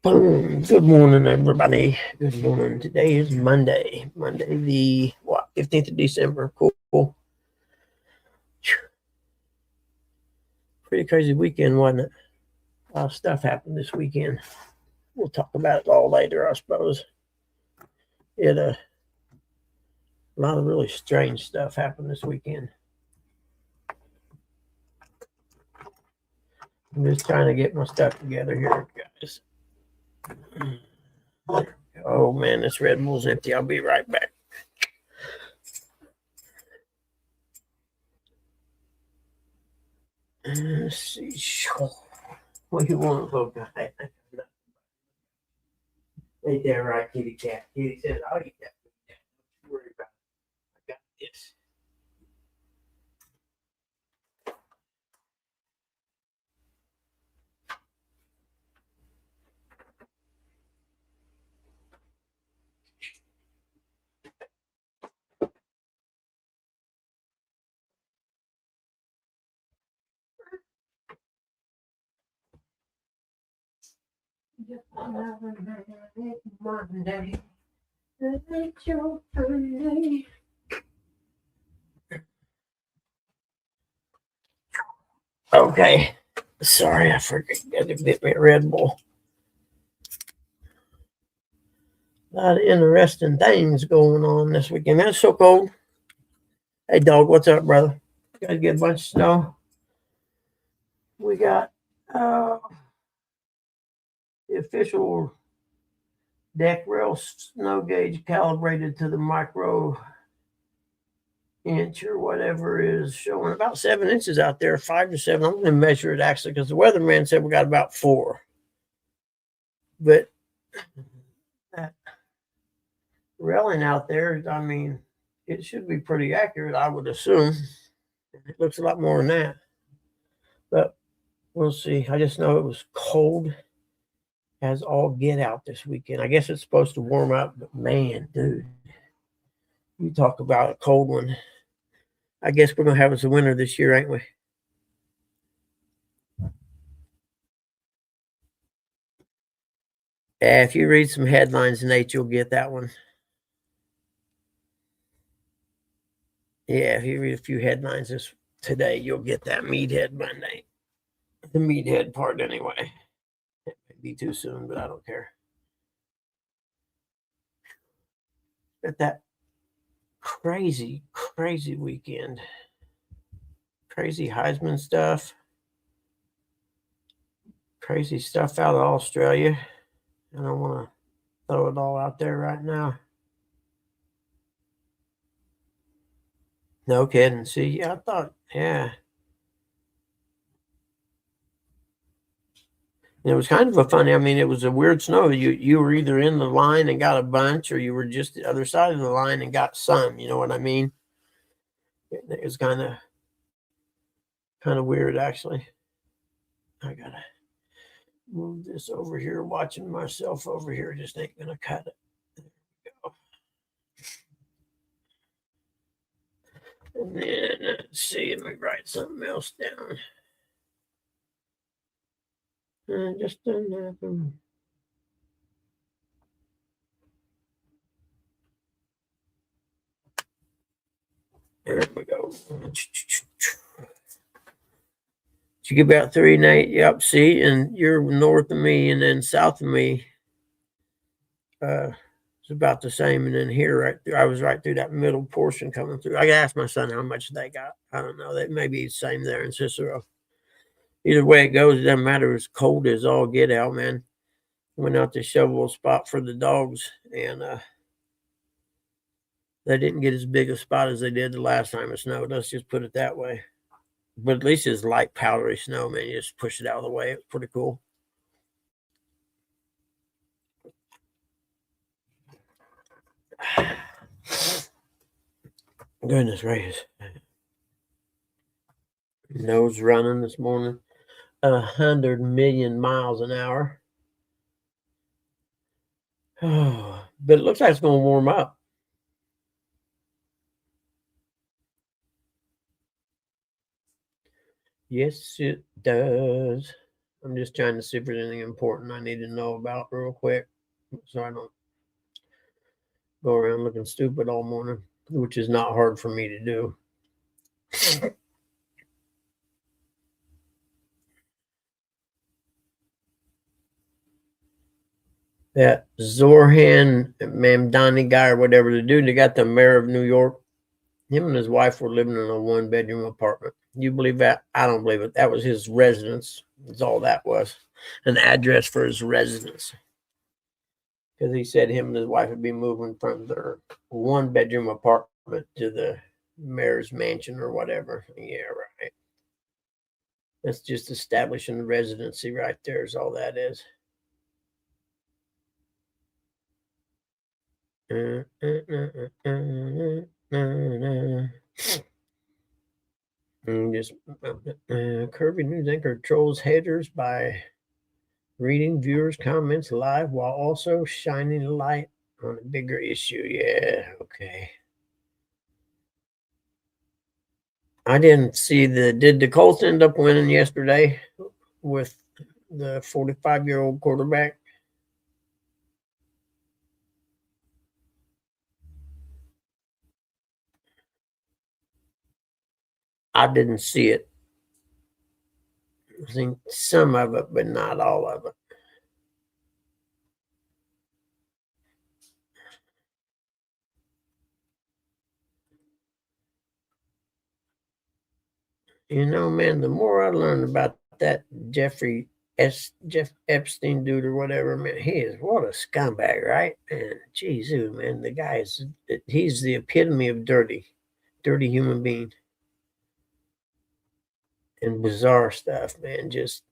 Boom. Good morning, everybody. Good morning. Today is Monday. Monday, the 15th of December. Cool. Pretty crazy weekend, wasn't it? A lot of stuff happened this weekend. We'll talk about it all later, I suppose. A lot of really strange stuff happened this weekend. I'm just trying to get my stuff together here, guys. Oh man, this Red Bull's empty. I'll be right back. Let's see. What do you want, little guy? Ain't that right, kitty cat? Kitty says, I'll eat that. Don't worry about it. I got this. Just another Meathead Monday. It's your birthday. Okay. Sorry, I forgot to get me a Red Bull. A lot of interesting things going on this weekend. Man, it's so cold. Hey, dog, what's up, brother? Got to get a bunch of snow. We got the official deck rail snow gauge calibrated to the micro inch or whatever is showing about 7 inches out there, 5 to 7. I'm going to measure it actually because the weatherman said we got about 4. But that railing out there, I mean, it should be pretty accurate, I would assume. It looks a lot more than that. But we'll see. I just know it was cold as all get out this weekend. I guess it's supposed to warm up, but man, dude, you talk about a cold one. I guess we're going to have us a winter this year, ain't we? Yeah, if you read some headlines, Nate, you'll get that one. Yeah, if you read a few headlines today, you'll get that Meathead Monday. The Meathead part, anyway. It may be too soon, but I don't care. But that crazy, crazy weekend. Crazy Heisman stuff. Crazy stuff out of Australia. I don't want to throw it all out there right now. No kidding. See, yeah, I thought, yeah. It was kind of a funny. I mean, it was a weird snow. You were either in the line and got a bunch, or you were just the other side of the line and got some. You know what I mean? It was kind of weird, actually. I gotta move this over here. Watching myself over here just ain't gonna cut it. There we go. And then let's see. Let me write something else down. Just another. There we go. Did you get about 3 and 8? Yep. See, and you're north of me, and then south of me. It's about the same, and then here, right through, I was right through that middle portion coming through. I asked my son how much they got. I don't know. That may be the same there in Cicero. Either way it goes, it doesn't matter. It's cold as all get out, man. Went out to shovel a spot for the dogs, and they didn't get as big a spot as they did the last time it snowed. Let's just put it that way. But at least it's light powdery snow, man. You just push it out of the way. It's pretty cool. Goodness gracious. Nose running this morning. 100 million miles an hour. Oh, but it looks like it's going to warm up. Yes, it does. I'm just trying to see if there's anything important I need to know about real quick, so I don't go around looking stupid all morning, which is not hard for me to do. That Zorhan Mamdani guy or whatever, the dude that got the mayor of New York, him and his wife were living in a 1-bedroom apartment. You believe that? I don't believe it. That was his residence. That's all that was. An address for his residence. Because he said him and his wife would be moving from their 1-bedroom apartment to the mayor's mansion or whatever. Yeah, right. That's just establishing the residency right there is all that is. Just Kirby News anchor trolls headers by reading viewers' comments live while also shining light on a bigger issue. Yeah, okay. I didn't see did the Colts end up winning yesterday with the 45-year-old quarterback? I didn't see it. I think some of it, but not all of it. You know, man, the more I learn about that Jeff Epstein dude or whatever, man, what a scumbag, right? And geez, man, the guy he's the epitome of dirty human being and bizarre stuff, man. Just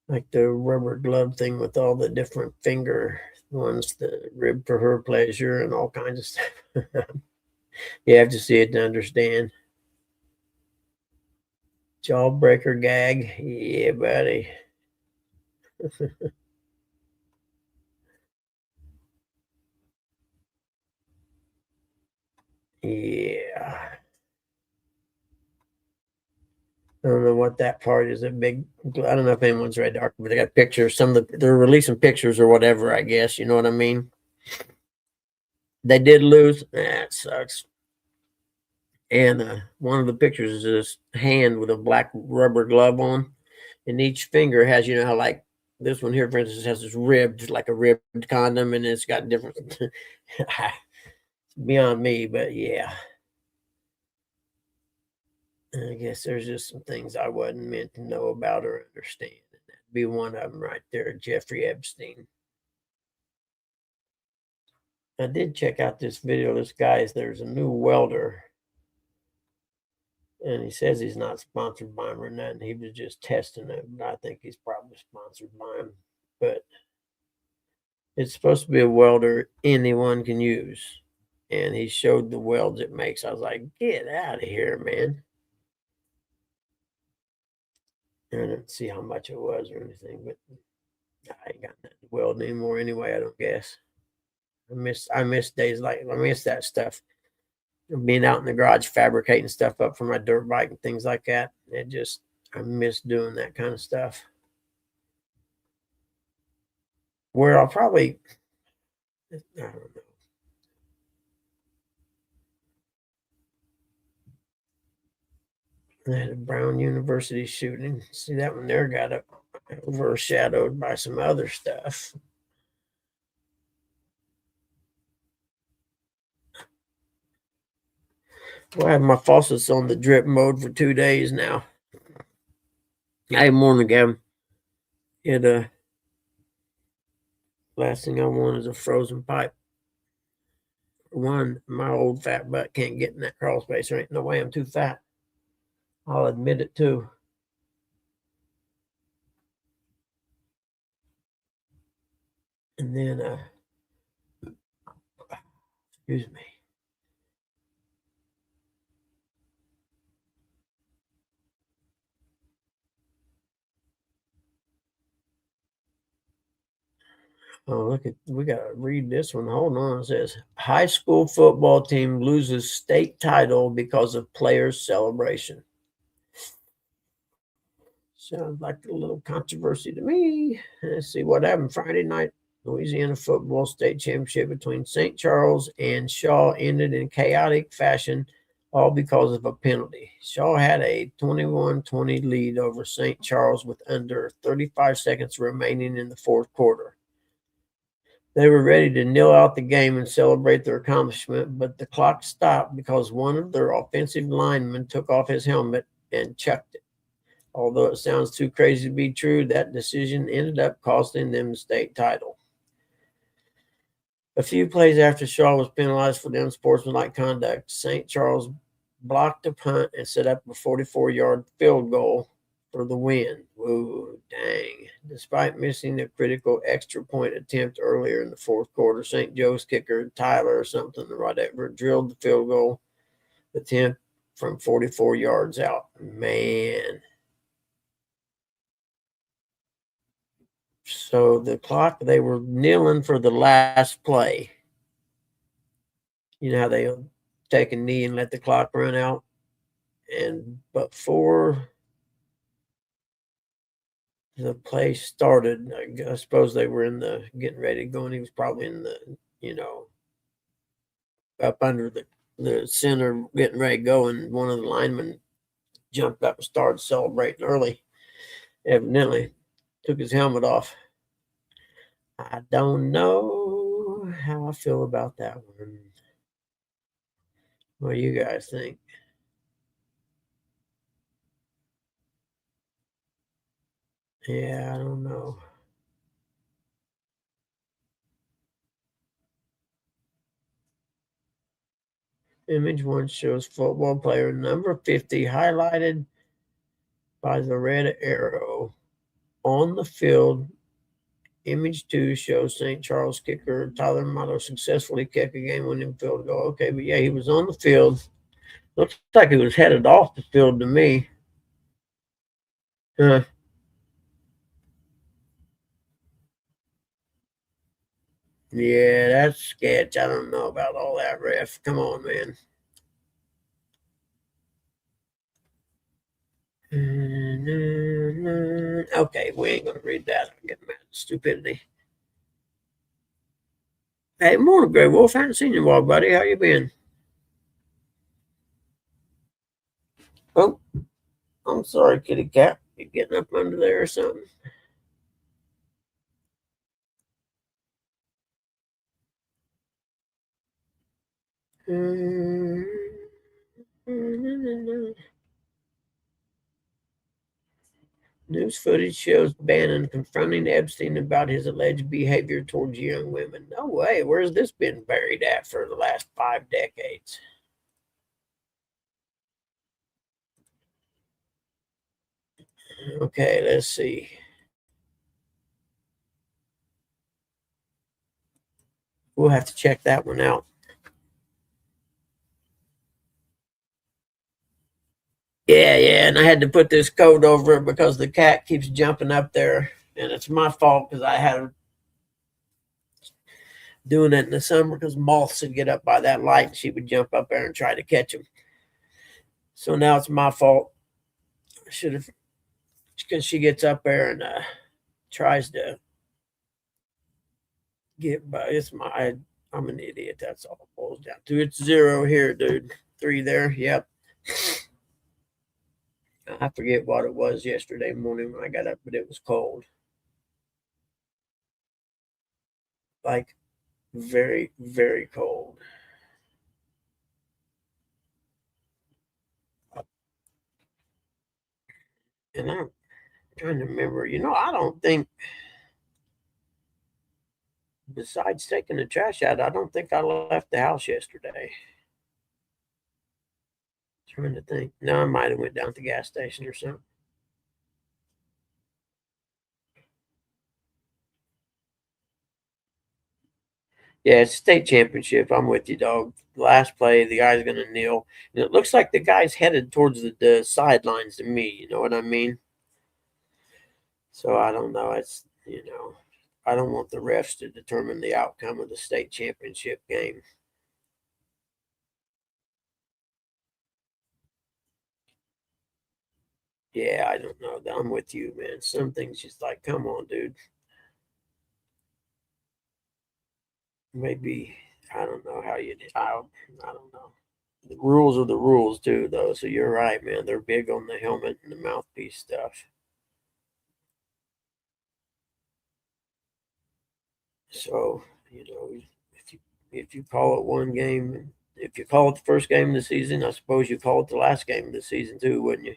like the rubber glove thing with all the different finger ones, the rib for her pleasure and all kinds of stuff. You have to see it to understand. Jawbreaker gag. Yeah, buddy. Yeah. I don't know what that part is. I don't know if anyone's read the article, but they got pictures. They're releasing pictures or whatever, I guess. You know what I mean? They did lose. That sucks. And one of the pictures is this hand with a black rubber glove on, and each finger has, you know, how like this one here, for instance, has this ribbed, like a ribbed condom, and it's got different. Beyond me, but yeah. I guess there's just some things I wasn't meant to know about or understand. And that'd be one of them right there, Jeffrey Epstein. I did check out this video. There's a new welder, and he says he's not sponsored by him or nothing. He was just testing it, but I think he's probably sponsored by him. But it's supposed to be a welder anyone can use. And he showed the welds it makes. I was like, get out of here, man. I didn't see how much it was or anything, but I ain't got nothing to weld anymore anyway, I don't guess. I miss days like I miss that stuff. Being out in the garage fabricating stuff up for my dirt bike and things like that. I miss doing that kind of stuff. Where I'll probably I don't know. That a Brown University shooting. See that one there got overshadowed by some other stuff. Well, I have my faucets on the drip mode for 2 days now. I have more than them. Last thing I want is a frozen pipe. For one, my old fat butt can't get in that crawl space. There ain't no way I'm too fat. I'll admit it too. And then, excuse me. Oh, we got to read this one. Hold on. It says high school football team loses state title because of players' celebration. Sounds like a little controversy to me. Let's see what happened Friday night. Louisiana football state championship between St. Charles and Shaw ended in chaotic fashion, all because of a penalty. Shaw had a 21-20 lead over St. Charles with under 35 seconds remaining in the fourth quarter. They were ready to kneel out the game and celebrate their accomplishment, but the clock stopped because one of their offensive linemen took off his helmet and chucked it. Although it sounds too crazy to be true, that decision ended up costing them the state title. A few plays after Shaw was penalized for the unsportsmanlike conduct, St. Charles blocked a punt and set up a 44-yard field goal for the win. Whoa, dang. Despite missing a critical extra point attempt earlier in the fourth quarter, St. Joe's kicker, Tyler or something or whatever, drilled the field goal attempt from 44 yards out. Man. So the clock, they were kneeling for the last play. You know how they take a knee and let the clock run out? And before the play started, I suppose they were in the getting ready to go, and he was probably in the, up under the center getting ready to go, and one of the linemen jumped up and started celebrating early. Evidently, took his helmet off. I don't know how I feel about that one. What do you guys think? Yeah, I don't know. Image 1 shows football player number 50 highlighted by the red arrow on the field. Image 2 shows St. Charles kicker Tyler Motto successfully kick a game-winning field goal. Okay, but yeah, he was on the field. Looks like he was headed off the field to me. Yeah, that's sketch. I don't know about all that, ref. Come on, man. Okay, we ain't gonna read that. I'm getting mad at stupidity. Hey, morning, Grey Wolf. I haven't seen you in a while, buddy. How you been? Oh, I'm sorry, kitty cat. You getting up under there or something? News footage shows Bannon confronting Epstein about his alleged behavior towards young women. No way. Where's this been buried at for the last 5 decades? Okay, let's see. We'll have to check that one out. Yeah, and I had to put this coat over it because the cat keeps jumping up there, and it's my fault because I had her doing it in the summer because moths would get up by that light and she would jump up there and try to catch them. So now it's my fault. I should have, because she gets up there and tries to get by. It's my, I'm an idiot. That's all it boils down to. It's 0 here, dude. 3 there. Yep. I forget what it was yesterday morning when I got up, but it was cold. Like very, very cold. And I'm trying to remember, I don't think, besides taking the trash out, I don't think I left the house yesterday. Trying to think. No, I might have went down to the gas station or something. Yeah, it's state championship. I'm with you, dog. Last play, the guy's gonna kneel, and it looks like the guy's headed towards the sidelines to me. You know what I mean? So I don't know. I don't want the refs to determine the outcome of the state championship game. Yeah, I don't know. I'm with you, man. Some things just like, come on, dude. Maybe I don't know how you. I don't know. The rules are the rules too, though. So you're right, man. They're big on the helmet and the mouthpiece stuff. So if you call it one game, if you call it the first game of the season, I suppose you call it the last game of the season too, wouldn't you?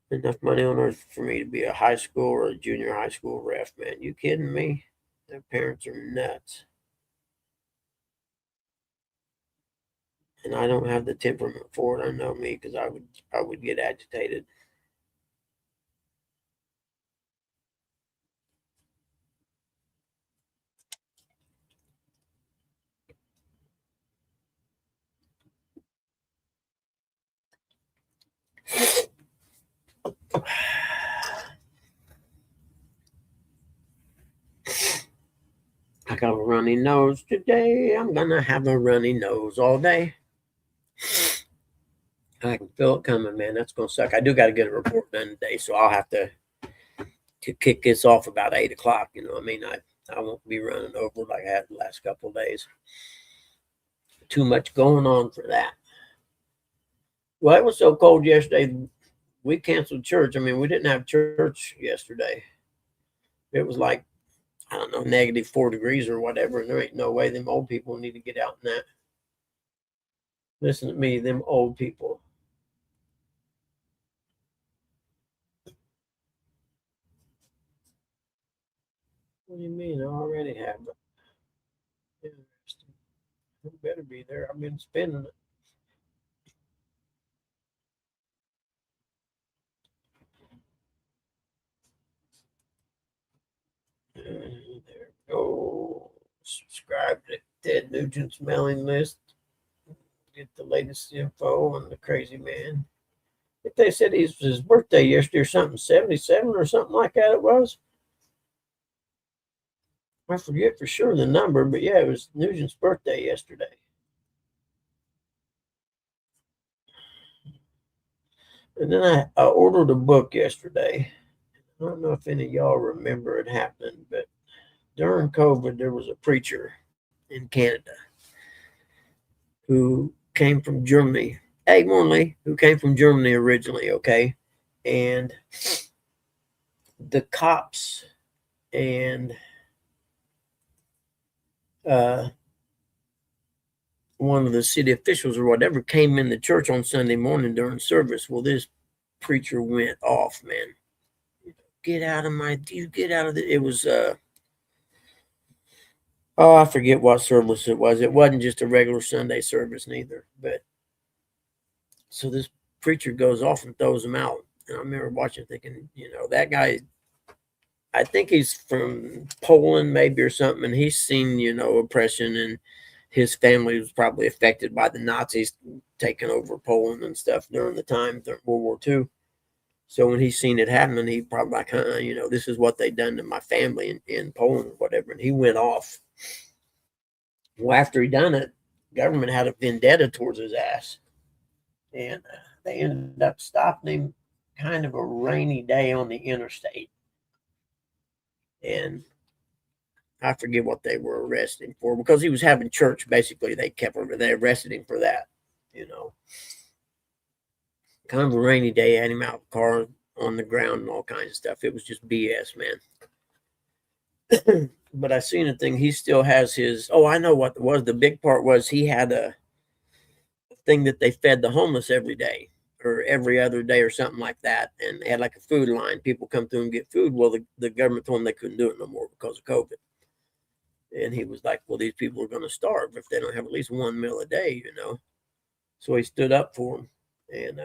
Enough money on earth for me to be a high school or a junior high school ref, man. You kidding me? Their parents are nuts. And I don't have the temperament for it. I know me because I would get agitated. I got a runny nose today. I'm gonna have a runny nose all day. I can feel it coming, man. That's gonna suck. I do got to get a report done today, so I'll have to kick this off about 8 o'clock. You know, what I mean, I won't be running over like I had the last couple of days. Too much going on for that. Well, it was so cold yesterday. We canceled church. I mean, we didn't have church yesterday. It was like I don't know, -4 degrees or whatever, and there ain't no way them old people need to get out in that. Listen to me, them old people. What do you mean? I already have it. Interesting. It better be there. I've been spending it. There we go. Subscribe to Ted Nugent's mailing list. Get the latest info on the crazy man. If they said his birthday yesterday or something, 77 or something like that it was. I forget for sure the number, but yeah, it was Nugent's birthday yesterday. And then I ordered a book yesterday. I don't know if any of y'all remember it happening, but during COVID, there was a preacher in Canada who came from Germany. Hey, Morley, who came from Germany originally, okay? And the cops and uh, one of the city officials or whatever came in the church on Sunday morning during service. Well, this preacher went off, man. Get out of my, you get out of the, it was, oh, I forget what service it was. It wasn't just a regular Sunday service neither. But so this preacher goes off and throws him out. And I remember watching, thinking, that guy, I think he's from Poland, maybe or something, and he's seen, oppression, and his family was probably affected by the Nazis taking over Poland and stuff during the time during World War II. So when he's seen it happening, he probably like, this is what they done to my family in Poland or whatever. And he went off. Well, after he done it, government had a vendetta towards his ass, and they ended up stopping him kind of a rainy day on the interstate, and I forget what they were arresting for because he was having church. Basically, they arrested him for that. You know, kind of a rainy day, had him out of the car on the ground and all kinds of stuff. It was just BS, man. But I seen a thing. He still has his. Oh, I know what it was. The big part was he had a thing that they fed the homeless every day or every other day or something like that. And they had like a food line. People come through and get food. Well, the government told them they couldn't do it no more because of COVID. And he was like, well, these people are going to starve if they don't have at least one meal a day. So he stood up for them. And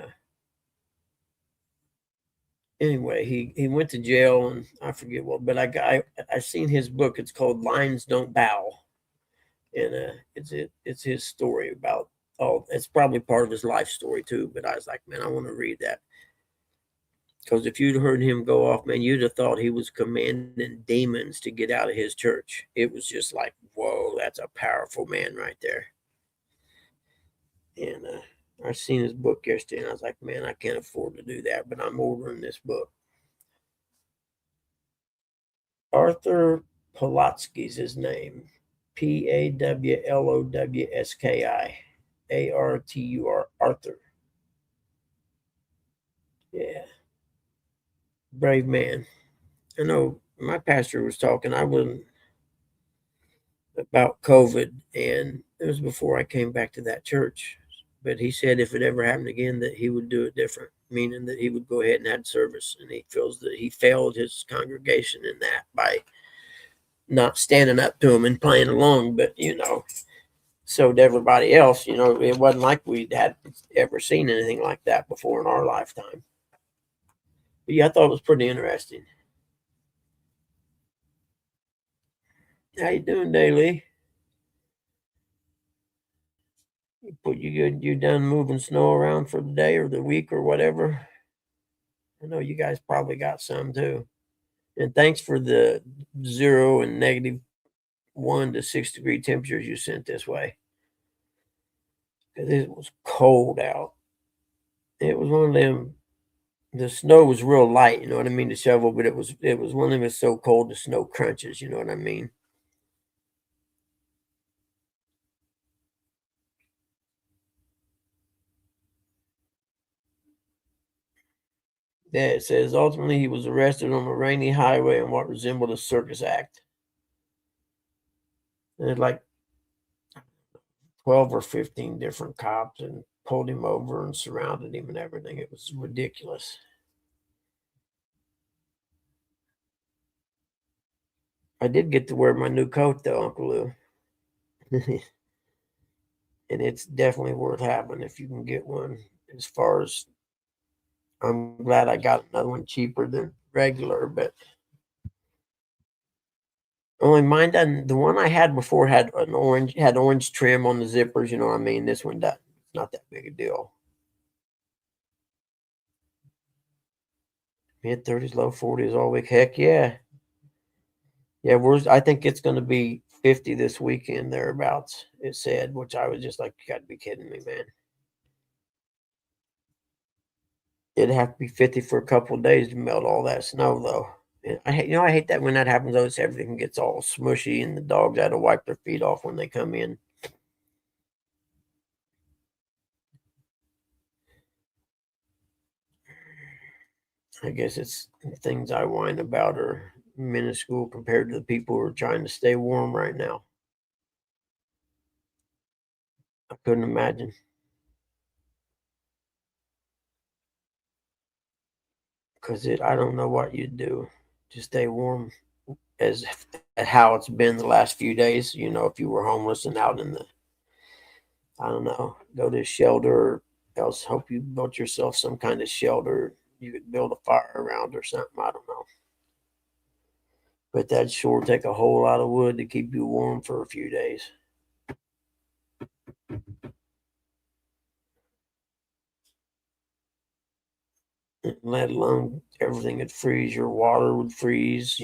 anyway, he went to jail, and I forget what, but I seen his book. It's called Lions Don't Bow. And it's his story about, it's probably part of his life story too. But I was like, man, I want to read that. Because if you'd heard him go off, man, you'd have thought he was commanding demons to get out of his church. It was just like, whoa, that's a powerful man right there. And I seen his book yesterday, and I was like, man, I can't afford to do that, but I'm ordering this book. Arthur Pawlowski's his name. Pawlowski. Arthur. Yeah, brave man. I know my pastor was talking. I wasn't about COVID, and it was before I came back to that church. But he said if it ever happened again, that he would do it different, meaning that he would go ahead and have service. And he feels that he failed his congregation in that by not standing up to him and playing along. But so to everybody else, it wasn't like we'd had ever seen anything like that before in our lifetime. But yeah, I thought it was pretty interesting. How you doing, Daily? You done moving snow around for the day or the week or whatever? I know you guys probably got some too. And thanks for the 0 and -1 to 6 degree temperatures you sent this way. Because it was cold out. It was one of them. The snow was real light, you know what I mean, to shovel, but it was one of them. It's so cold the snow crunches, you know what I mean. Yeah, it says ultimately he was arrested on a rainy highway in what resembled a circus act. And like 12 or 15 different cops and pulled him over and surrounded him and everything. It was ridiculous. I did get to wear my new coat though, Uncle Lou. And it's definitely worth having if you can get one. As far as I'm glad I got another one cheaper than regular, but only mine doesn't. The one I had before had orange trim on the zippers. You know what I mean? This one doesn't. It's not that big a deal. Mid 30s, low 40s all week. Heck yeah, yeah. I think it's going to be 50 this weekend thereabouts. It said, which I was just like, you got to be kidding me, man. It'd have to be 50 for a couple of days to melt all that snow, though. And I hate that when that happens. Though, everything gets all smushy, and the dogs had to wipe their feet off when they come in. I guess it's things I whine about are minuscule compared to the people who are trying to stay warm right now. I couldn't imagine because I don't know what you'd do to stay warm as how it's been the last few days. If you were homeless and out in the, I don't know, go to a shelter or else hope you built yourself some kind of shelter you could build a fire around or something. I don't know. But that'd sure take a whole lot of wood to keep you warm for a few days. Let alone everything would freeze. Your water would freeze,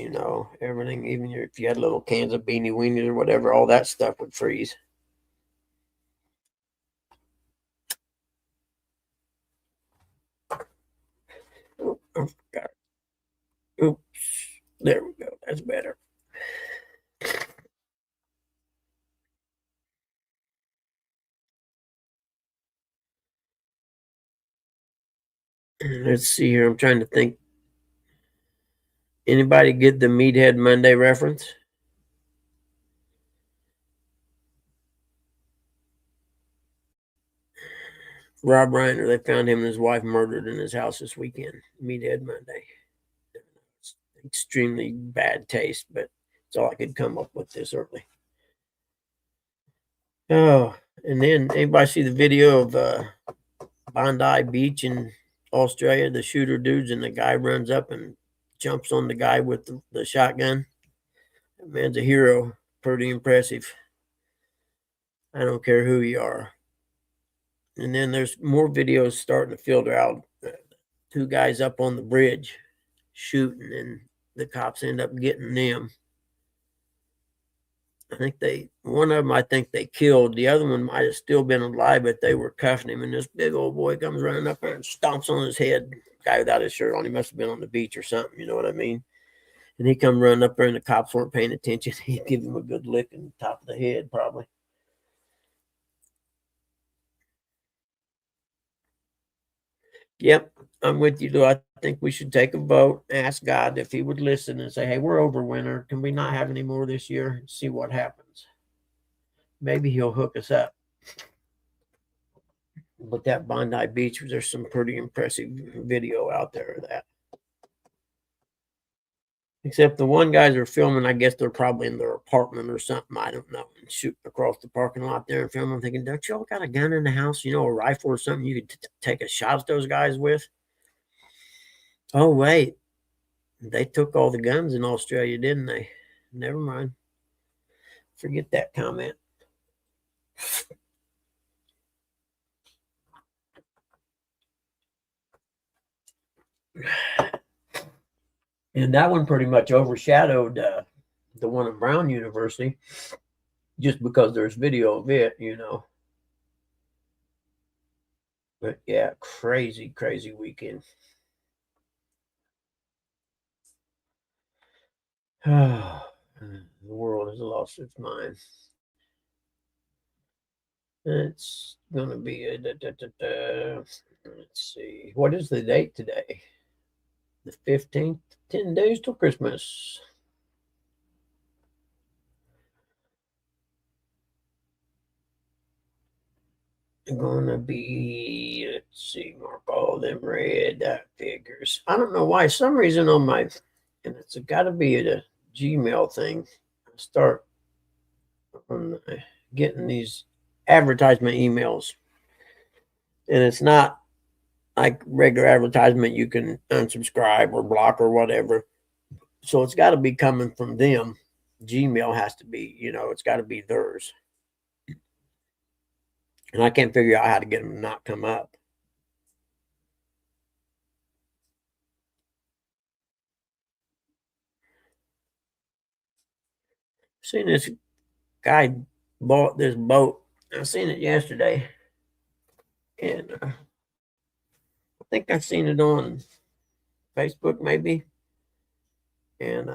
everything. Even if you had little cans of beanie weenies or whatever, all that stuff would freeze. Oh, I forgot. Oops. There we go. That's better. Let's see here. I'm trying to think. Anybody get the Meathead Monday reference? Rob Reiner, they found him and his wife murdered in his house this weekend. Meathead Monday. It's extremely bad taste, but it's all I could come up with this early. Oh, and then anybody see the video of Bondi Beach in Australia? The shooter dudes and the guy runs up and jumps on the guy with the shotgun. That man's a hero. Pretty impressive. I don't care who you are. And then there's more videos starting to filter out. Two guys up on the bridge shooting, and the cops end up getting them. I think one of them, I think they killed. The other one might have still been alive, but they were cuffing him. And this big old boy comes running up there and stomps on his head. Guy without his shirt on. He must have been on the beach or something. You know what I mean? And he come running up there, and the cops weren't paying attention. He'd give him a good lick in the top of the head, probably. Yep, I'm with you, though. I think we should take a vote, ask God if He would listen, and say, "Hey, we're over winter. Can we not have any more this year? See what happens. Maybe He'll hook us up." But that Bondi Beach, there's some pretty impressive video out there of that. Except the one guys are filming, I guess they're probably in their apartment or something. I don't know. And shooting across the parking lot there and filming. I'm thinking, don't y'all got a gun in the house? You know, a rifle or something you could take a shot at those guys with? Oh, wait. They took all the guns in Australia, didn't they? Never mind. Forget that comment. And that one pretty much overshadowed the one at Brown University just because there's video of it, you know. But yeah, crazy, crazy weekend. The world has lost its mind. It's going to be let's see. What is the date today? The 15th. 10 days till Christmas. Gonna be, let's see, mark all them red. That figures. I don't know why. Some reason on my, and it's got to be a Gmail thing. I start on getting these advertisement emails, and it's not like regular advertisement. You can unsubscribe or block or whatever. So it's got to be coming from them. Gmail has to be, you know, it's got to be theirs. And I can't figure out how to get them to not come up. Seen this guy bought this boat. I seen it yesterday, and I think I seen it on Facebook maybe. And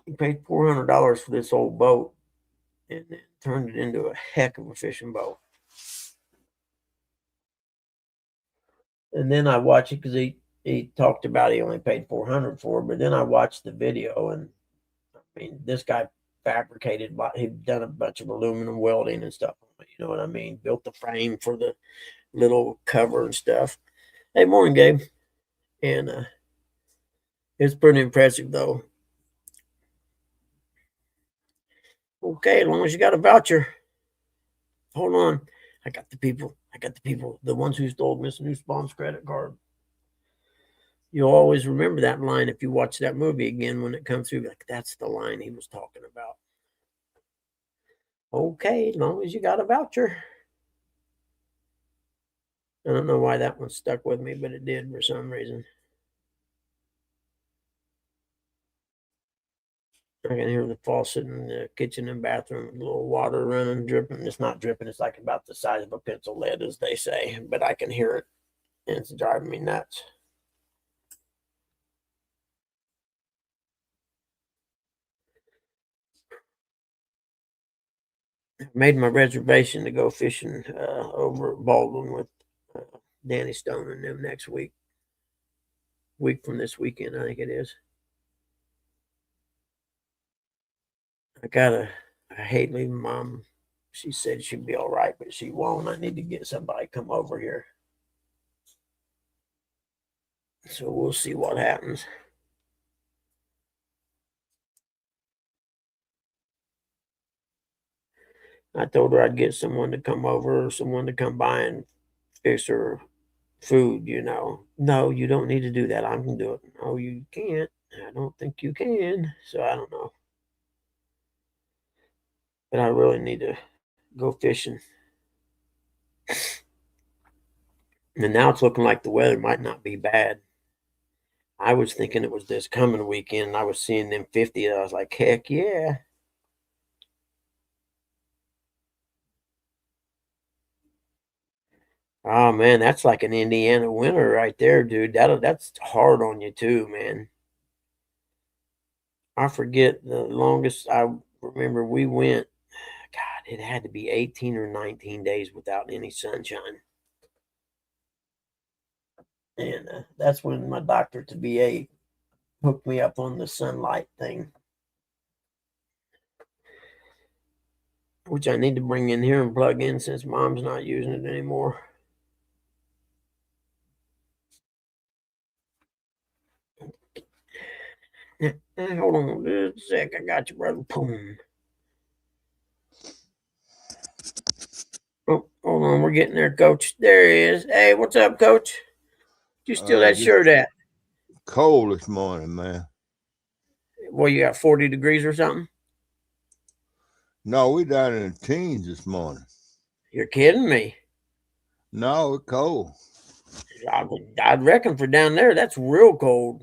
he paid $400 for this old boat, and it turned it into a heck of a fishing boat. And then I watched it because he talked about he only paid 400 for it, but then I watched the video, and I mean, this guy fabricated, he'd done a bunch of aluminum welding and stuff. You know what I mean? Built the frame for the little cover and stuff. Hey, morning, Gabe. And it's pretty impressive, though. Okay, as long as you got a voucher. Hold on. I got the people. The ones who stole Miss Nussbaum's credit card. You'll always remember that line if you watch that movie again when it comes through. Like, that's the line he was talking about. Okay, as long as you got a voucher. I don't know why that one stuck with me, but it did for some reason. I can hear the faucet in the kitchen and bathroom, a little water running, dripping. It's not dripping. It's like about the size of a pencil lead, as they say, but I can hear it, and it's driving me nuts. I made my reservation to go fishing over at Baldwin with Danny Stone and them next week. Week from this weekend, I think it is. I hate leaving Mom. She said she'd be all right, but she won't. I need to get somebody to come over here. So we'll see what happens. I told her I'd get someone to come over or someone to come by and fix her food, you know. No, you don't need to do that. I can do it. No, you can't. I don't think you can. So I don't know. But I really need to go fishing. And now it's looking like the weather might not be bad. I was thinking it was this coming weekend. I was seeing them 50. I was like, heck yeah. Oh man, that's like an Indiana winter right there, dude. That's hard on you too, man. I forget the longest I remember we went. God, it had to be 18 or 19 days without any sunshine. And that's when my doctor to BA hooked me up on the sunlight thing, which I need to bring in here and plug in since mom's not using it anymore. Hold on just a sec. I got you, brother. Boom. Oh, hold on. We're getting there, coach. There he is. Hey, what's up, coach? You steal that Just shirt at? cold this morning, man. Well, you got 40 degrees or something? No, we down in the teens this morning. You're kidding me. No, it's cold. I'd reckon for down there, that's real cold.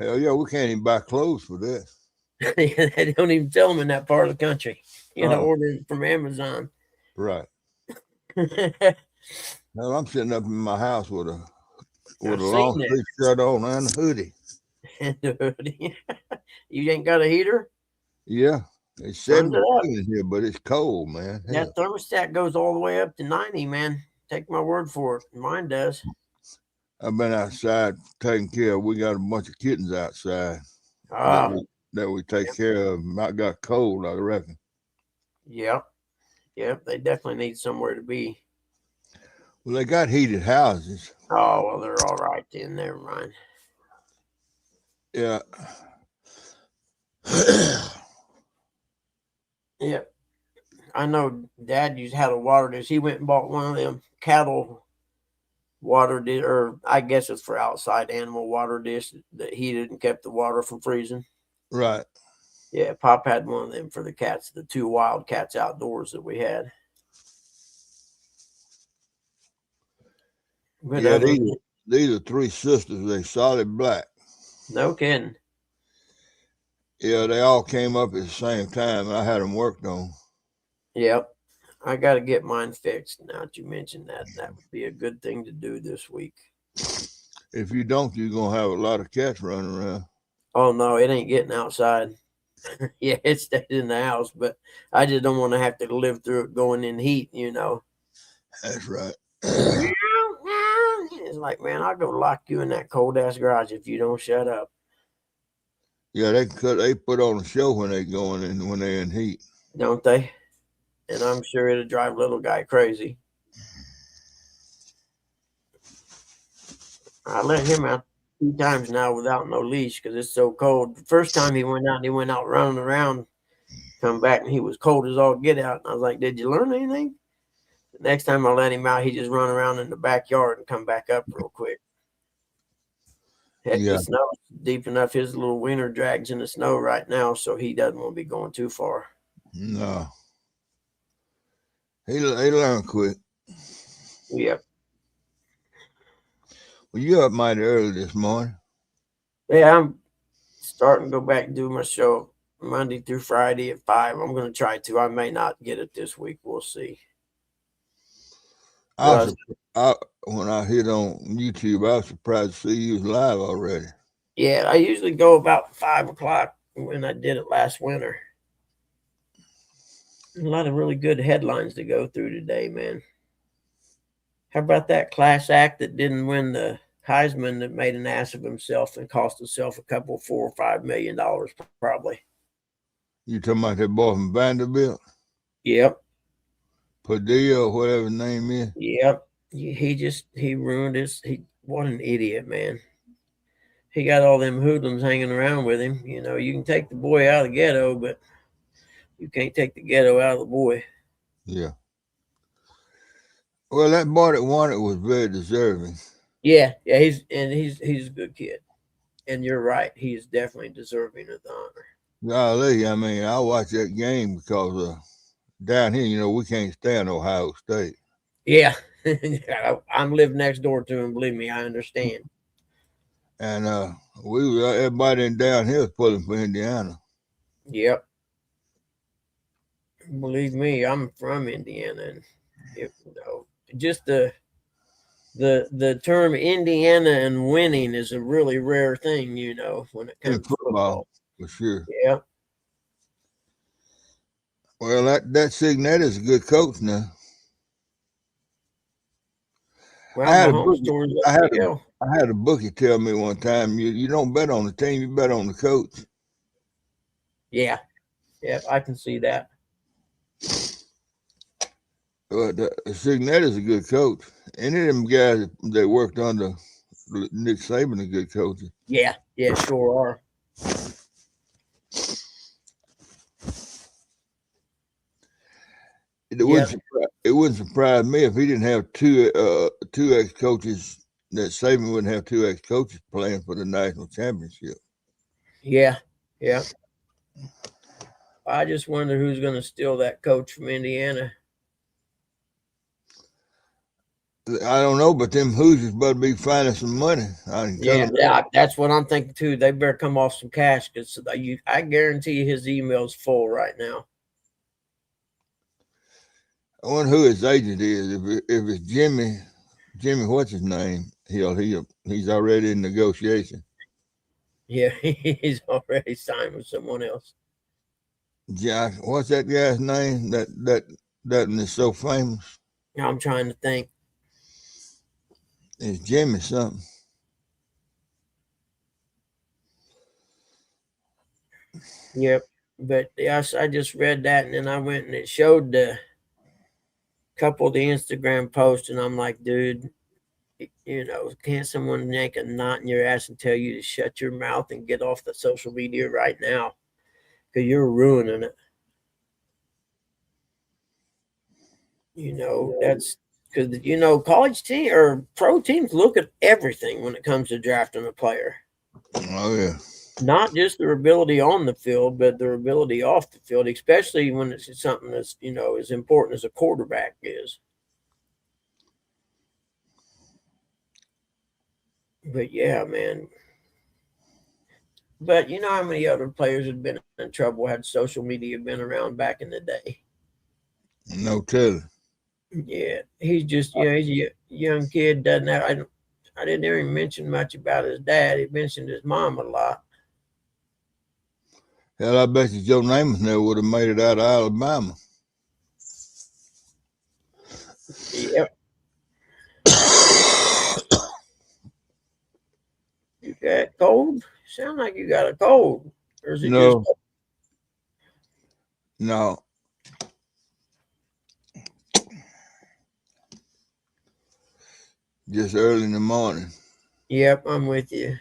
Hell yeah, we can't even buy clothes for this. They don't even sell them in that part of the country. You know, Uh-uh. ordering from Amazon. Right. I've Hell, I'm sitting up in my house with a long seen that. sleeve shirt on and a hoodie. You ain't got a heater? Yeah. It's Turn 72 it up. in here, but it's cold, man. Hell. That thermostat goes all the way up to 90, man. Take my word for it. Mine does. I've been outside taking care of. We got a bunch of kittens outside that Ah, we take care of. I got cold, I reckon. yep. Yep. They definitely need somewhere to be. Well, they got heated houses. Oh, well, they're all right then. Never mind. Yeah. Yep. I know Dad used how to water this. He went and bought one of them cattle water dish, or I guess it's for outside animal water dish that heated and kept the water from freezing. Right. Yeah, Pop had one of them for the cats, the two wild cats outdoors that we had. But Yeah, other these are three sisters. They solid black. no kidding. Yeah, they all came up at the same time, and I had them worked on. Yep. I got to get mine fixed. Now that you mentioned that, that would be a good thing to do this week. If you don't, you're gonna have a lot of cats running around. Oh no, it ain't getting outside. Yeah, it stayed in the house, but I just don't want to have to live through it going in heat, you know. That's right. It's like, man, I'll go lock you in that cold ass garage if you don't shut up, Yeah, they put on a show when they going in when they in heat. don't they? And I'm sure it'll drive little guy crazy. I let him out 2 times now without no leash because it's so cold. The first time he went out running around, come back and he was cold as all get out. And I was like, "Did you learn anything?" The next time I let him out, he just run around in the backyard and come back up real quick. Heck, the Yeah, snow's deep enough. His little wiener drags in the snow right now, so he doesn't want to be going too far. no, he learn quick. Yep. Well, you up mighty early this morning. Yeah, I'm starting to go back and do my show Monday through Friday at 5. I'm going to try to. I may not get it this week. We'll see. I But was I, when I hit on YouTube, I was surprised to see you was live already. yeah, I usually go about 5 o'clock when I did it last winter. A lot of really good headlines to go through today, man. How about that class act that didn't win the Heisman that made an ass of himself and cost himself a couple, $4 or $5 million, probably. You talking about that boy from Vanderbilt, Yep. Padilla, or whatever his name is? Yep. He ruined his. What an idiot, man. He got all them hoodlums hanging around with him. You know, you can take the boy out of the ghetto, but you can't take the ghetto out of the boy. Yeah. Well, that boy that won it was very deserving. Yeah, he's a good kid. And you're right, he's definitely deserving of the honor. Golly, I mean, I watched that game because down here, we can't stand Ohio State. Yeah, I'm living next door to him. Believe me, I understand. And everybody in down here is pulling for Indiana. Yep, believe me, I'm from Indiana, and just the the term Indiana and winning is a really rare thing, you know, when it In comes to football, football. for sure. Yeah. Well, that Signetti's a good coach now. I Well, had a Mahomes bookie. tore his I had a ACL. I had a bookie tell me one time, you don't bet on the team, you bet on the coach. Yeah. Yeah, I can see that. But Signetti's a good coach. Any of them guys that worked under Nick Saban are good coaches. Yeah. Yeah, sure are. Yep. It wouldn't surprise me if he didn't have two ex coaches, that Saban wouldn't have two ex coaches playing for the national championship. Yeah. Yeah. I just wonder who's going to steal that coach from Indiana. I don't know, but them Hoosiers better be finding some money. I can tell Yeah, them. yeah, that's what I'm thinking too. They better come off some cash because I guarantee you his email's full right now. I wonder who his agent is. If it's Jimmy, what's his name? He's already in negotiation. Yeah, he's already signed with someone else. Josh, what's that guy's name? That one is so famous. I'm trying to think. It's Jimmy something. Yep. But yes, I just read that and then I went and it showed the couple of the Instagram posts and I'm like, dude, you know, can't someone make a knot in your ass and tell you to shut your mouth and get off the social media right now? Because you're ruining it. You know, that's because you know college team or pro teams look at everything when it comes to drafting a player, Oh yeah. not just their ability on the field, but their ability off the field, especially when it's something that's you know as important as a quarterback is. But yeah, man. But you know how many other players had been in trouble had social media been around back in the day. No telling. Yeah, he's just you know he's a young kid doesn't have. I didn't even mention much about his dad. He mentioned his mom a lot. Hell, I bet you Joe Namath never would have made it out of Alabama. Yep. You got cold? Sound like you got a cold. Or is it just No, no. Just early in the morning. Yep, I'm with you.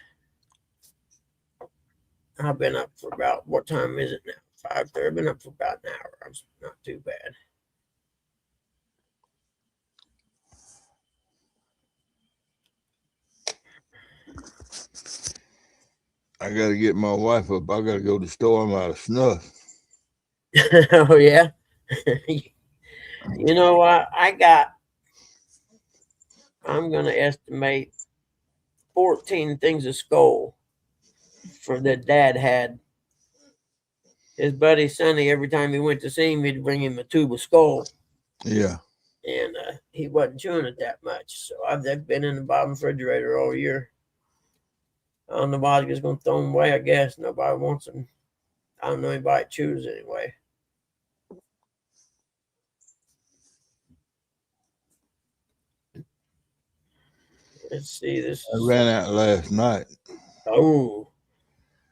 I've been up for about what time is it now? 5:30. I've been up for about an hour. I'm not too bad. I got to get my wife up. I got to go to the store. I'm out of snuff. Oh yeah. You know what? I'm gonna estimate 14 things of skull for that dad had. His buddy Sonny, every time he went to see him, he'd bring him a tube of skull. Yeah. And he wasn't chewing it that much. So they've been in the bottom refrigerator all year. I don't know why they're just going to throw them away, I guess. Nobody wants them. I don't know anybody chews anyway. Let's see. This I is. ran out last night. Oh,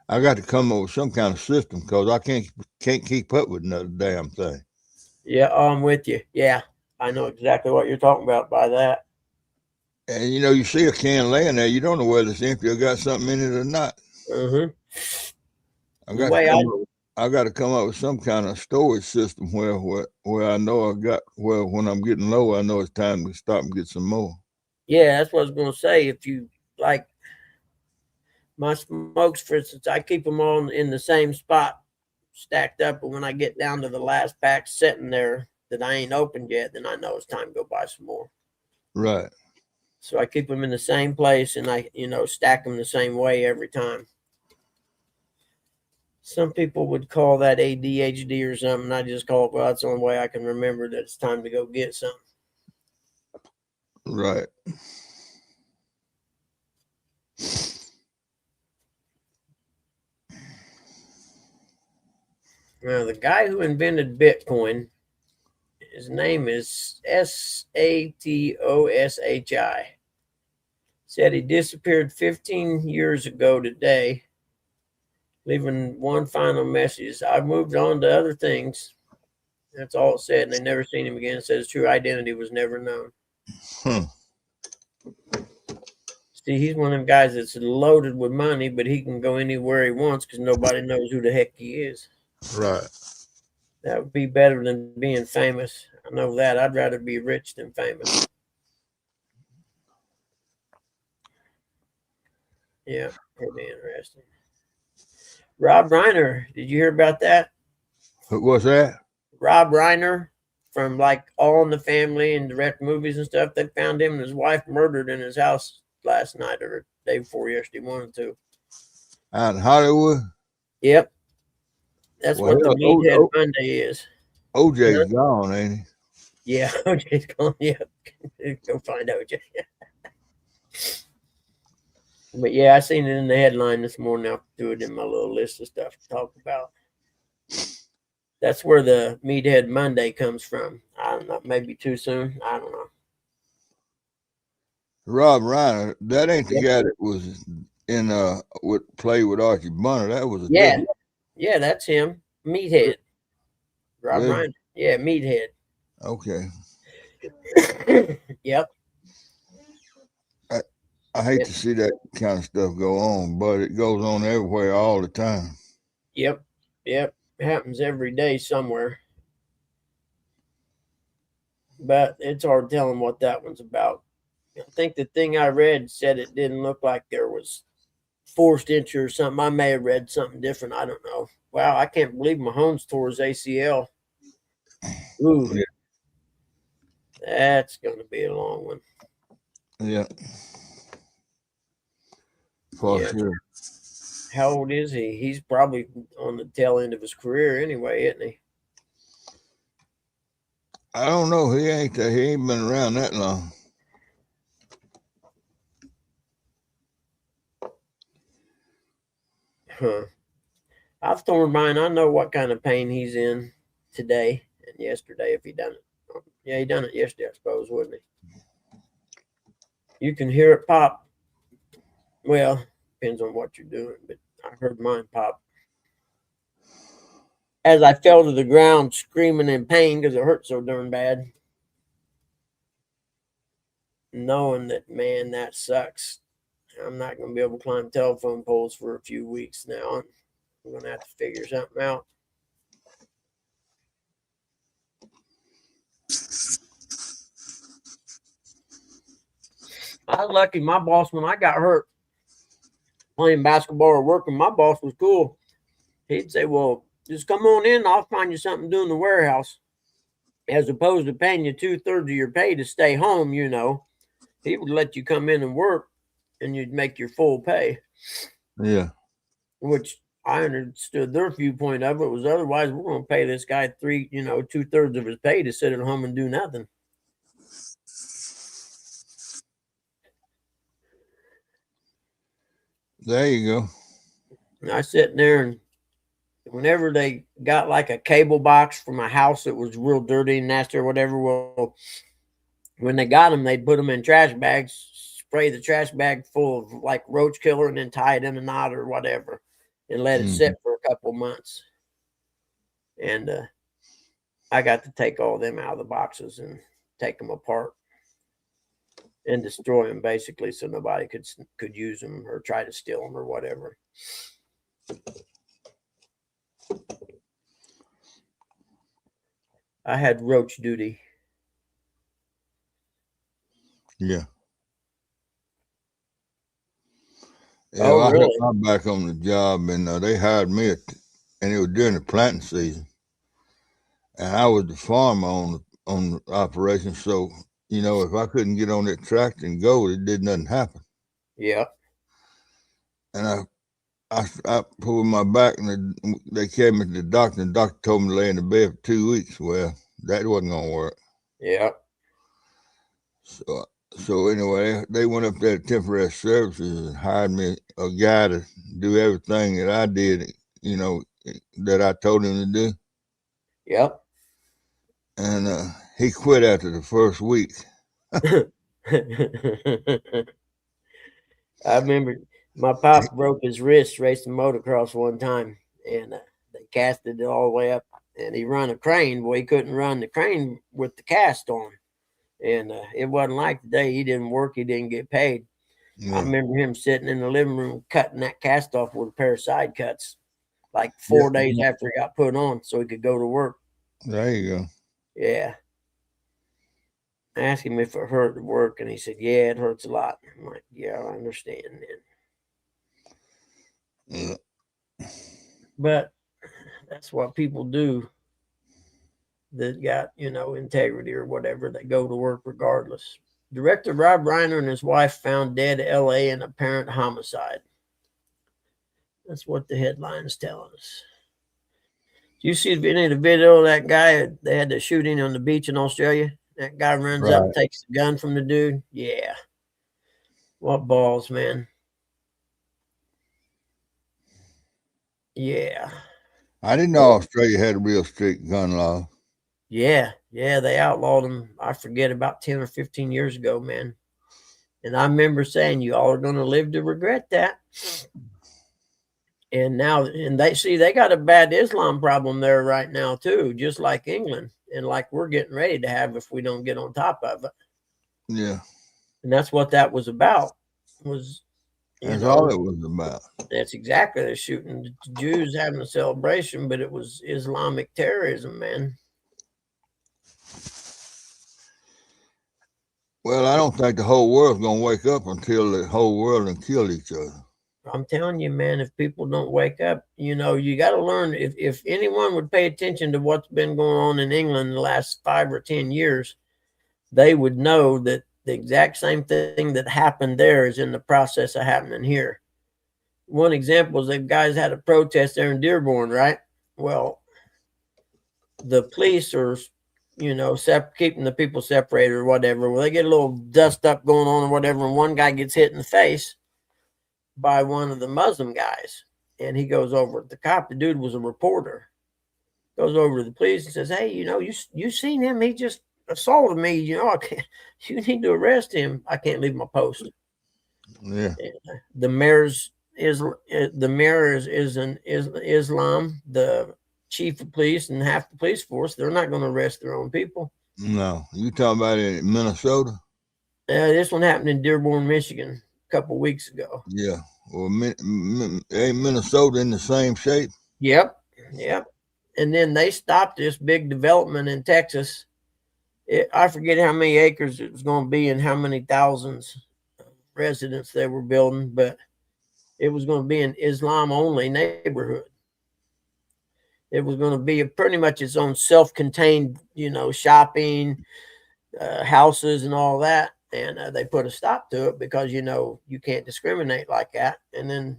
I got to come up with some kind of system because I can't keep up with another damn thing. yeah. Oh, I'm with you. Yeah. I know exactly what you're talking about by that. And you see a can laying there, you don't know whether it's empty or got something in it or not. Uh-huh. I The got to way I. come up. I got to come up with some kind of storage system where I know when I'm getting low, I know it's time to stop and get some more. Yeah, that's what I was going to say. If you like my smokes, for instance, I keep them all in the same spot, stacked up. But when I get down to the last pack sitting there that I ain't opened yet, then I know it's time to go buy some more. Right. So I keep them in the same place and I, stack them the same way every time. Some people would call that ADHD or something. I just call it, well, that's the only way I can remember that it's time to go get something. Right. Now, the guy who invented Bitcoin, his name is Satoshi. Said he disappeared 15 years ago today, leaving one final message. I've moved on to other things. That's all it said, and they never seen him again. It says his true identity was never known. See, he's one of them guys that's loaded with money, but he can go anywhere he wants because nobody knows who the heck he is. Right. That would be better than being famous. I know that. I'd rather be rich than famous. Yeah, pretty interesting. Rob Reiner, did you hear about that? What's that? Rob Reiner from like All in the Family and direct movies and stuff. They found him and his wife murdered in his house last night or the day before yesterday, 1 or 2. Out in Hollywood? Yep. That's Well, what the Meathead Monday is. OJ's gone, ain't he? Yeah, OJ's gone. Yep. Go find OJ. But yeah, I seen it in the headline this morning. I'll do it in my little list of stuff to talk about. That's where the Meathead Monday comes from. I don't know. Maybe too soon. I don't know. Rob Reiner, that ain't the guy that was in would play with Archie Bunker. That was a different. Yeah, that's him. Meathead. Rob Reiner. Yeah, Meathead. Okay. Yep. I hate to see that kind of stuff go on, but it goes on everywhere all the time. Yep. It happens every day somewhere. But it's hard telling what that one's about. I think the thing I read said it didn't look like there was forced entry or something. I may have read something different. I don't know. Wow, I can't believe Mahomes tore his ACL. Ooh. Yeah. That's going to be a long one. Yeah. For sure. How old is he? He's probably on the tail end of his career anyway, isn't he? I don't know. He ain't been around that long. Huh. I've torn mine. I know what kind of pain he's in today and yesterday if he done it. Yeah, he done it yesterday, I suppose, wouldn't he? You can hear it pop. Well, depends on what you're doing, but I heard mine pop. As I fell to the ground screaming in pain because it hurt so darn bad. Knowing that, man, that sucks. I'm not going to be able to climb telephone poles for a few weeks now. I'm going to have to figure something out. I was lucky. My boss, when I got hurt playing basketball or working, my boss was cool. He'd say, well, just come on in. I'll find you something to do in the warehouse. As opposed to paying you 2/3 of your pay to stay home, you know. He would let you come in and work and you'd make your full pay. Yeah. Which I understood their viewpoint of it was otherwise we're going to pay this guy 2/3 of his pay to sit at home and do nothing. There you go. And I sat there and whenever they got like a cable box from a house that was real dirty and nasty or whatever, well, when they got them, they'd put them in trash bags, spray the trash bag full of like roach killer and then tie it in a knot or whatever and let it sit for a couple months. And I got to take all of them out of the boxes and take them apart and destroy them basically so nobody could use them or try to steal them or whatever. I had roach duty. Yeah. Yeah, Oh, I really? had my back on the job, and they hired me, and it was during the planting season, and I was the farmer on the operation. So if I couldn't get on that tractor and go, it did nothing happen. Yeah. And I pulled my back, and they carried me to the doctor, and the doctor told me to lay in the bed for 2 weeks. Well, that wasn't gonna work. Yeah. So So anyway, they went up there to temporary services and hired me a guy to do everything that I did, you know, that I told him to do. Yep. And he quit after the first week. I remember my pop broke his wrist racing motocross one time, and they casted it all the way up, and he run a crane. Well, he couldn't run the crane with the cast on, and it wasn't like the day he didn't work, he didn't get paid. I Yeah, remember him sitting in the living room cutting that cast off with a pair of side cuts, like yeah, 4 days after it got put on, so he could go to work. there you go. Yeah. I asked him if it hurt to work, and he said, "Yeah, it hurts a lot." I'm like, "Yeah, I understand, man." Yeah. But that's what people do that got, integrity or whatever. They go to work regardless. Director Rob Reiner and his wife found dead LA in apparent homicide. That's what the headline's telling us. Do you see any of the video of that guy? They had the shooting on the beach in Australia. That guy runs up and Right. takes the gun from the dude. Yeah. What balls, man. Yeah. I didn't know Australia had a real strict gun law. Yeah. Yeah. They outlawed them, I forget, about 10 or 15 years ago, man. And I remember saying, you all are going to live to regret that. And now, and they got a bad Islam problem there right now, too, just like England. And like we're getting ready to have if we don't get on top of it. Yeah, And that's what that was about, was, you that's all know, it was about. that's exactly the shooting. The Jews having a celebration, but it was Islamic terrorism, man. Well, I don't think the whole world's gonna wake up until the whole world and kill each other. I'm telling you, man, if people don't wake up, you got to learn. If anyone would pay attention to what's been going on in England the last 5 or 10 years, they would know that the exact same thing that happened there is in the process of happening here. One example is the guys had a protest there in Dearborn, right? Well, the police are, keeping the people separated or whatever. Well, they get a little dust up going on or whatever, and one guy gets hit in the face by one of the Muslim guys, and he goes over to the cop. The dude was a reporter. Goes over to the police and says, "Hey, you seen him? He just assaulted me. I can't, you need to arrest him. I can't leave my post." Yeah, The mayor is an Islam. The chief of police and half the police force, they're not going to arrest their own people. no, you talking about it in Minnesota? This one happened in Dearborn, Michigan, a couple weeks ago. Yeah. Well, ain't Minnesota in the same shape? Yep, yep. And then they stopped this big development in Texas. I forget how many acres it was going to be and how many thousands of residents they were building, but it was going to be an Islam only neighborhood. It was going to be pretty much its own self-contained, shopping, houses, and all that. And they put a stop to it because you can't discriminate like that. And then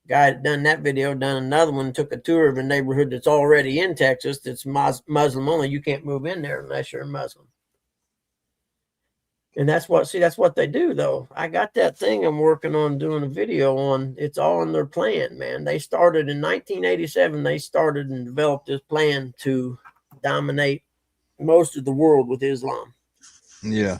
guy that done that video done another one, took a tour of a neighborhood that's already in Texas that's Muslim only. You can't move in there unless you're a Muslim. And that's what they do, though. I got that thing I'm working on doing a video on. It's all in their plan, man. They started in 1987. They started and developed this plan to dominate most of the world with Islam. Yeah.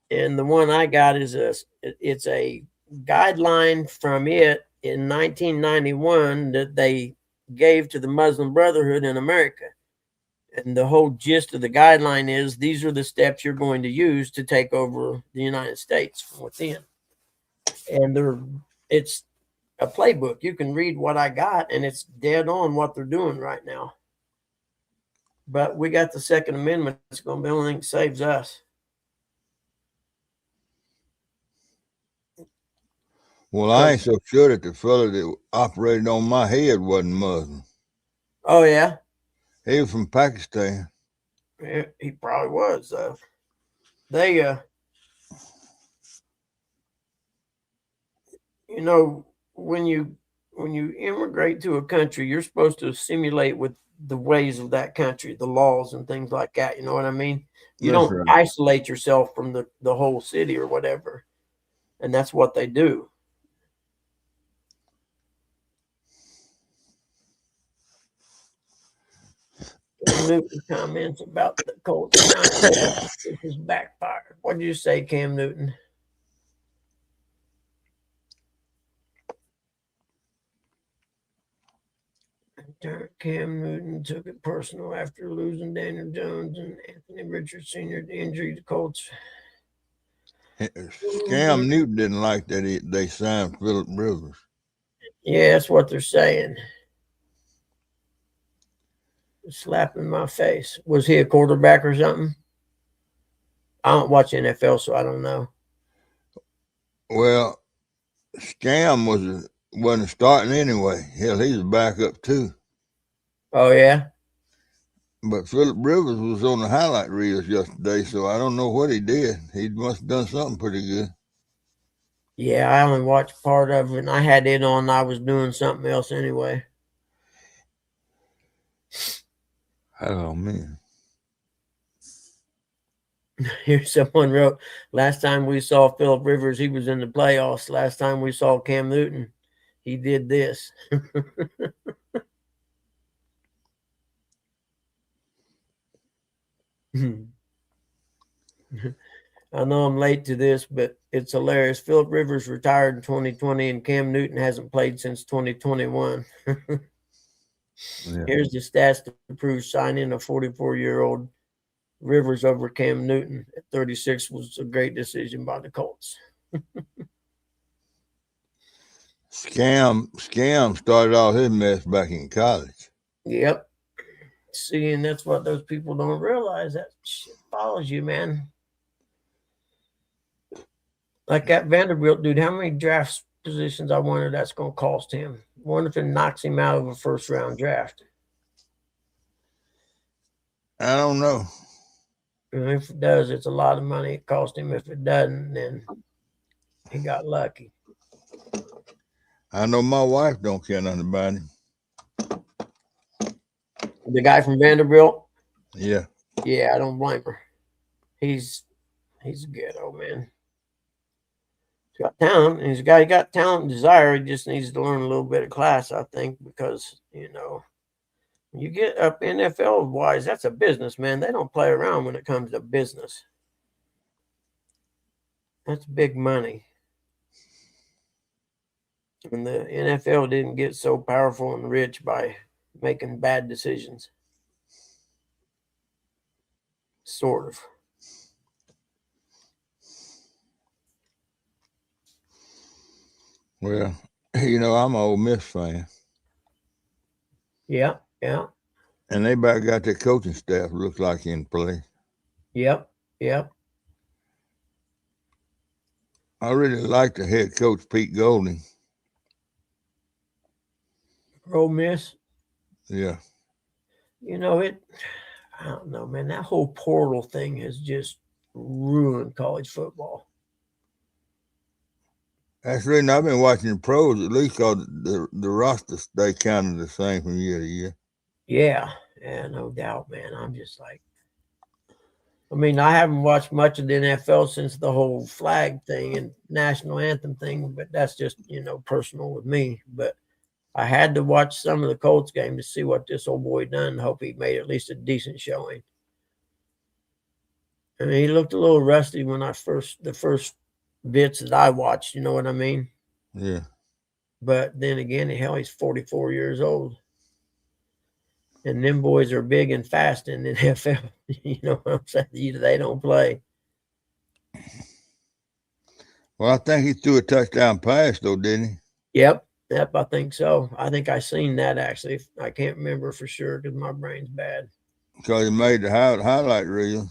And the one I got is it's a guideline from it in 1991 that they gave to the Muslim Brotherhood in America. And the whole gist of the guideline is these are the steps you're going to use to take over the United States from within. And it's a playbook. You can read what I got, and it's dead on what they're doing right now. But we got the Second Amendment. It's going to be the only thing that saves us. Well, I ain't so sure that the fella that operated on my head wasn't Muslim. Oh, yeah? He was from Pakistan. Yeah, he probably was. They, when when you immigrate to a country, you're supposed to assimilate with the ways of that country, the laws and things like that. You know what I mean? You That's don't right. isolate yourself from the whole city or whatever. And that's what they do. Cam Newton comments about the Colts signing. This is backfired. What did you say, Cam Newton? Cam Newton took it personal after losing Daniel Jones and Anthony Richards Sr. to injury to Colts. Cam Newton didn't like that they signed Phillip Rivers. Yeah, that's what they're saying. Slapping my face. Was he a quarterback or something? I don't watch NFL, so I don't know. Well, wasn't starting anyway. Hell, he's a backup too. Oh yeah. But Phillip Rivers was on the highlight reels yesterday, so I don't know what he did. He must have done something pretty good. Yeah, I only watched part of it, and I had it on. I was doing something else anyway. Oh man. Here, someone wrote, last time we saw Phillip Rivers, he was in the playoffs. Last time we saw Cam Newton, he did this. I know I'm late to this, but it's hilarious. Phillip Rivers retired in 2020, and Cam Newton hasn't played since 2021. Yeah. Here's the stats to prove signing a 44-year-old Rivers over Cam Newton at 36 was a great decision by the Colts. Scam started all his mess back in college. Yep. See, and that's what those people don't realize. That shit follows you, man. Like that Vanderbilt dude, how many draft positions I wonder that's going to cost him? I wonder if it knocks him out of a first round draft. I don't know. And if it does, it's a lot of money it cost him. If it doesn't, then he got lucky. I know my wife don't care nothing about him. The guy from Vanderbilt? Yeah. Yeah, I don't blame her. He's a ghetto, man. He's got talent. And he's a guy, he got talent and desire. He just needs to learn a little bit of class, I think, because, you know, you get up NFL wise, that's a business, man. They don't play around when it comes to business. That's big money. And the NFL didn't get so powerful and rich by making bad decisions. Sort of. Well, you know, I'm an Ole Miss fan. Yeah, yeah. And they about got their coaching staff look like in play. Yep, yep. I really like the head coach, Pete Golding. Ole Miss. Yeah. You know, I don't know, man. That whole portal thing has just ruined college football. That's the reason I've been watching the pros, at least because the roster stay kind of the same from year to year. Yeah, no doubt, man. I'm just like, I mean, I haven't watched much of the NFL since the whole flag thing and national anthem thing, but that's just, you know, personal with me. But I had to watch some of the Colts game to see what this old boy done. Hope he made at least a decent showing. I mean, he looked a little rusty when the first bits that I watched, you know what I mean? Yeah. But then again, hell, he's 44 years old. And them boys are big and fast in the NFL. You know what I'm saying? They don't play. Well, I think he threw a touchdown pass, though, didn't he? Yep, I think so. I think I seen that actually. I can't remember for sure because my brain's bad. Because he made the highlight reel.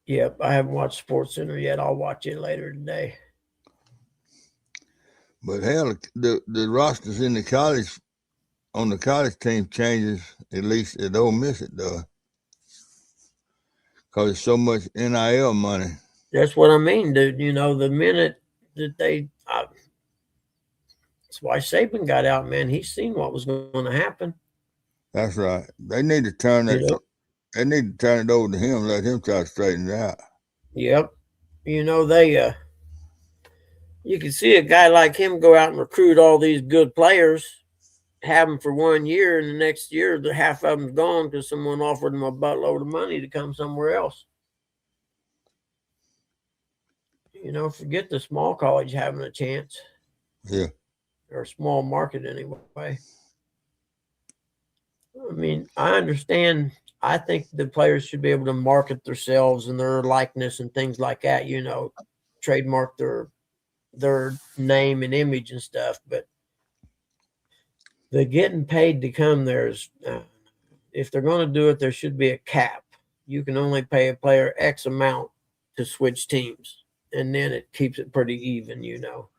Yep, I haven't watched Sports Center yet. I'll watch it later today. But hell, the rosters in the college, on the college team changes, at least at Ole Miss it does. Because there's so much NIL money. That's what I mean, dude. You know, the minute that that's why Saban got out, man. He's seen what was going to happen. That's right. They need to turn You that. know, They need to turn it over to him. Let him try to straighten it out. yep. You know, you can see a guy like him go out and recruit all these good players, have them for 1 year, and the next year, the half of them's gone because someone offered him a buttload of money to come somewhere else. You know, forget the small college having a chance Yeah. or a small market anyway. I mean, I understand. I think the players should be able to market themselves and their likeness and things like that. You know, trademark their name and image and stuff. But the getting paid to come there is, if they're going to do it, there should be a cap. You can only pay a player X amount to switch teams, and then it keeps it pretty even. You know.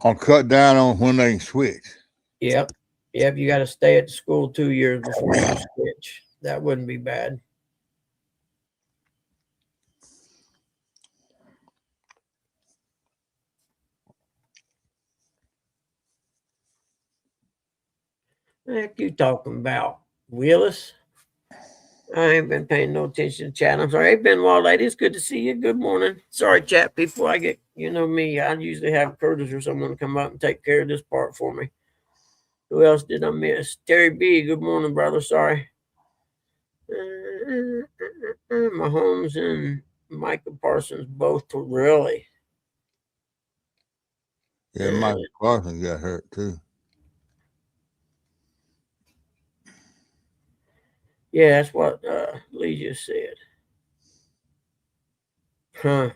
I'll cut down on when they can switch. Yep. Yep. You got to stay at the school 2 years before you switch. That wouldn't be bad. Heck, you talking about Willis? I ain't been paying no attention to chat. I'm sorry. Hey, Benoit, lady, it's good to see you. Good morning. Sorry, chat people. I get, you know me. I usually have Curtis or someone come up and take care of this part for me. Who else did I miss? Terry B. Good morning, brother. Sorry. Mahomes and Michael Parsons both really. Yeah, Michael Parsons got hurt too. Yeah, that's what Lee just said. Huh.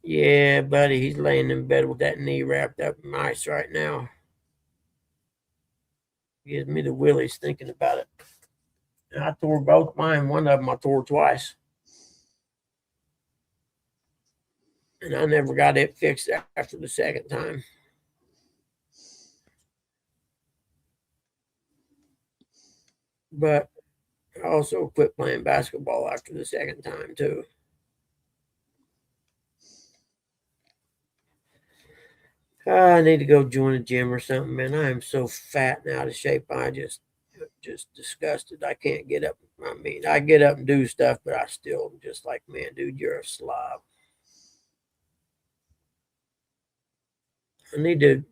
Yeah, buddy, he's laying in bed with that knee wrapped up in ice right now. Gives me the willies thinking about it. And I tore both mine. One of them I tore twice. And I never got it fixed after the second time. But I also quit playing basketball after the second time, too. I need to go join a gym or something, man. I am so fat and out of shape. I just disgusted. I can't get up. I mean, I get up and do stuff, but I still just like, man, dude, you're a slob. I need to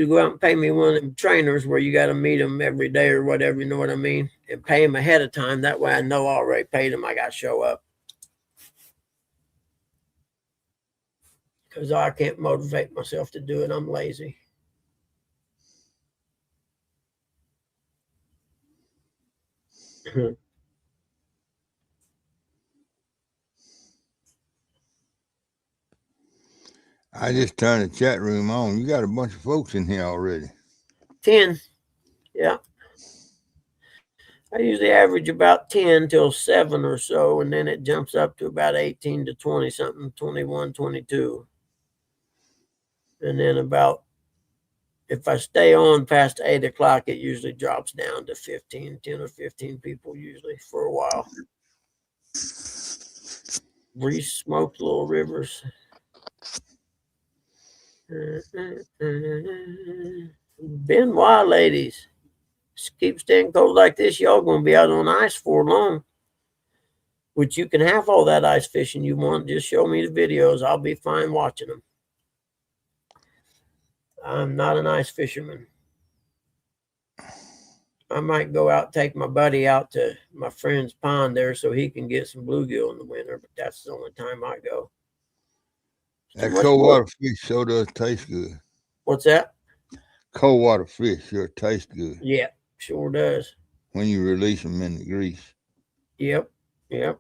go out and pay me one of them trainers where you got to meet them every day or whatever. You know what I mean? And pay them ahead of time. That way I know I already paid them. I got to show up because I can't motivate myself to do it. I'm lazy. I just turned the chat room on. You got a bunch of folks in here already. 10. Yeah. I usually average about 10 till 7 or so, and then it jumps up to about 18 to 20 something, 21, 22. And then about, if I stay on past 8 o'clock, it usually drops down to 15, 10 or 15 people usually for a while. Reese smoked Little Rivers. Benoit, ladies. Keep staying cold like this, y'all gonna be out on ice for long. Which you can have all that ice fishing you want. Just show me the videos. I'll be fine watching them. I'm not an ice fisherman. I might go out, take my buddy out to my friend's pond there so he can get some bluegill in the winter, but that's the only time I go. That cold water fish sure does taste good. What's that? Cold water fish sure taste good. Yeah, sure does. When you release them in the grease. Yep, yep.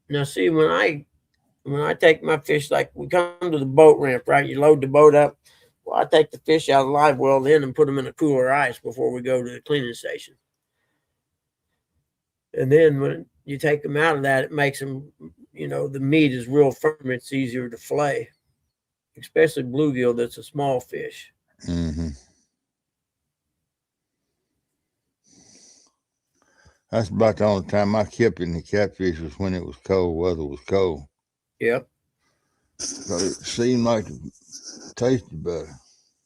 Now see, when I take my fish, like we come to the boat ramp, right? You load the boat up. Well, I take the fish out of the live well then and put them in a cooler ice before we go to the cleaning station. And then when you take them out of that, it makes them, the meat is real firm. It's easier to flay, especially bluegill. That's a small fish. Mm-hmm. That's about the only time I kept in the catfish was when it was cold. Weather was cold. Yep. But it seemed like it tasted better.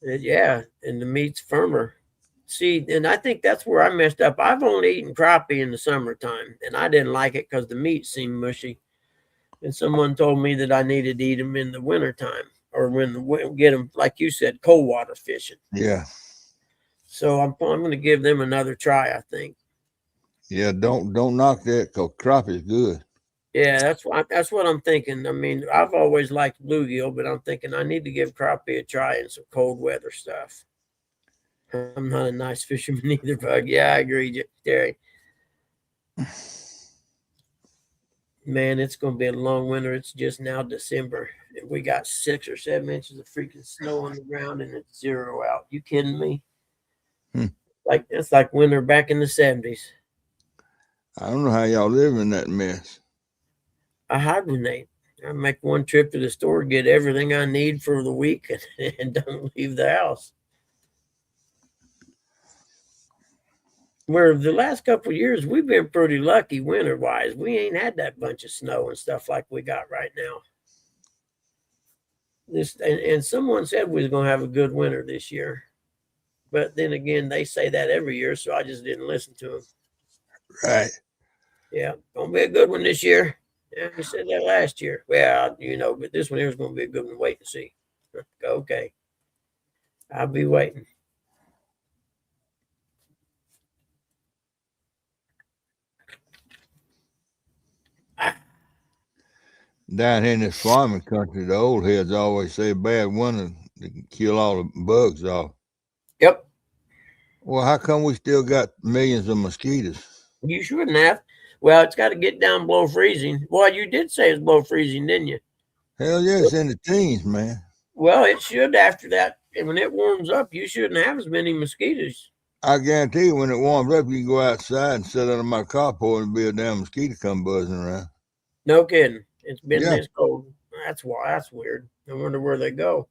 Yeah, and the meat's firmer. See, and I think that's where I messed up. I've only eaten crappie in the summertime, and I didn't like it because the meat seemed mushy. And someone told me that I needed to eat them in the wintertime or get them, like you said, cold water fishing. Yeah. So I'm going to give them another try, I think. Yeah, don't knock that because crappie is good. Yeah, that's what I'm thinking. I mean, I've always liked bluegill, but I'm thinking I need to give crappie a try in some cold weather stuff. I'm not a nice fisherman either, Bug. Yeah, I agree, Terry. Man, it's going to be a long winter. It's just now December, and we got 6 or 7 inches of freaking snow on the ground, and it's 0 out. You kidding me? Hmm. Like it's like winter back in the 70s. I don't know how y'all live in that mess. I hibernate. I make one trip to the store, get everything I need for the week, and don't leave the house. Where the last couple of years we've been pretty lucky winter wise. We ain't had that bunch of snow and stuff like we got right now. And someone said we was gonna have a good winter this year, but then again they say that every year, so I just didn't listen to them. Right. Yeah, gonna be a good one this year. Yeah, we said that last year. Well, but this one here is gonna be a good one. Wait and see. Okay, I'll be waiting. Down here in this farming country, the old heads always say bad winter to kill all the bugs off. Yep, Well, how come we still got millions of mosquitoes? you shouldn't have. Well, it's got to get down below freezing. Well, you did say it's below freezing, didn't you? Hell yeah, it's in the teens, man. Well, it should after that. And when it warms up, you shouldn't have as many mosquitoes. I guarantee you, when it warms up, you can go outside and sit under my carport and be a damn mosquito come buzzing around. No kidding. It's been Yeah. this cold. That's why. That's weird. I wonder where they go.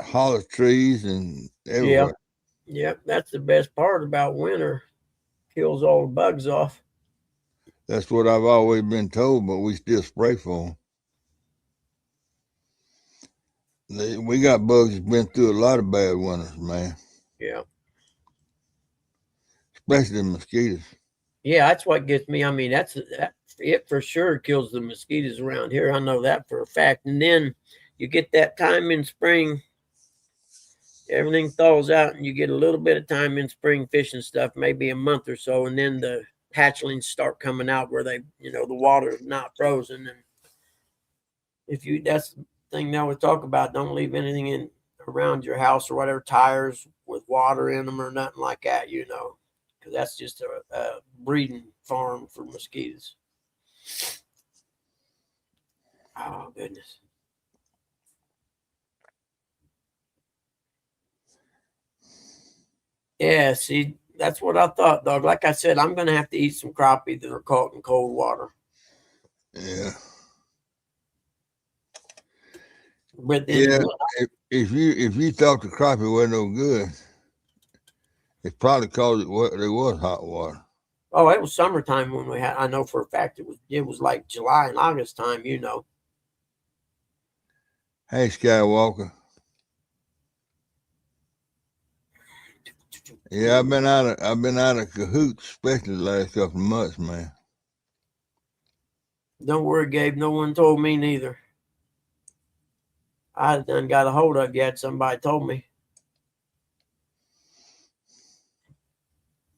Hollow trees and Yeah. everywhere. Yep. That's the best part about winter. Kills all the bugs off. That's what I've always been told, but we still spray for them. We got bugs that's been through a lot of bad winters, man. Yeah. Especially the mosquitoes. Yeah, that's what gets me. I mean, that's it for sure kills the mosquitoes around here. I know that for a fact. And then you get that time in spring, everything thaws out, and you get a little bit of time in spring fishing stuff, maybe a month or so, and then the hatchlings start coming out where the water is not frozen. And that's the thing now we talk about. Don't leave anything in around your house or whatever, tires with water in them or nothing like that, because that's just a breeding farm for mosquitoes. Oh, goodness. Yeah, see, that's what I thought, dog. Like I said, I'm going to have to eat some crappie that are caught in cold water. Yeah. But then, Yeah. If you thought the crappie wasn't no good, it's probably because it was hot water. oh, it was summertime when we had. I know for a fact it was like July and August time. Hey, Skywalker. Yeah, I've been out of cahoots, especially the last couple of months, man. Don't worry, Gabe. No one told me neither. I done got a hold of you. Had somebody told me,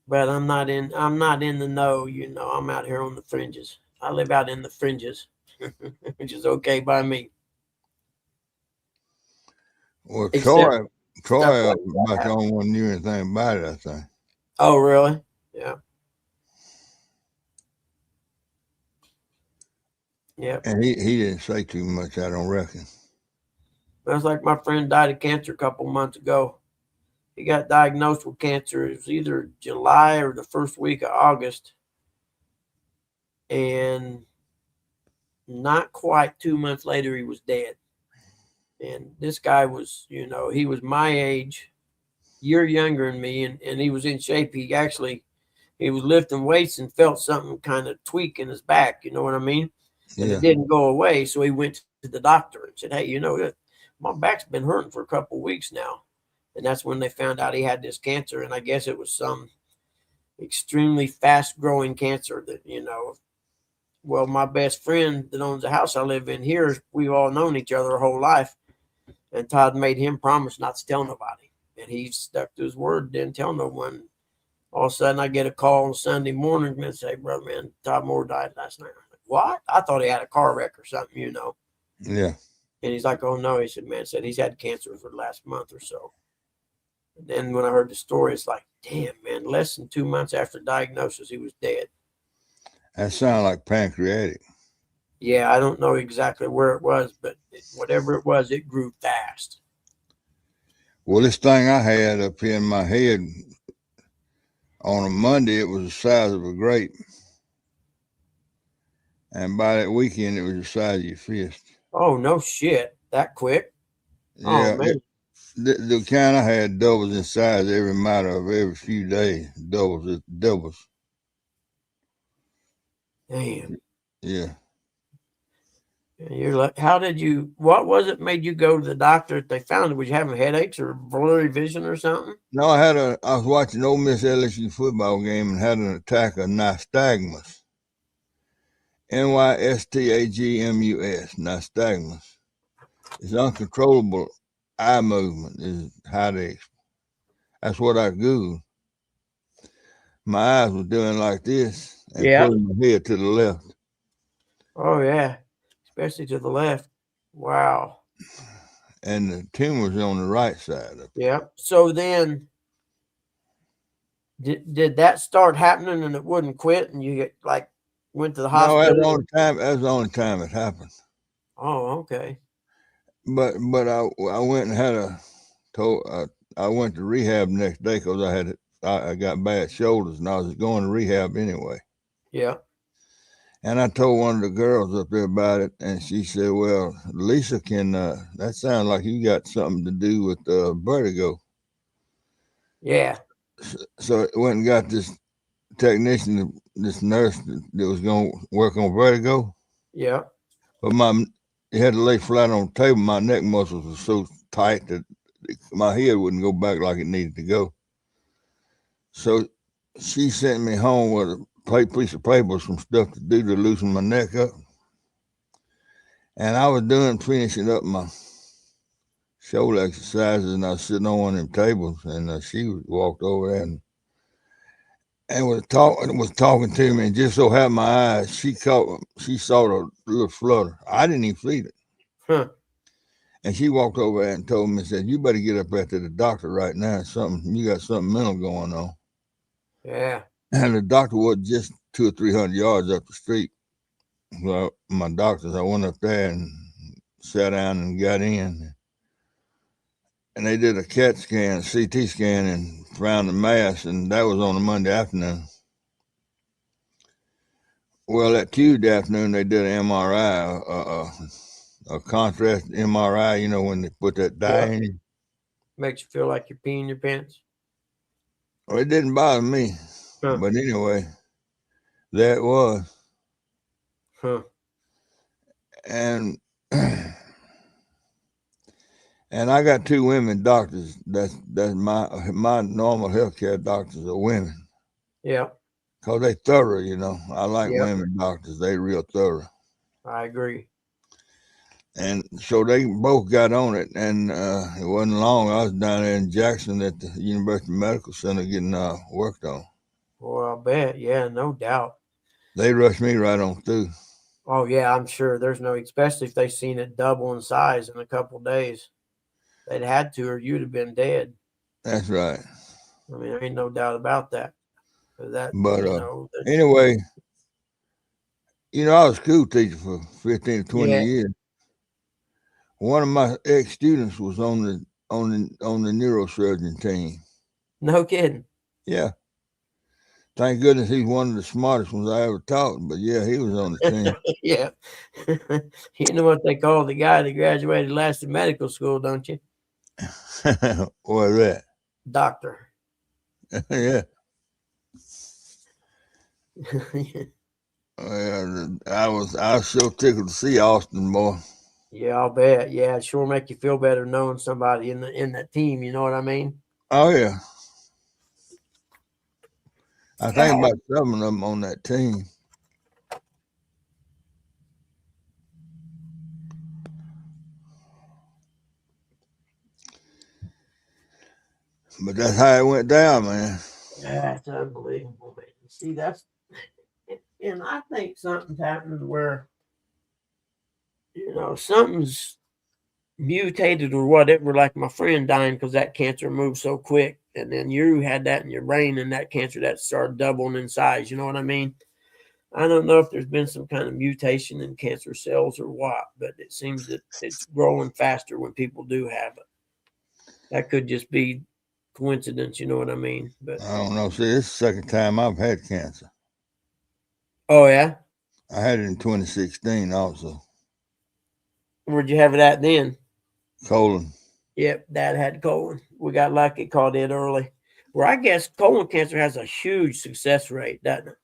but I'm not in. I'm not in the know. I'm out here on the fringes. I live out in the fringes, which is okay by me. Well, Except stuff Troy like about the that. only one knew anything about it, I think. Oh, really? Yeah. Yep. And he didn't say too much, I don't reckon. That's like my friend died of cancer a couple months ago. He got diagnosed with cancer. It was either July or the first week of August. And not quite 2 months later, he was dead. And this guy was, he was my age, year younger than me, and he was in shape. He was lifting weights and felt something kind of tweak in his back. You know what I mean? and Yeah. it didn't go away. So he went to the doctor and said, "Hey, my back's been hurting for a couple of weeks now." And that's when they found out he had this cancer. And I guess it was some extremely fast growing cancer that, well, my best friend that owns the house I live in here, we've all known each other our whole life. And Todd made him promise not to tell nobody. And he stuck to his word, didn't tell no one. All of a sudden, I get a call on Sunday morning and say, "Brother, man, Todd Moore died last night." I'm like, "What?" I thought he had a car wreck or something. Yeah. And he's like, "Oh, no." He said, "Man, he's had cancer for the last month or so." And then when I heard the story, it's like, damn, man, less than 2 months after diagnosis, he was dead. That sounds like pancreatic. Yeah, I don't know exactly where it was, but whatever it was, it grew fast. Well, this thing I had up here in my head on a Monday, it was the size of a grape. And by that weekend, it was the size of your fist. Oh, no shit. That quick? Oh, Yeah. man. The kind I had doubles in size every matter of every few days. Doubles. Damn. Yeah. And you're like, what was it made you go to the doctor if they found it? Was you having headaches or blurry vision or something? No, I was watching Ole Miss LSU football game and had an attack of nystagmus. Nystagmus. Nystagmus. It's uncontrollable eye movement is how that's what I Googled. My eyes were doing like this and Yeah. pulling my head to the left. Oh, yeah. Especially to the left. Wow. And the tumor's on the right side. Yeah. So then did that start happening and it wouldn't quit and you went to the No, that's hospital? the only time it happened. Oh, okay. But I went and I went to rehab the next day because I got bad shoulders and I was going to rehab anyway. Yeah. And I told one of the girls up there about it, and she said, "Well, Lisa can. That sounds like you got something to do with vertigo." Yeah. So I went and got this technician, this nurse that was going to work on vertigo. Yeah. But it had to lay flat on the table. My neck muscles were so tight that my head wouldn't go back like it needed to go. So she sent me home with a piece of paper with some stuff to do to loosen my neck up. And I was finishing up my shoulder exercises, and I was sitting on one of them tables, and she walked over there and was talking to me, and just so happened my eyes, she saw a little flutter. I didn't even feel it. Huh. And she walked over there and told me, said, "You better get up there to the doctor right now. You got something mental going on." Yeah. And the doctor was just 200 or 300 yards up the street. Well, my doctors, I went up there and sat down and got in. And they did a CAT scan, CT scan, and found the mass, and that was on a Monday afternoon. Well, that Tuesday afternoon, they did an MRI, a contrast MRI, when they put that dye Yeah. in you. Makes you feel like you're peeing your pants. Well, it didn't bother me. Huh. But anyway, there it was. Huh. And and I got two women doctors. That's my normal healthcare doctors are women. Yeah. Because they thorough, I like Yeah. women doctors. They real thorough. I agree. And so they both got on it, and it wasn't long. I was down there in Jackson at the University Medical Center getting worked on. Well, I bet. Yeah, no doubt. They rushed me right on through. Oh, yeah, I'm sure there's especially if they seen it double in size in a couple days. They'd had to, or you'd have been dead. That's right. I mean, there ain't no doubt about that. That, But anyway, I was a school teacher for 15 to 20 yeah, years. One of my ex students was on the neurosurgeon team. no kidding. Yeah. Thank goodness he's one of the smartest ones I ever taught. But yeah, he was on the team. Yeah. You know what they call the guy that graduated last in medical school, don't you? What is that? Doctor. Yeah. I was so tickled to see Austin, boy. Yeah, I'll bet. Yeah, it sure make you feel better knowing somebody in that team. You know what I mean? Oh yeah, I think God. about 7 of them on that team. But that's how it went down, man. That's unbelievable, man. See, and I think something's happened where, something's mutated or whatever, like my friend dying because that cancer moved so quick. And then you had that in your brain and that cancer that started doubling in size. You know what I mean? I don't know if there's been some kind of mutation in cancer cells or what, but it seems that it's growing faster when people do have it. That could just be coincidence, you know what I mean? But I don't know. See, this is the second time I've had cancer. oh yeah, I had it in 2016 also. where'd you have it at then? Colon. Yep, Dad had colon. We got lucky, caught it early. Where I guess colon cancer has a huge success rate, doesn't it?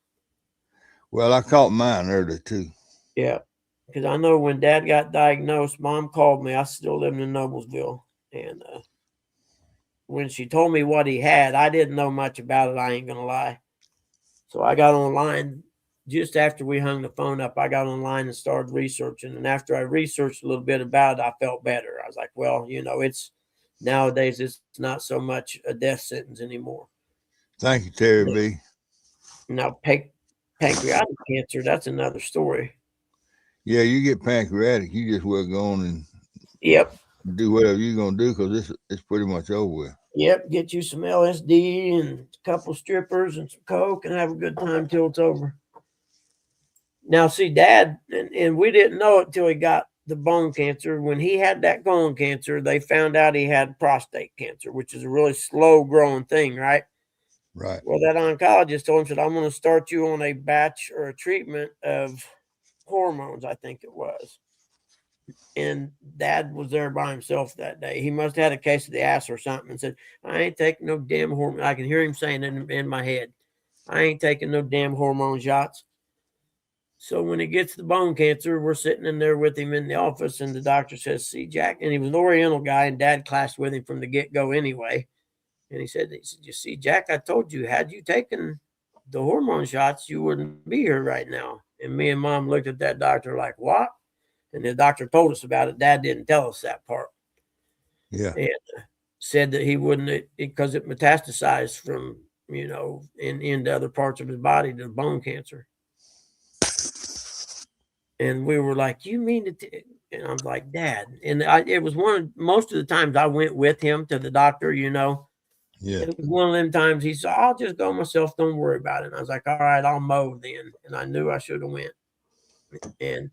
Well, I caught mine early too. Yeah, because I know when Dad got diagnosed, Mom called me. I still lived in Noblesville, and when she told me what he had, I didn't know much about it. I ain't gonna lie. So I got online just after we hung the phone up. I got online and started researching, and after I researched a little bit about it, I felt better. I was like, well, it's nowadays it's not so much a death sentence anymore. Thank you, Terry B. Now, pancreatic cancer, that's another story. Yeah, you get pancreatic, you just will go on and Yep. do whatever you're gonna do because it's pretty much over with. Yep. Get you some LSD and a couple strippers and some coke and have a good time till it's over. Now, see, Dad, and we didn't know it till he got the bone cancer. When he had that colon cancer, they found out he had prostate cancer, which is a really slow growing thing, right? Right. Well, that oncologist told him, said, I'm going to start you on a batch or a treatment of hormones, I think it was. And Dad was there by himself that day. He must have had a case of the ass or something and said, I ain't taking no damn hormone. I can hear him saying it in my head. I ain't taking no damn hormone shots. So when he gets the bone cancer, we're sitting in there with him in the office, and the doctor says, see, Jack, and he was an Oriental guy, and Dad clashed with him from the get-go anyway. And he said, you see, Jack, I told you, had you taken the hormone shots, you wouldn't be here right now. And me and Mom looked at that doctor like, what? And the doctor told us about it. Dad didn't tell us that part. Yeah. And said that he wouldn't, because it metastasized from, into other parts of his body to bone cancer. And we were like, you mean it? And I'm like, Dad. And it was most of the times I went with him to the doctor, Yeah. It was one of them times he said, I'll just go myself. Don't worry about it. And I was like, all right, I'll mow then. And I knew I should have went. And,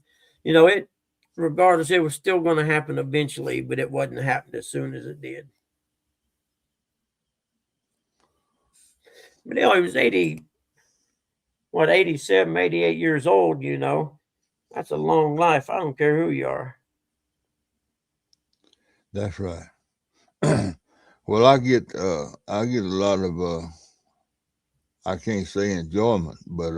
regardless, it was still going to happen eventually, but it wasn't happening as soon as it did. But he was 87, 88 years old, That's a long life. I don't care who you are. That's right. Well, I get a lot of I can't say enjoyment, but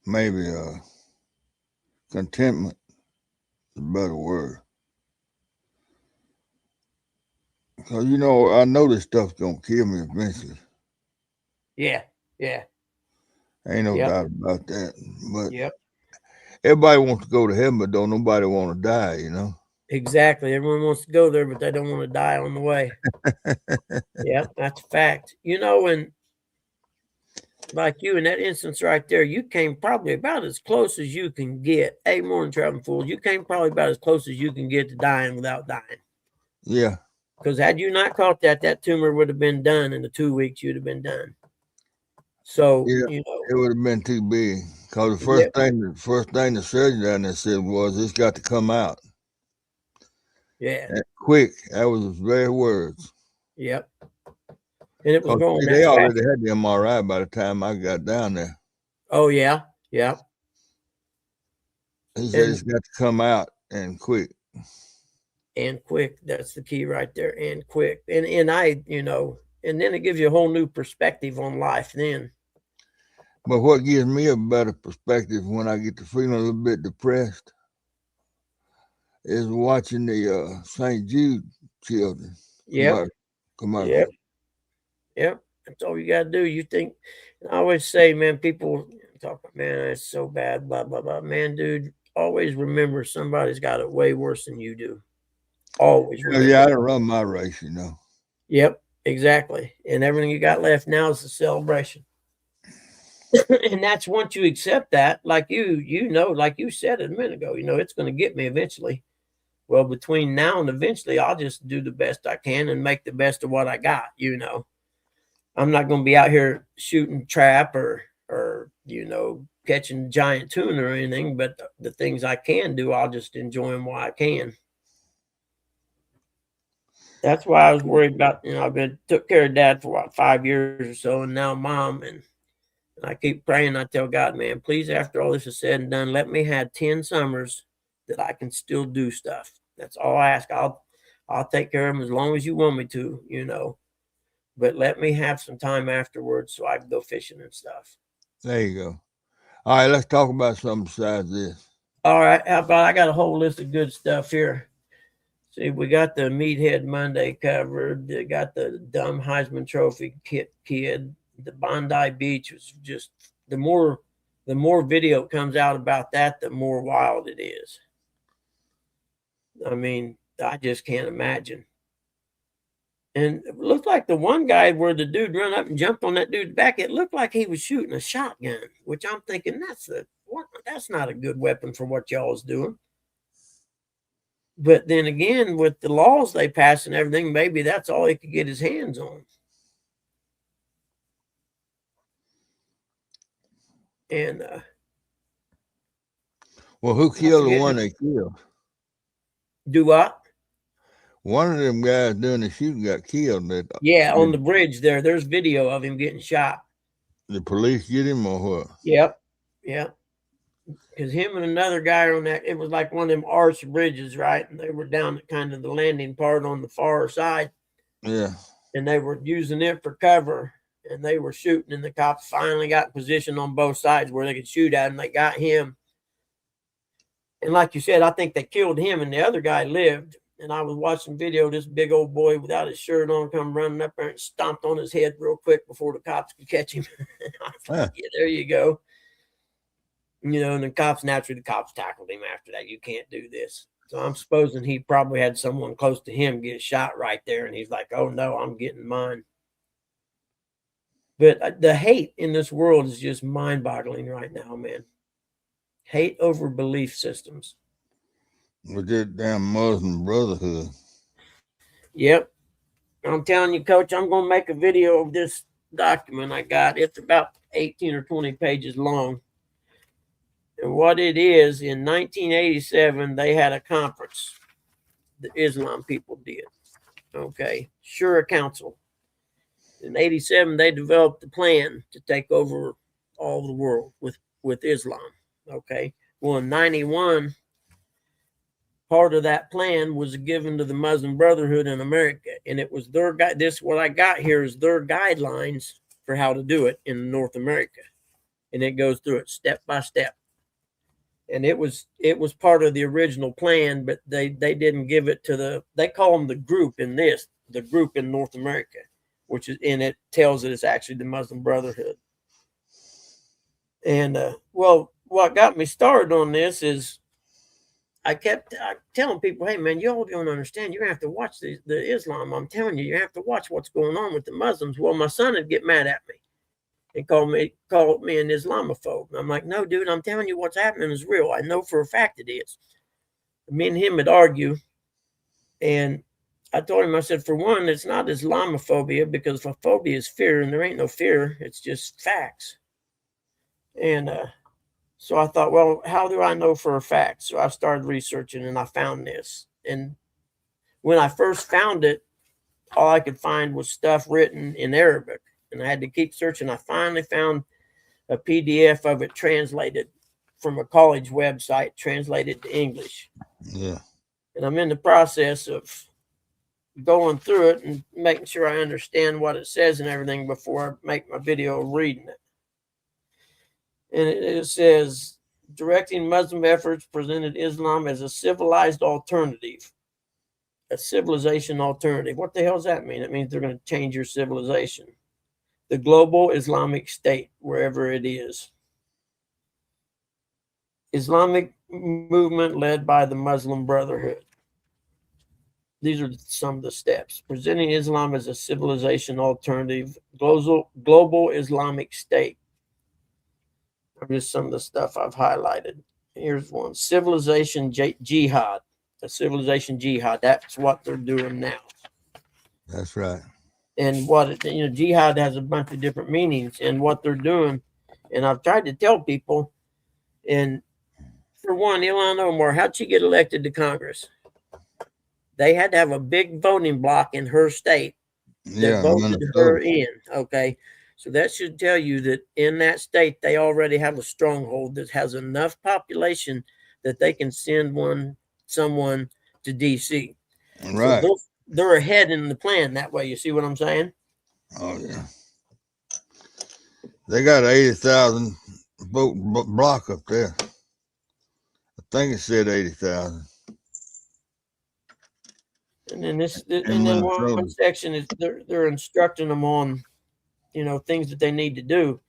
maybe contentment is a better word. Because I know this stuff's gonna kill me eventually. Yeah. Yeah. Ain't no Yep. doubt about that. But Yep. everybody wants to go to heaven, but don't nobody want to die. Exactly. Everyone wants to go there, but they don't want to die on the way. Yep. That's a fact. And like you in that instance right there, you came probably about as close as you can get. More than traveling fools. You came probably about as close as you can get to dying without dying. Yeah. Because had you not caught that tumor would have been done in the 2 weeks. You'd have been done. So Yeah. It would have been too big. Cause the Yep. first thing the surgeon down there said was, "It's got to come out." Yeah. And quick. That was his very words. Yep. And it was 'Cause going they that fast. already had the MRI by the time I got down there. Oh yeah. Yeah. He said And it's got to come out and quick. quick. That's the key right there. And quick. And I, And then it gives you a whole new perspective on life then. But what gives me a better perspective when I get to feeling a little bit depressed is watching the St. Jude children Yep. come out. Yep. Yep. That's all you got to do. You think, I always say, man, people talk, man, it's so bad, blah, blah, blah. Man, dude, always remember somebody's got it way worse than you do. Always remember. Yeah, I done run my race, you know. Yep, exactly. And everything you got left now is a celebration. And that's once you accept that, like you know, like you said it a minute ago, you know, it's going to get me eventually. Well, between now and eventually, I'll just do the best I can and make the best of what I got, you know. I'm not going to be out here shooting trap or you know, catching giant tuna or anything, but the things I can do, I'll just enjoy them while I can. That's why I was worried about, you know, I've been took care of dad for what, 5 years or so, and now mom, and I keep praying. I tell God, man, please, after all this is said and done, let me have 10 summers that I can still do stuff. That's all I ask. I'll take care of them as long as you want me to, you know. But let me have some time afterwards so I can go fishing and stuff. There you go. All right, let's talk about something besides this. All right, how about I got a whole list of good stuff here. See, we got the Meathead Monday covered. They got the dumb Heisman Trophy kid. The Bondi Beach was just the more video comes out about that, the more wild it is. I mean, I just can't imagine. And it looked like the one guy where the dude ran up and jumped on that dude's back, it looked like he was shooting a shotgun, which I'm thinking that's not a good weapon for what y'all is doing. But then again, with the laws they pass and everything, maybe that's all he could get his hands on. And well, who killed the one they killed? Do what? One of them guys doing the shooting got killed. Yeah, on the bridge there. There's video of him getting shot. The police get him or what? Yep. Yep. Because him and another guy on that, it was like one of them arch bridges, right? And they were down at kind of the landing part on the far side. Yeah. And they were using it for cover. And they were shooting, and the cops finally got in position on both sides where they could shoot at him. They got him. And like you said, I think they killed him, and the other guy lived. And I was watching video of this big old boy without his shirt on come running up there and stomped on his head real quick before the cops could catch him. I thought, yeah, there you go. You know, and the cops tackled him after that. You can't do this. So I'm supposing he probably had someone close to him get shot right there. And he's like, oh, no, I'm getting mine. But the hate in this world is just mind-boggling right now, man. Hate over belief systems. With that damn Muslim Brotherhood. Yep. I'm telling you, Coach, I'm going to make a video of this document I got. It's about 18 or 20 pages long. And what it is, in 1987, they had a conference. The Islam people did. Okay. Shura Council. In 87, they developed a plan to take over all the world with Islam. Okay. Well, in 91, part of that plan was given to the Muslim Brotherhood in America. And it was their guide. This, what I got here is their guidelines for how to do it in North America. And it goes through it step by step. And it was part of the original plan, but they didn't give it to they call them the group in North America, which is, and it tells that it's actually the Muslim Brotherhood. And well, what got me started on this is I kept telling people, hey man, you all don't understand. You're gonna have to watch the Islam. I'm telling you have to watch what's going on with the Muslims. Well, my son would get mad at me and called me an Islamophobe. And I'm like, no, dude, I'm telling you what's happening is real. I know for a fact it is. Me and him would argue. And I told him, I said, for one, it's not Islamophobia, because phobia is fear, and there ain't no fear. It's just facts. And so I thought, well, how do I know for a fact? So I started researching, and I found this. And when I first found it, all I could find was stuff written in Arabic. And I had to keep searching. I finally found a PDF of it translated from a college website, translated to English. Yeah. And I'm in the process of going through it and making sure I understand what it says and everything before I make my video reading it. And it says, directing Muslim efforts presented Islam as a civilized alternative, a civilization alternative. What the hell does that mean? It means they're going to change your civilization. The global Islamic State, wherever it is. Islamic movement led by the Muslim Brotherhood. These are some of the steps. Presenting Islam as a civilization alternative, global Islamic State. Just some of the stuff I've highlighted. Here's one. Civilization jihad. A civilization jihad. That's what they're doing now. That's right. And what jihad has a bunch of different meanings and what they're doing. And I've tried to tell people, and for one, Ilhan Omar, how'd she get elected to Congress? They had to have a big voting block in her state that voted her in. Okay. So that should tell you that in that state, they already have a stronghold that has enough population that they can send someone to D.C. Right. So they're ahead in the plan that way. You see what I'm saying? Oh, yeah. They got 80,000 vote block up there. I think it said 80,000. And then one section is they're instructing them on, things that they need to do.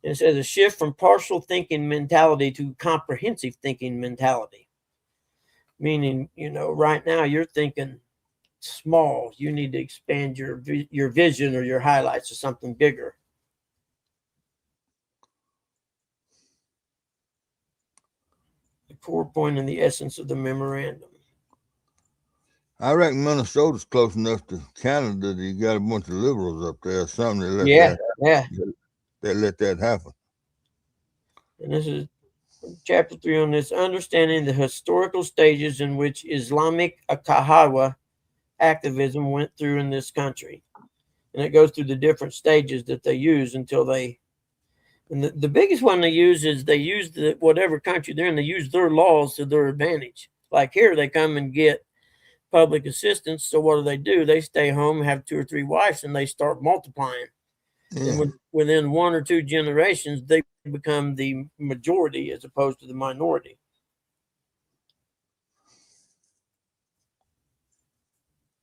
And it says a shift from partial thinking mentality to comprehensive thinking mentality. Meaning, right now you're thinking small. You need to expand your vision or your highlights to something bigger. The core point and the essence of the memorandum. I reckon Minnesota's close enough to Canada that you got a bunch of liberals up there or something that let that happen. And this is chapter 3 on this, understanding the historical stages in which Islamic Kahawa activism went through in this country. And it goes through the different stages that they use until they, and the biggest one they use is they use whatever country they're in, they use their laws to their advantage. Like here, they come and get public assistance. So what do? They stay home, have 2 or 3 wives, and they start multiplying. Yeah. And within 1 or 2 generations, they become the majority as opposed to the minority.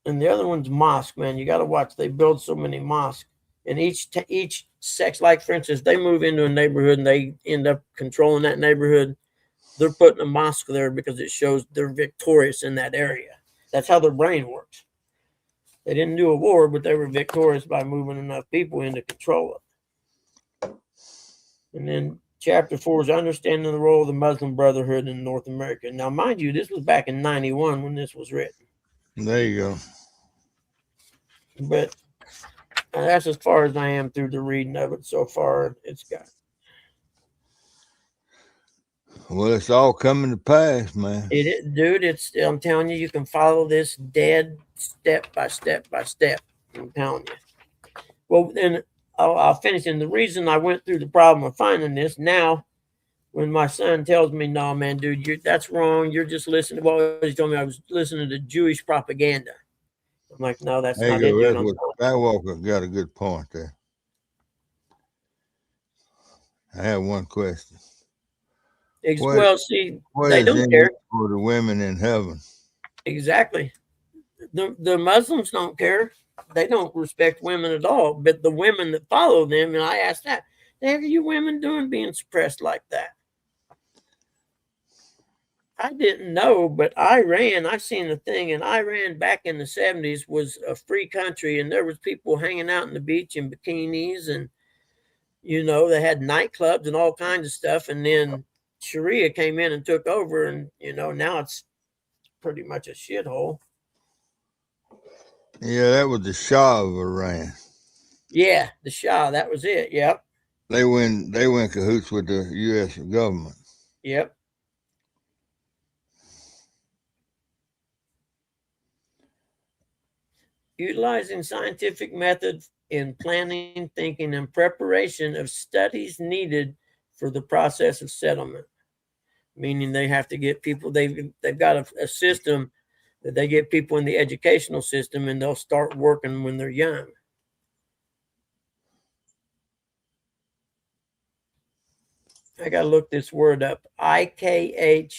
And the other one's mosque, man. You got to watch. They build so many mosques. And each sex, like for instance, they move into a neighborhood and they end up controlling that neighborhood. They're putting a mosque there because it shows they're victorious in that area. That's how their brain works. They didn't do a war, but they were victorious by moving enough people in to control it. And then chapter 4 is understanding the role of the Muslim Brotherhood in North America. Now, mind you, this was back in 91 when this was written. There you go. But that's as far as I am through the reading of it so far. It's got. Well, it's all coming to pass, man. Dude, I'm telling you, you can follow this dead step by step by step. I'm telling you. Well, then I'll finish. And the reason I went through the problem of finding this now, when my son tells me, no, man, dude, that's wrong. You're just listening. Well, he told me I was listening to Jewish propaganda. I'm like, no, that's not it, dude. Skywalker got a good point there. I have one question. Well, see, they don't care for the women in heaven. Exactly. The Muslims don't care. They don't respect women at all. But the women that follow them, and I asked that, what the heck are you women doing being suppressed like that? I didn't know, but Iran, I've seen the thing, and Iran back in the 70s was a free country, and there was people hanging out on the beach in bikinis, and, they had nightclubs and all kinds of stuff, and then Sharia came in and took over, and, now it's pretty much a shithole. Yeah, that was the Shah of Iran. Yeah, the Shah, that was it, yep. They went cahoots with the U.S. government. Yep. Utilizing scientific methods in planning, thinking, and preparation of studies needed for the process of settlement. Meaning they have to get people, they've got a system that they get people in the educational system and they'll start working when they're young. I got to look this word up. IKHWANI.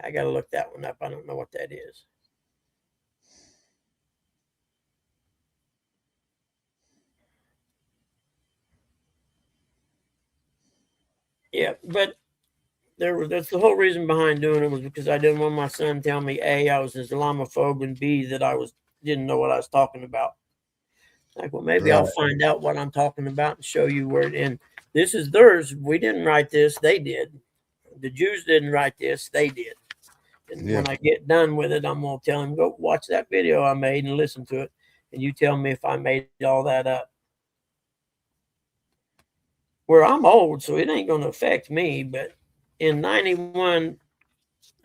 I got to look that one up. I don't know what that is. Yeah, but that's the whole reason behind doing it was because I didn't want my son tell me A, I was Islamophobe, and B, that didn't know what I was talking about. Like, well, maybe I'll Right. find out what I'm talking about and show you where it and this is theirs. We didn't write this, they did. The Jews didn't write this, they did. And Yeah. when I get done with it, I'm gonna tell him, go watch that video I made and listen to it. And you tell me if I made all that up. Where I'm old, so it ain't gonna affect me, but in 91,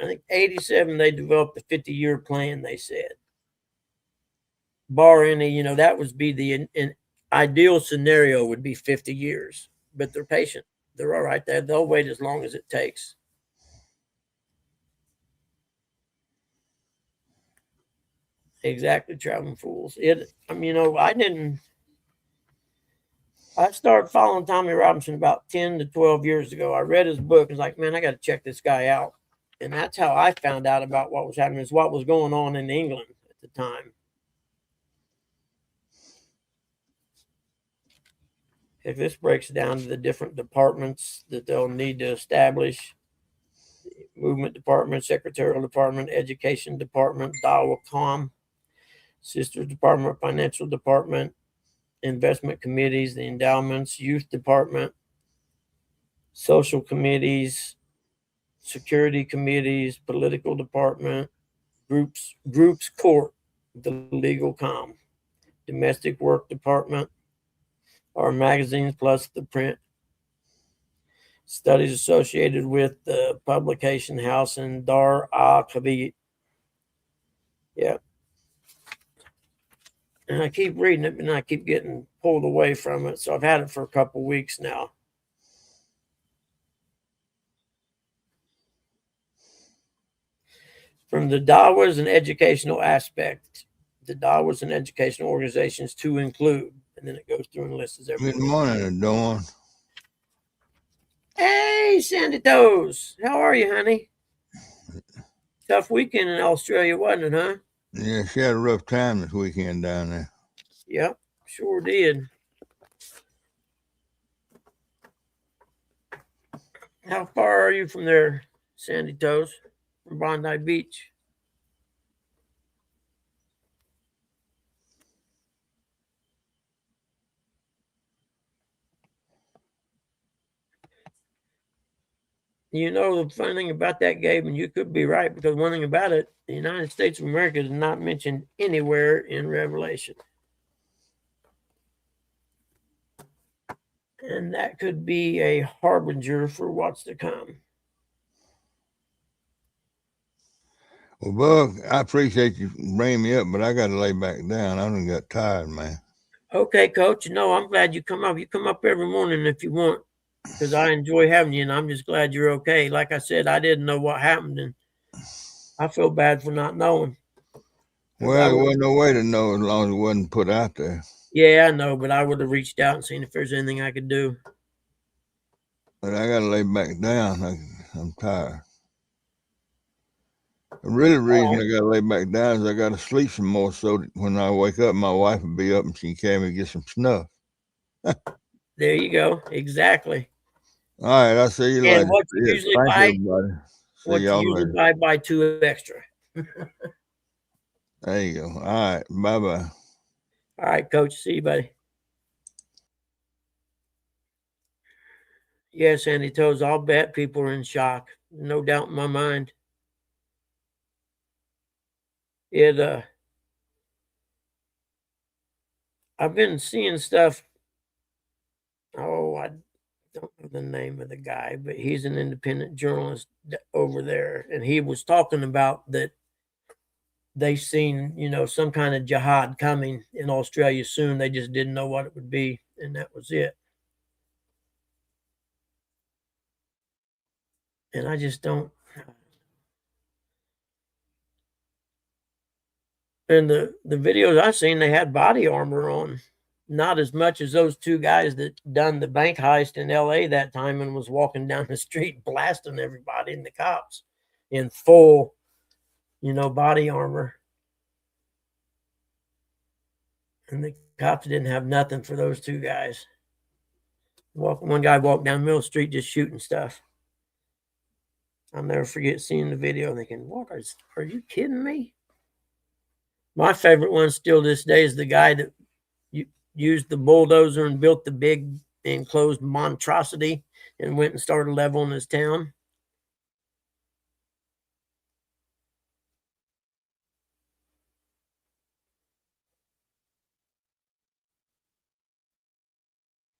I think 87, they developed a 50-year plan, they said. Bar any, that would be the an ideal scenario would be 50 years, but they're patient. They're all right there. They'll wait as long as it takes. Exactly, traveling fools. I started following Tommy Robinson about 10 to 12 years ago. I read his book. I was like, man, I got to check this guy out. And that's how I found out about what was happening, is what was going on in England at the time. If this breaks down to the different departments that they'll need to establish: movement department, secretarial department, education department, Dawacom, sister department, financial department, investment committees, the endowments, youth department, social committees, security committees, political department, groups court, the legal com, domestic work department, our magazines plus the print, studies associated with the publication house in Dar al-Khabit. Yeah. And I keep reading it, and I keep getting pulled away from it. So I've had it for a couple weeks now. From the Dawas and educational aspect, the Dawas and educational organizations to include, and then it goes through and lists Good everything. morning, Dawn. Hey, Sandy Toes. How are you, honey? Tough weekend in Australia, wasn't it, huh? Yeah, she had a rough time this weekend down there. Yep, sure did. How far are you from there, Sandy Toes? From Bondi Beach? The funny thing about that, Gabe, and you could be right, because one thing about it, the United States of America is not mentioned anywhere in Revelation. And that could be a harbinger for what's to come. Well, Bug, I appreciate you bringing me up, but I got to lay back down. I done got tired, man. Okay, Coach. I'm glad you come up. You come up every morning if you want, because I enjoy having you, and I'm just glad you're okay. Like I said, I didn't know what happened, and I feel bad for not knowing. Well, there wasn't no way to know as long as it wasn't put out there. Yeah, I know, but I would have reached out and seen if there's anything I could do. But I got to lay back down. I'm tired. The real reason I got to lay back down is I got to sleep some more, so that when I wake up, my wife will be up and she can carry me to get some snuff. There you go. Exactly. All right, I'll see you later. And what you usually Thank buy? everybody. See What you y'all usually later. buy 2 extra. There you go. All right, bye-bye. All right, Coach. See you, buddy. Yes, Andy Toes. I'll bet people are in shock. No doubt in my mind. I've been seeing stuff. Oh, I don't know the name of the guy, but he's an independent journalist over there, and he was talking about that they seen, some kind of jihad coming in Australia soon. They just didn't know what it would be, and that was it. And I just don't. And the videos I've seen, they had body armor on. Not as much as those two guys that done the bank heist in LA that time and was walking down the street blasting everybody and the cops in full, body armor. And the cops didn't have nothing for those two guys. One guy walked down Mill Street just shooting stuff. I'll never forget seeing the video and thinking, what, are you kidding me? My favorite one still this day is the guy that used the bulldozer and built the big enclosed monstrosity and went and started leveling his town.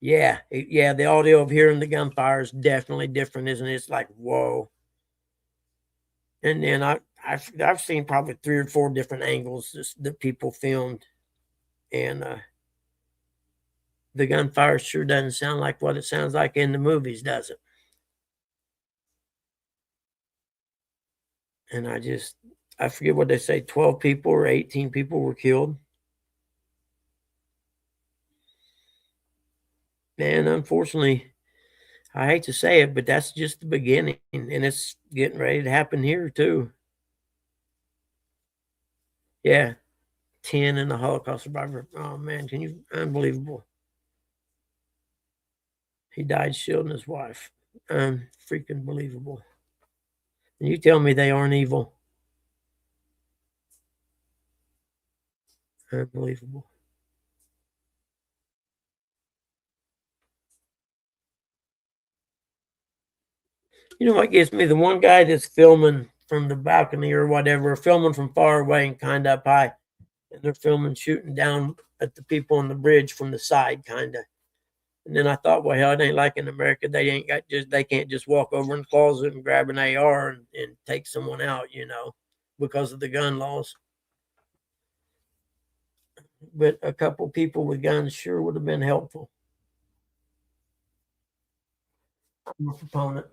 Yeah, the audio of hearing the gunfire is definitely different, isn't it? It's like, whoa. And then I've seen probably 3 or 4 different angles that people filmed, and the gunfire sure doesn't sound like what it sounds like in the movies, does it? And I forget what they say, 12 people or 18 people were killed. And unfortunately, I hate to say it, but that's just the beginning, and it's getting ready to happen here too. Yeah, 10 in the Holocaust survivor. Oh man, unbelievable. He died shielding his wife. Freaking believable. And you tell me they aren't evil. Unbelievable. You know what gets me? The one guy that's filming from the balcony or whatever, filming from far away and kind of up high, and they're filming shooting down at the people on the bridge from the side, kind of. And then I thought, well, hell, it ain't like in America. They can't just walk over in the closet and grab an AR and take someone out, because of the gun laws. But a couple people with guns sure would have been helpful. I'm a proponent.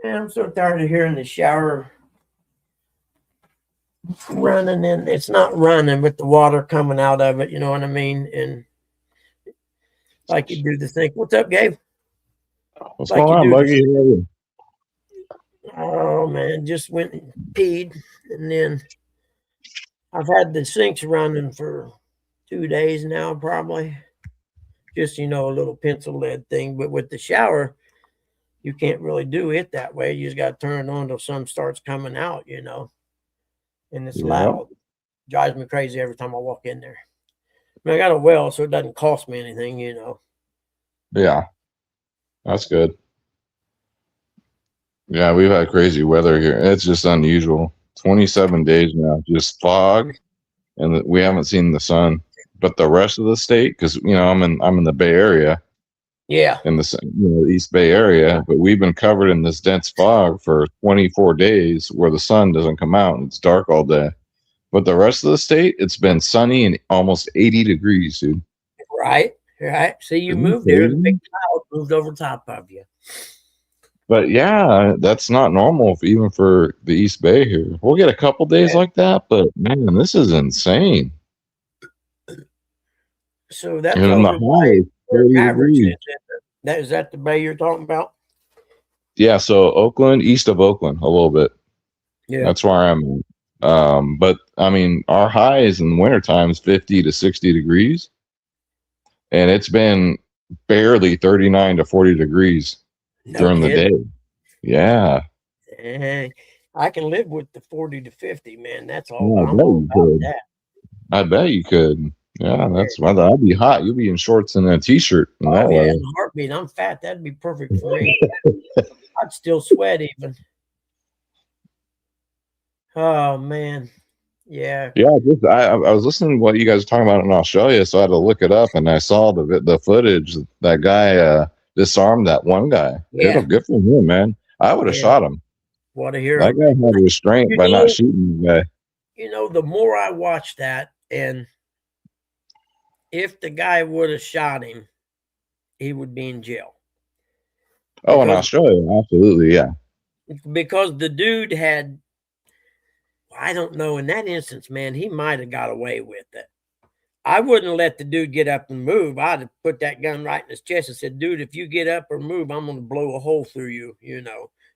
Man, I'm so tired of hearing the shower running, and it's not running, but the water coming out of it. You know what I mean? And like you do the thing. What's up, Gabe? What's Like going on, Buggy? Oh man, just went and peed, and then I've had the sinks running for 2 days now, probably. Just a little pencil lead thing, but with the shower, you can't really do it that way. You just got to turn it on till some starts coming out, and it's loud. Drives me crazy every time I walk in there. I mean, I got a well, so it doesn't cost me anything, Yeah, that's good. Yeah, we've had crazy weather here. It's just unusual. 27 days now, just fog, and we haven't seen the sun. But the rest of the state, because I'm in the Bay Area. Yeah. In the East Bay Area, but we've been covered in this dense fog for 24 days where the sun doesn't come out and it's dark all day. But the rest of the state, it's been sunny and almost 80 degrees, dude. Right. See, you moved there, and the big cloud moved over top of you. But yeah, that's not normal even for the East Bay here. We'll get a couple days Yeah. like that, but man, this is insane. So that's And then the over high by is 30 Mavericks. degrees. Is that the bay you're talking about? Yeah, so Oakland, east of Oakland, a little bit. Yeah. That's where I'm at. But I mean, our highs in the wintertime is 50 to 60 degrees, and it's been barely 39 to 40 degrees No during the kidding. day. Yeah. Hey, I can live with the 40 to 50, man. That's all. Yeah, I I'm bet all you about could. that. I bet you could. Yeah, Yeah. that's why that'd be hot. You'll be in shorts and a t-shirt in Oh that yeah, in weather. a heartbeat. I'm fat. That'd be perfect for me. I'd still sweat even. Oh man. Yeah. Yeah, I was listening to what you guys were talking about in Australia, so I had to look it up, and I saw the footage. That guy disarmed that one guy. Yeah. Good for him, man. I would have Yeah. shot him. What a That hero. guy had restraint You by not know, shooting the guy. the more I watch that, and if the guy would have shot him, he would be in jail. Oh, in Because Australia, absolutely, yeah. the dude had, I don't know, in that instance, man, he might have got away with it. I wouldn't let the dude get up and move. I'd have put that gun right in his chest and said, dude, if you get up or move, I'm going to blow a hole through you.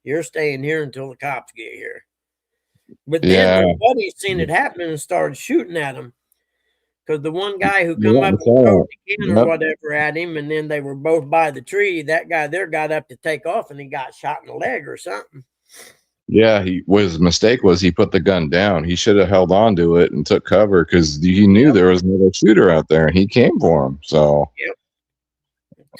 You're staying here until the cops get here. But then Yeah, their buddies seen it happening and started shooting at him. Because the one guy who come yeah, up I and saw threw that. the can or Yep. whatever at him, and then they were both by the tree, that guy there got up to take off and he got shot in the leg or something. Yeah, his mistake was he put the gun down. He should have held on to it and took cover because he knew Yep. there was another shooter out there, and he came for him. So, Yep.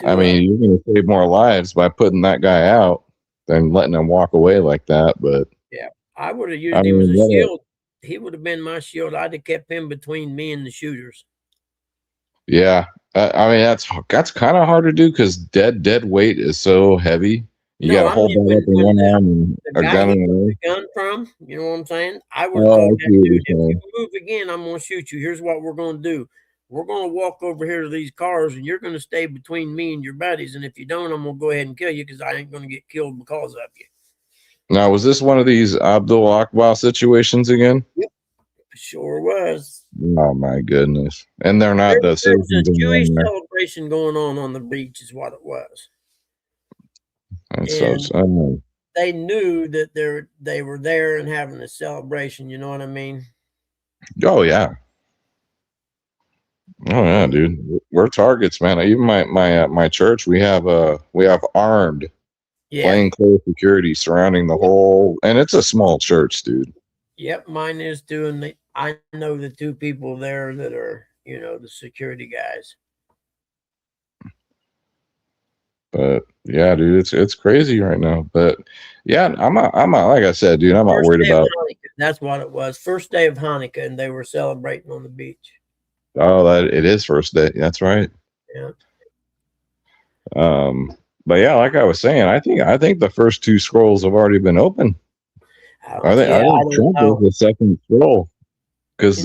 I mean, you're going to save more lives by putting that guy out than letting him walk away like that. But Yeah. I would have I used him as mean, a what a, shield. He would have been my shield. I'd have kept him between me and the shooters. yeah, I mean that's kind of hard to do because dead weight is so heavy. You got No, to I hold mean that up in when one arm and the a guy gun he in took the the gun from, you know what I'm saying? I would other. have Oh, told I that see what dude, you're if saying. you move again, I'm gonna shoot you. Here's what we're gonna do. We're gonna walk over here to these cars and you're gonna stay between me and your buddies. And if you don't, I'm gonna go ahead and kill you because I ain't gonna get killed because of you. Now, was this one of these Abdul Akbar situations again? Yep. Sure was. Oh my goodness! And they're not the There's a citizens in Jewish there. celebration going on the beach, is what it was. And so, And they knew that they were there and having a celebration. You know what I mean? oh yeah, oh yeah, dude. We're targets, man. Even my church, we have armed Yeah. plainclothes security surrounding the whole, and it's a small church, dude. Yep, mine is too. And I know the two people there that are, the security guys. But yeah, dude, it's crazy right now. But yeah, I'm not like I said, dude, I'm not First worried day of about. Hanukkah. That's what it was. First day of Hanukkah, and they were celebrating on the beach. Oh, that it is first day. That's right. Yeah. But yeah, like I was saying, I think the first two scrolls have already been opened. I I think don't Trump is know. the second scroll because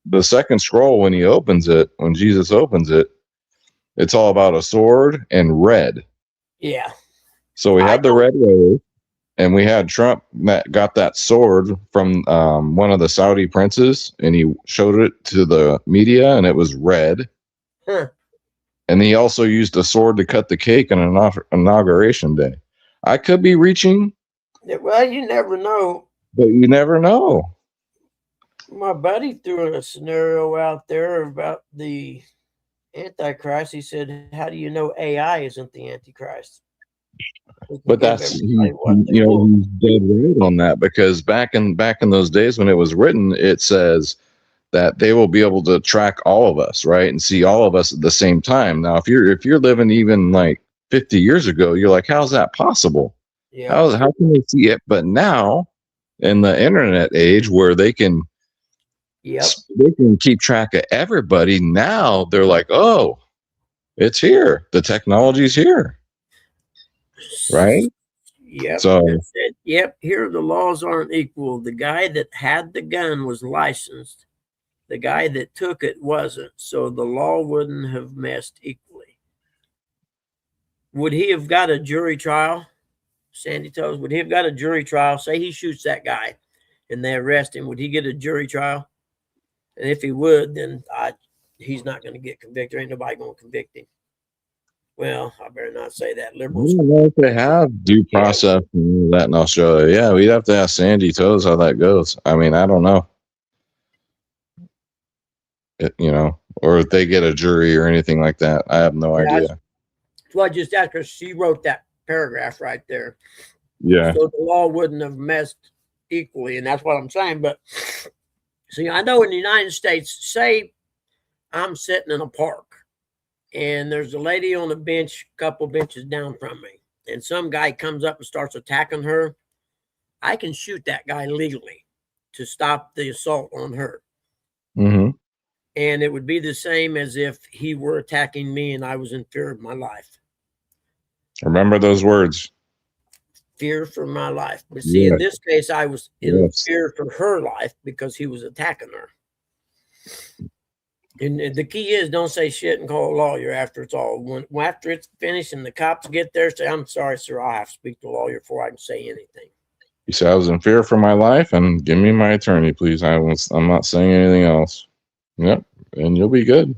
the second scroll when he opens it, when Jesus opens it, it's all about a sword and red. Yeah. So we I had the red wave, and we had Trump that got that sword from one of the Saudi princes, and he showed it to the media, and it was red. Huh. And he also used a sword to cut the cake on inauguration day. I could be reaching, Well, you never know. but you never know. My buddy threw a scenario out there about the Antichrist. He said, "How do you know AI isn't the Antichrist?" But that's he's dead right on that because back in those days when it was written, it says that they will be able to track all of us, right, and see all of us at the same time. Now, if you're living even like 50 years ago, you're like, how's that possible? Yeah. How can they see it? But now, in the internet age, where they can keep track of everybody, now they're like, oh, it's here. The technology's here, right? Yep. So Yep. Here the laws aren't equal. The guy that had the gun was licensed. The guy that took it wasn't. So the law wouldn't have messed equally. Would he have got a jury trial? Sandy Toes, would he have got a jury trial? Say he shoots that guy and they arrest him. Would he get a jury trial? And if he would, then he's not going to get convicted. Ain't nobody going to convict him. Well, I better not say that. I Liberals. don't know if they have due process and all that in Australia. Yeah, we'd have to ask Sandy Toes how that goes. I mean, I don't know. Or if they get a jury or anything like that. I have no idea. Well, I just asked her. She wrote that paragraph right there. Yeah. So the law wouldn't have messed equally, and that's what I'm saying. But see, I know in the United States, say I'm sitting in a park and there's a lady on a bench, a couple benches down from me, and some guy comes up and starts attacking her. I can shoot that guy legally to stop the assault on her. Mm-hmm. And it would be the same as if he were attacking me and I was in fear of my life. Remember those words. Fear for my life. But see, in this case, I was in fear for her life because he was attacking her. And the key is don't say shit and call a lawyer after it's all after it's finished and the cops get there. Say, I'm sorry, sir. I'll have to speak to a lawyer before I can say anything. You say I was in fear for my life, and give me my attorney, please. I'm not saying anything else. Yep, and you'll be good.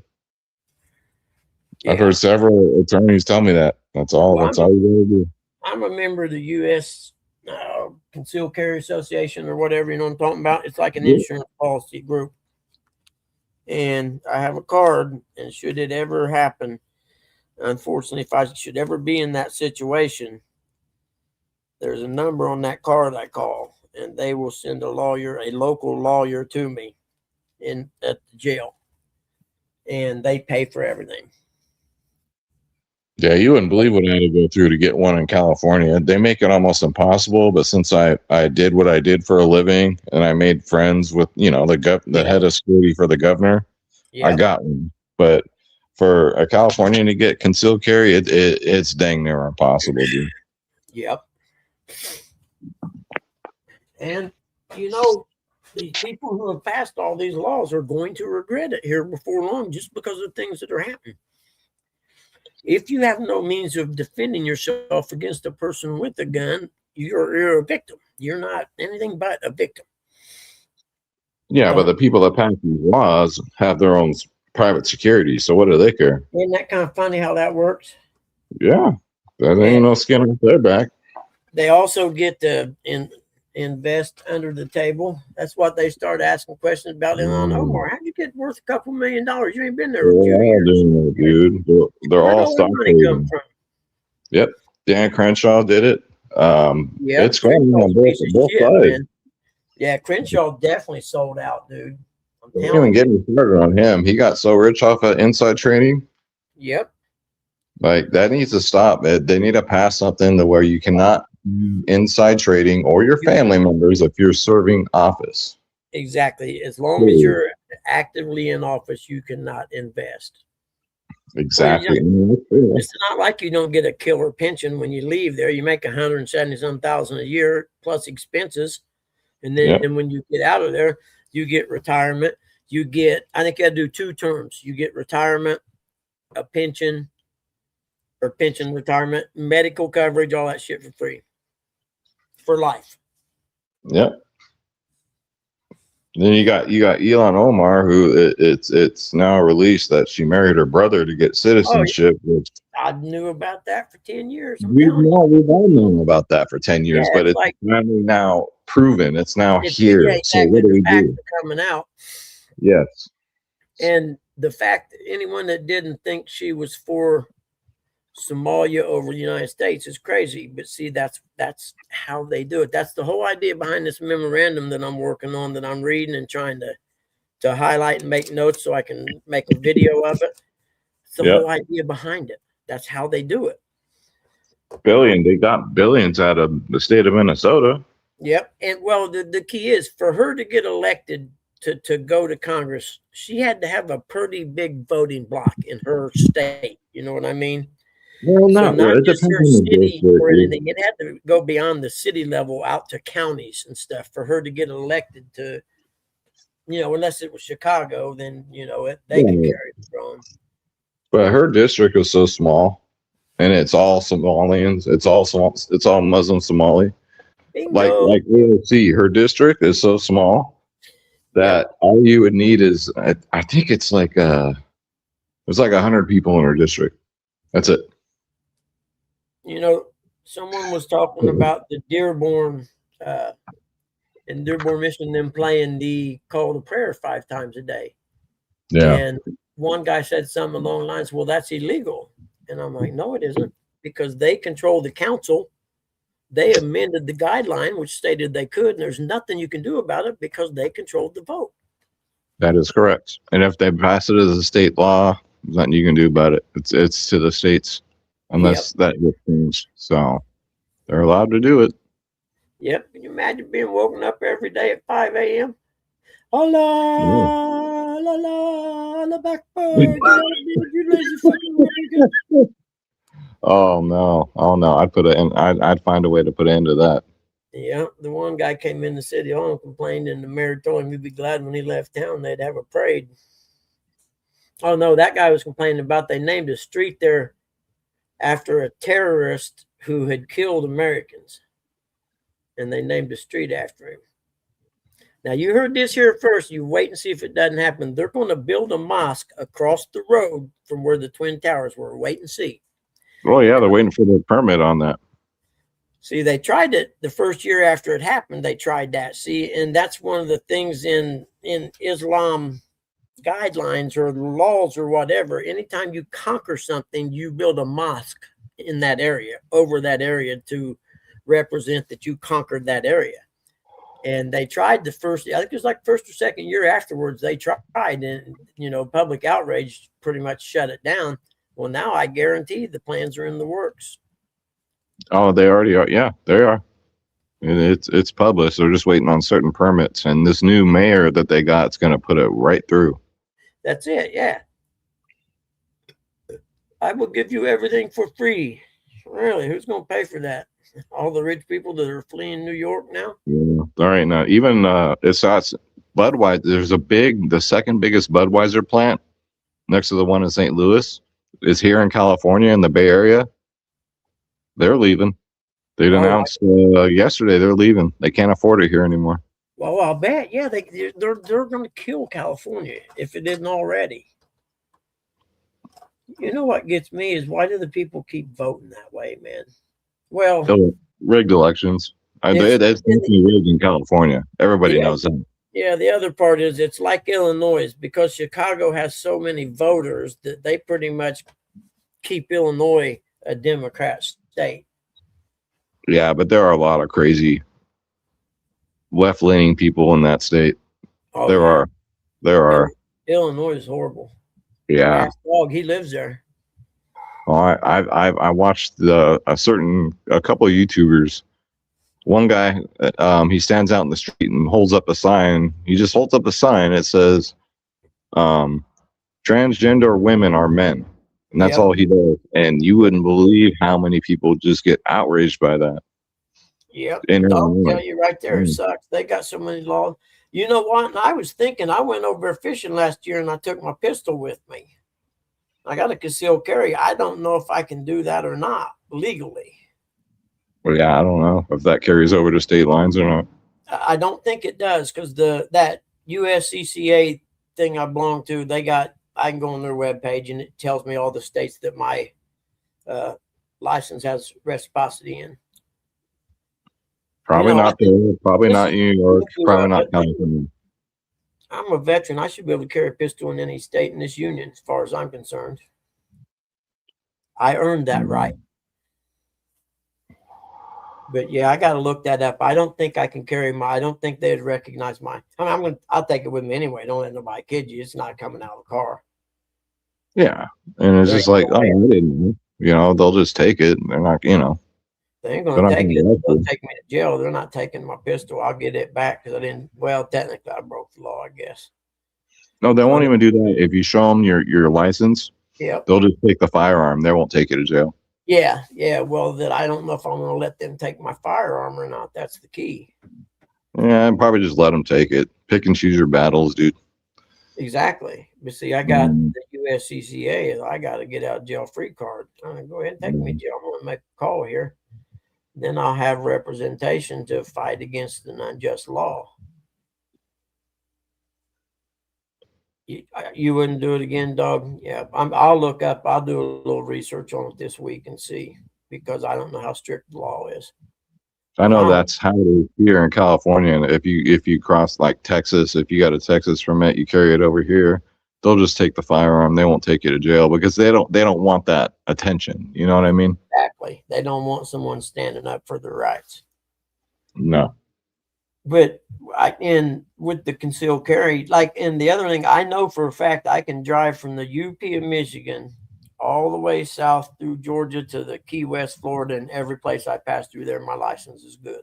Yeah. I've heard several attorneys tell me that. That's all. That's all you gotta do. I'm a member of the U.S. Concealed Carry Association or whatever, you know what I'm talking about. It's like an insurance policy group. And I have a card, and should it ever happen, unfortunately, if I should ever be in that situation, there's a number on that card I call, and they will send a local lawyer to me at the jail, and they pay for everything. Yeah, you wouldn't believe what I had to go through to get one in California. They make it almost impossible, but since I did what I did for a living and I made friends with, the head of security for the governor, I got one. But for a Californian to get concealed carry, it's dang near impossible, dude. Yep. And, the people who have passed all these laws are going to regret it here before long just because of things that are happening. If you have no means of defending yourself against a person with a gun, you're a victim. You're not anything but a victim. Yeah, but the people that pass these laws have their own private security. So what do they care? Isn't that kind of funny how that works? Yeah, that ain't no skin off their back. They also get to invest under the table. That's what they start asking questions about. Ilhan Omar, how'd you get worth a couple $1 million? You ain't been there for 2 years. Doing it, dude. They're all stock trading. Yep. Dan Crenshaw did it. It's going on both sides. Man. Yeah, Crenshaw definitely sold out, dude. Don't even get me started on him. He got so rich off of inside trading. Yep. Like, that needs to stop. They need to pass something to where you cannot inside trading or your family members if you're serving office. Exactly. As long as you're actively in office, you cannot invest. Exactly. It's not like you don't get a killer pension when you leave there. You make $170,000 a year plus expenses. And then when you get out of there, you get retirement. I think you got to do 2 terms. You get retirement, a pension, or pension retirement, medical coverage, all that shit for free. For life. Yep. Then you got Ilhan Omar, who it's now released that she married her brother to get citizenship. Which I knew about that for 10 years. We've all known about that for 10 years, but it's finally now proven. It's now here. So what do we do? Coming out. Yes. And the fact that anyone that didn't think she was for Somalia over the United States is crazy, but see, that's how they do it. That's the whole idea behind this memorandum that I'm working on, that I'm reading and trying to highlight and make notes so I can make a video of it. It's the whole idea behind it. That's how they do it. They got billions out of the state of Minnesota. Yep. And well, the key is for her to get elected to go to Congress, she had to have a pretty big voting block in her state. You know what I mean? Well, not just her city or anything. It had to go beyond the city level out to counties and stuff for her to get elected to, unless it was Chicago, then, they can carry the throne. But her district was so small. and it's all Somalians. It's all Muslim Somali. Bingo. Like AOC, her district is so small Yep. that all you would need is I think it's like there's like 100 people in her district. That's it. You know, someone was talking about the Dearborn in Dearborn, Michigan, them playing the call to prayer 5 times a day. Yeah, And one guy said something along the lines, well, that's illegal. And I'm like, no, it isn't, because they control the council. They amended the guideline, which stated they could, and there's nothing you can do about it because they controlled the vote. that is correct. And if they pass it as a state law, there's nothing you can do about it. It's to the states unless that gets changed. So they're allowed to do it. Yep. Can you imagine being woken up every day at 5 a.m.? Allah, Allah, Allah, backboard. Get out of bed, you lazy fucking American. Oh no! I'd find a way to put an end to that. Yeah, the one guy came in the city hall and complained, and the mayor told him he'd be glad when he left town they'd have a parade. Oh no, that guy was complaining about they named a street there after a terrorist who had killed Americans, and they named a street after him. Now, you heard this here first. You wait and see if it doesn't happen. They're going to build a mosque across the road from where the Twin Towers were. Wait and see. Well, yeah, they're waiting for the permit on that. See, they tried it the first year after it happened. They tried that. See, and that's one of the things in Islam guidelines or laws or whatever. Anytime you conquer something, you build a mosque in that area, over that area, to represent that you conquered that area. And they tried the first, I think it was like first or second year afterwards, they tried, and, you know, public outrage pretty much shut it down. Well, now I guarantee the plans are in the works. Oh, they already are. Yeah, they are. It's published. They're just waiting on certain permits, and this new mayor that they got is going to put it right through. That's it. Yeah. I will give you everything for free. Really? Who's going to pay for that? All the rich people that are fleeing New York now? Yeah. All right. Now, even it's Budweiser. There's the second biggest Budweiser plant next to the one in St. Louis is here in California in the Bay Area. They're leaving. They'd announced yesterday they're leaving. They can't afford it here anymore. Well, I'll bet. Yeah, they're going to kill California if it isn't already. You know what gets me is, why do the people keep voting that way, man? Well, rigged elections. That's rigged in California. Everybody knows that. Yeah, the other part is it's like Illinois, because Chicago has so many voters that they pretty much keep Illinois a Democrat state. Yeah, but there are a lot of crazy left-leaning people in that state. Oh, there are. Illinois is horrible. Yeah, Dog, he lives there. Oh, I watched a couple of YouTubers. One guy, he stands out in the street and holds up a sign. He just holds up a sign. It says, "Transgender women are men," and that's all he does. And you wouldn't believe how many people just get outraged by that. Yep. I'll tell you right there, it sucks. They got so many laws. You know what? And I was thinking, I went over fishing last year and I took my pistol with me. I got a concealed carry. I don't know if I can do that or not legally. Well, yeah, I don't know if that carries over to state lines or not. I don't think it does, because that USCCA thing I belong to, I can go on their webpage and it tells me all the states that my license has reciprocity in. Probably not there. Probably not New York. Probably not California. I'm a veteran. I should be able to carry a pistol in any state in this union, as far as I'm concerned. I earned that right. But yeah, I got to look that up. I don't think I can carry I don't think they'd recognize I'll take it with me anyway. Don't let nobody kid you. It's not coming out of the car. Yeah. And it's just like, I didn't know. They'll just take it. They're not, They ain't going to take it. They'll take me to jail. They're not taking my pistol. I'll get it back because technically I broke the law, I guess. No, they won't even do that. If you show them your license, they'll just take the firearm. They won't take you to jail. Yeah. Well, that I don't know if I'm going to let them take my firearm or not. That's the key. Yeah, I'd probably just let them take it. Pick and choose your battles, dude. Exactly. But see, I got the USCCA is I got to get out of jail free card. Go ahead and take me to jail. I'm going to make a call here. Then I'll have representation to fight against an unjust law. You wouldn't do it again, dog? Yeah, I'll look up. I'll do a little research on it this week and see, because I don't know how strict the law is. I know that's how it is here in California. And if you cross like Texas, if you got a Texas permit, you carry it over here, they'll just take the firearm. They won't take you to jail because they don't want that attention. You know what I mean? Exactly. They don't want someone standing up for their rights. No. But with the concealed carry, and the other thing, I know for a fact I can drive from the UP of Michigan all the way south through Georgia to the Key West, Florida, and every place I pass through there, my license is good.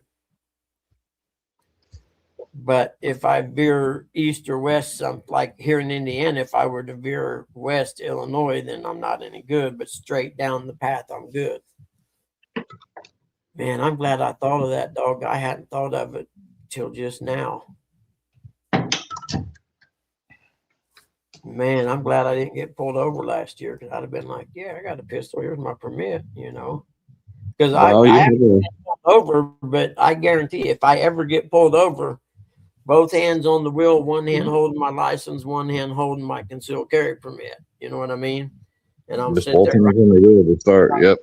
But if I veer east or west, like here in Indiana, if I were to veer west to Illinois, then I'm not any good. But straight down the path, I'm good. Man, I'm glad I thought of that, dog. I hadn't thought of it till just now. Man, I'm glad I didn't get pulled over last year, because I'd have been like, yeah, I got a pistol. Here's my permit, Because I haven't been pulled over, but I guarantee if I ever get pulled over, both hands on the wheel, one hand holding my license, one hand holding my concealed carry permit. You know what I mean? And I'm just sitting both there hands on the wheel to start. Yep.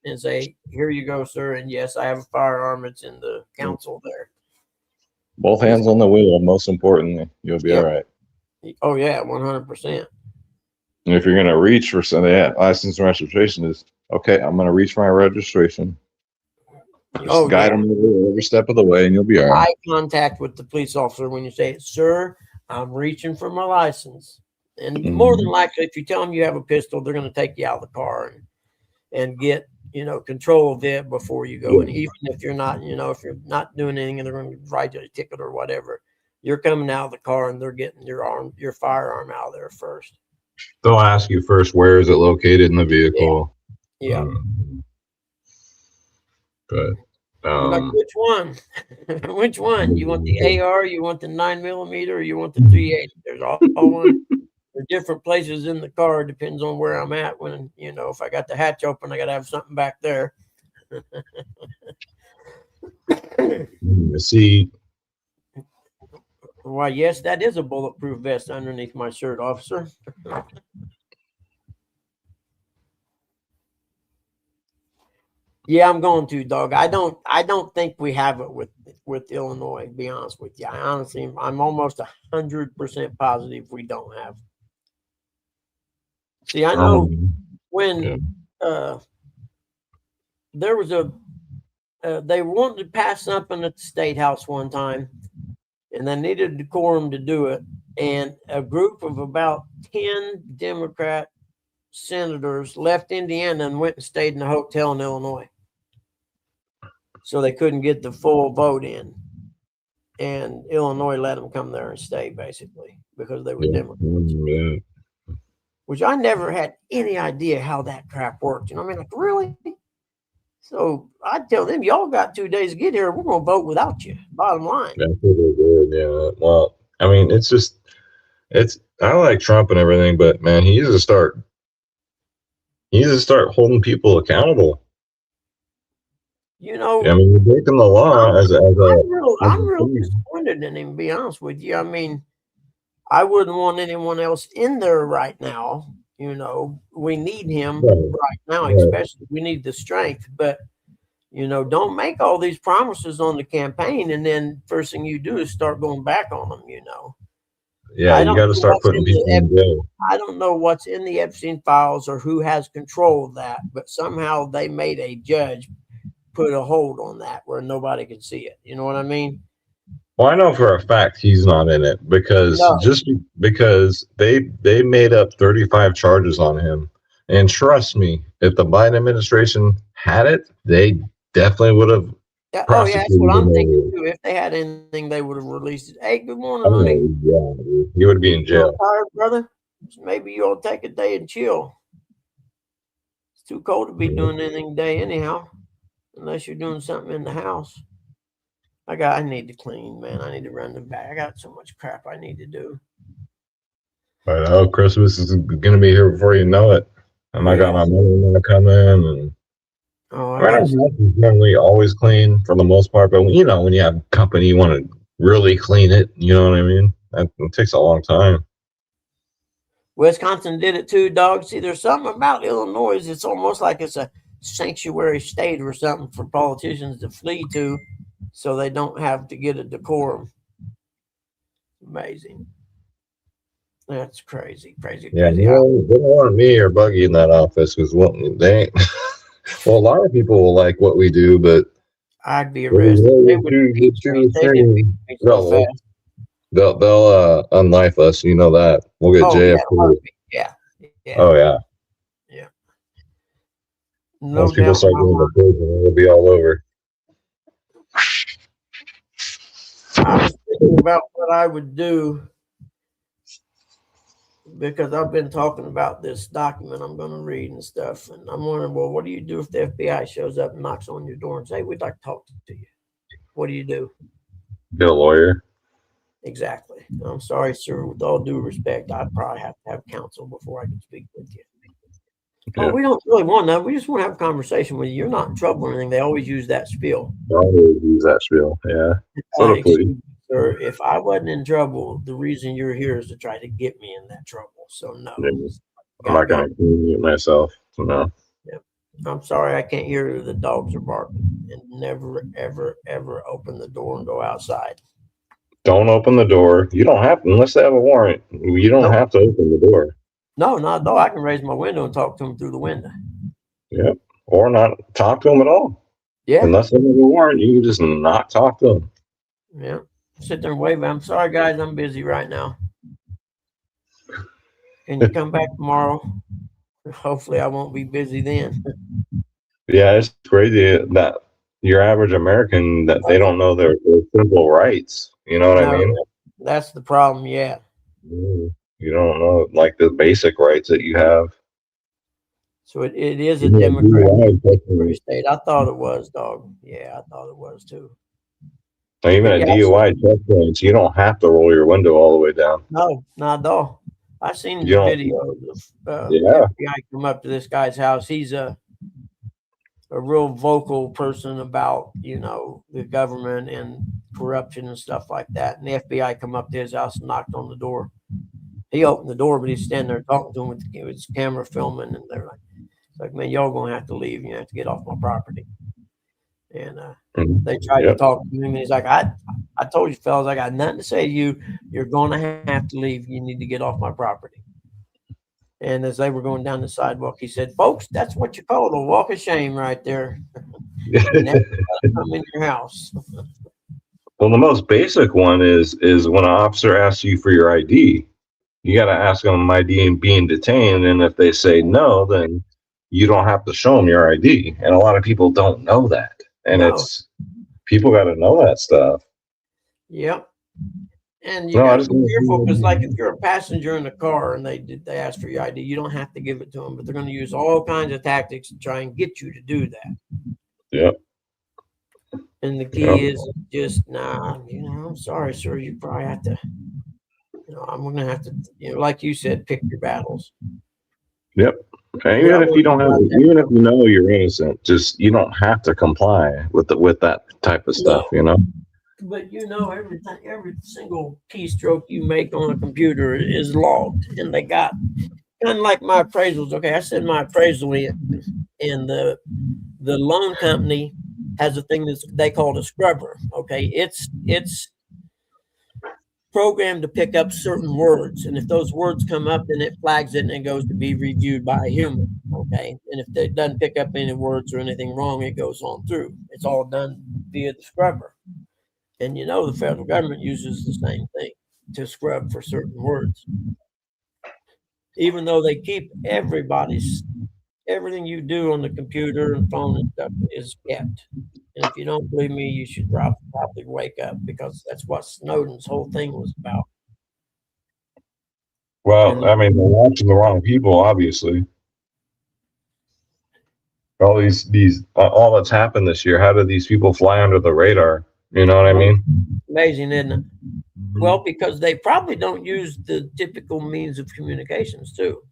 and say, here you go, sir. And yes, I have a firearm. It's in the council there. Both hands on the wheel. Most importantly, you'll be all right. Oh yeah, 100%. And if you're gonna reach for something, license and registration is okay. I'm gonna reach for my registration. Just guide them every step of the way, and you'll be all right. Eye contact with the police officer when you say, "Sir, I'm reaching for my license." And more than likely, if you tell them you have a pistol, they're going to take you out of the car and get control of it before you go. And even if you're not, if you're not doing anything, and they're going to write you a ticket or whatever, you're coming out of the car and they're getting your firearm out of there first. They'll ask you first, where is it located in the vehicle? Yeah. But which one? Which one? You want the AR? You want the 9mm? Or you want the 380? There's all one. There's different places in the car. Depends on where I'm at. When if I got the hatch open, I got to have something back there. See. Why, yes, that is a bulletproof vest underneath my shirt, officer. Yeah, I'm going to, dog. I don't think we have it with Illinois, to be honest with you. I'm almost 100% positive we don't have. See, I know when there was they wanted to pass something at the State House one time, and they needed decorum to do it. And a group of about 10 Democrat senators left Indiana and went and stayed in a hotel in Illinois. So they couldn't get the full vote in. And Illinois let them come there and stay, basically, because they were Democrats. Yeah. Which I never had any idea how that crap worked. Really? So I'd tell them, y'all got 2 days to get here. We're going to vote without you. Bottom line. That's what they did, yeah. Well, I like Trump and everything, but man, he needs to start holding people accountable. You're breaking the law I'm real disappointed in him, to be honest with you. I wouldn't want anyone else in there right now. We need him right now, especially. We need the strength. But, don't make all these promises on the campaign, and then first thing you do is start going back on them, Yeah, you got to start putting people in jail. I don't know what's in the Epstein files or who has control of that, but somehow they made a judge put a hold on that where nobody could see it. You know what I mean? Well, I know for a fact he's not in it because they made up 35 charges on him. And trust me, if the Biden administration had it, they definitely would have. Oh yeah, that's what I'm thinking too. If they had anything, they would have released it. Hey, good morning, honey. Yeah, he would be in jail. Tired, brother? Maybe you ought to take a day and chill. It's too cold to be doing anything today, anyhow. Unless you're doing something in the house. I need to clean, man. I need to run the back. I got so much crap I need to do. But Christmas is gonna be here before you know it. And I got my mother coming, and Oh, our house is normally always clean for the most part. But when you have company, you want to really clean it. You know what I mean? It takes a long time. Wisconsin did it too, dog. See, there's something about Illinois. It's almost like it's a sanctuary state or something for politicians to flee to, so they don't have to get a decorum. Amazing. That's crazy. Yeah, they don't want me or Buggy in that office because they ain't. Well, a lot of people will like what we do, but I'd be arrested. They would impeach me. They'd impeach me so fast. They'll unlife us. You know that. We'll get JFK. Yeah. Oh yeah. Yeah. Once people start going to prison, it'll be all over. I was thinking about what I would do because I've been talking about this document I'm going to read and stuff. And I'm wondering, well, what do you do if the FBI shows up and knocks on your door and say, we'd like to talk to you? What do you do? Get a lawyer. Exactly. I'm sorry, sir. With all due respect, I'd probably have to have counsel before I can speak with you. Yeah. Oh, we don't really want that. We just want to have a conversation with you. You're not in trouble or anything. They always use that spiel. They always use that spiel, yeah. Sir, if I wasn't in trouble, the reason you're here is to try to get me in that trouble. So no. Yeah. I'm not going to clean it myself. So no. Yeah. I'm sorry, I can't hear the dogs are barking. And never, ever, ever open the door and go outside. Don't open the door. You don't have to, unless they have a warrant. You don't have to open the door. No, not at all. I can raise my window and talk to them through the window. Yep. Or not talk to them at all. Yeah. Unless they have a warrant, you can just not talk to them. Yeah. Sit there and wave. I'm sorry, guys. I'm busy right now. Can you come back tomorrow? Hopefully, I won't be busy then. Yeah, it's crazy that your average American, that they don't know their simple rights. You know what I mean? That's the problem. Yeah. You don't know, like, the basic rights that you have. So it is a democratic state. I thought it was, dog. Yeah, I thought it was too. Even a DUI checkpoint, you don't have to roll your window all the way down. No, not at all. I've seen the videos of FBI come up to this guy's house. He's a real vocal person about, the government and corruption and stuff like that. And the FBI come up to his house and knocked on the door. He opened the door, but he's standing there talking to him with his camera filming. And they're like, man, y'all going to have to leave. You have to get off my property. And they tried to talk to him. And he's like, I told you, fellas, I got nothing to say to you. You're going to have to leave. You need to get off my property. And as they were going down the sidewalk, he said, folks, that's what you call the walk of shame right there. Never come in your house. Well, the most basic one is when an officer asks you for your ID, you got to ask them ID and being detained. And if they say no, then you don't have to show them your ID. And a lot of people don't know that. And people got to know that stuff. Yep. And you got to be careful because, like, if you're a passenger in a car and they ask for your ID, you don't have to give it to them, but they're going to use all kinds of tactics to try and get you to do that. Yep. And the key is just, I'm sorry, sir. You probably have to, I'm going to have to, like you said, pick your battles. Yep. Okay. Even if you know you're innocent, just you don't have to comply with that type of stuff, But every single keystroke you make on a computer is logged, and they got kind of like my appraisals. Okay, I send my appraisal in, and the loan company has a thing that they call a scrubber. Okay, it's programmed to pick up certain words, and if those words come up, then it flags it and it goes to be reviewed by a human. Okay, and if it doesn't pick up any words or anything wrong, it goes on through. It's all done via the scrubber. And the federal government uses the same thing to scrub for certain words. Even though they keep everything you do on the computer and phone and stuff is kept. And if you don't believe me, you should probably wake up, because that's what Snowden's whole thing was about. Well, I mean, they're watching the wrong people, obviously. All all that's happened this year, how did these people fly under the radar? You know what I mean? Amazing, isn't it? Well, because they probably don't use the typical means of communications too.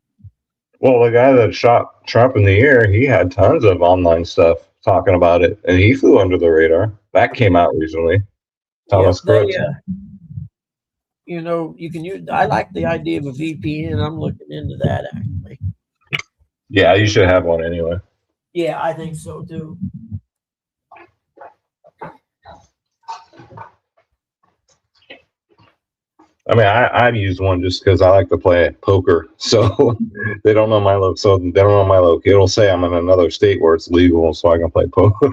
Well, the guy that shot Trump in the ear, he had tons of online stuff talking about it, and he flew under the radar. That came out recently. Thomas Crooks. You can use. I like the idea of a VPN. I'm looking into that actually. Yeah, you should have one anyway. Yeah, I think so too. I mean, I've used one just because I like to play poker. So they don't know my location. It'll say I'm in another state where it's legal, so I can play poker,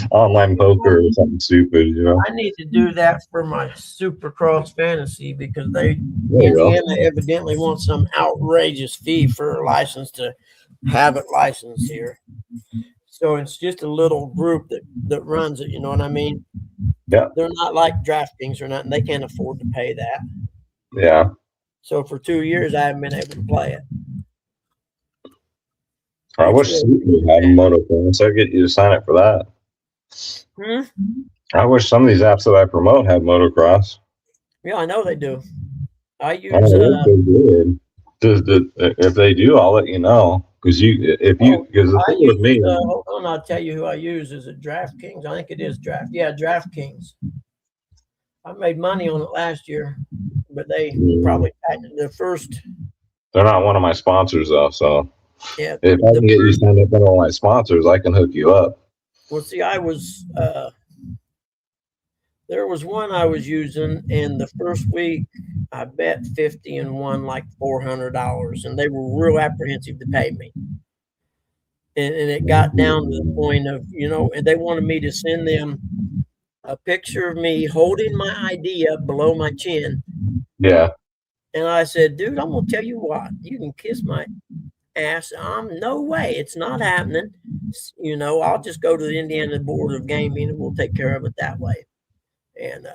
online poker or something stupid. I need to do that for my Supercross fantasy because Indiana evidently wants some outrageous fee for a license to have it licensed here. So it's just a little group that runs it. You know what I mean? Yeah. They're not like DraftKings or nothing. They can't afford to pay that. Yeah. So for 2 years, I haven't been able to play it. I wish Super had motocross. I'd get you to sign up for that. I wish some of these apps that I promote had motocross. Yeah, I know they do. I use. If they do, I'll let you know. Because the thing with me. Hold on, I'll tell you who I use. Is it DraftKings? I think it is DraftKings. I made money on it last year, but they probably the first. They're not one of my sponsors though, so yeah. If I can get you signed up on one of my sponsors, I can hook you up. Well, see, I was there was one I was using, and the first week I bet 50 and won like $400, and they were real apprehensive to pay me. And it got down to the point of, and they wanted me to send them a picture of me holding my ID up below my chin. Yeah. And I said, dude, I'm going to tell you what, you can kiss my ass. No way. It's not happening. I'll just go to the Indiana Board of Gaming and we'll take care of it that way. And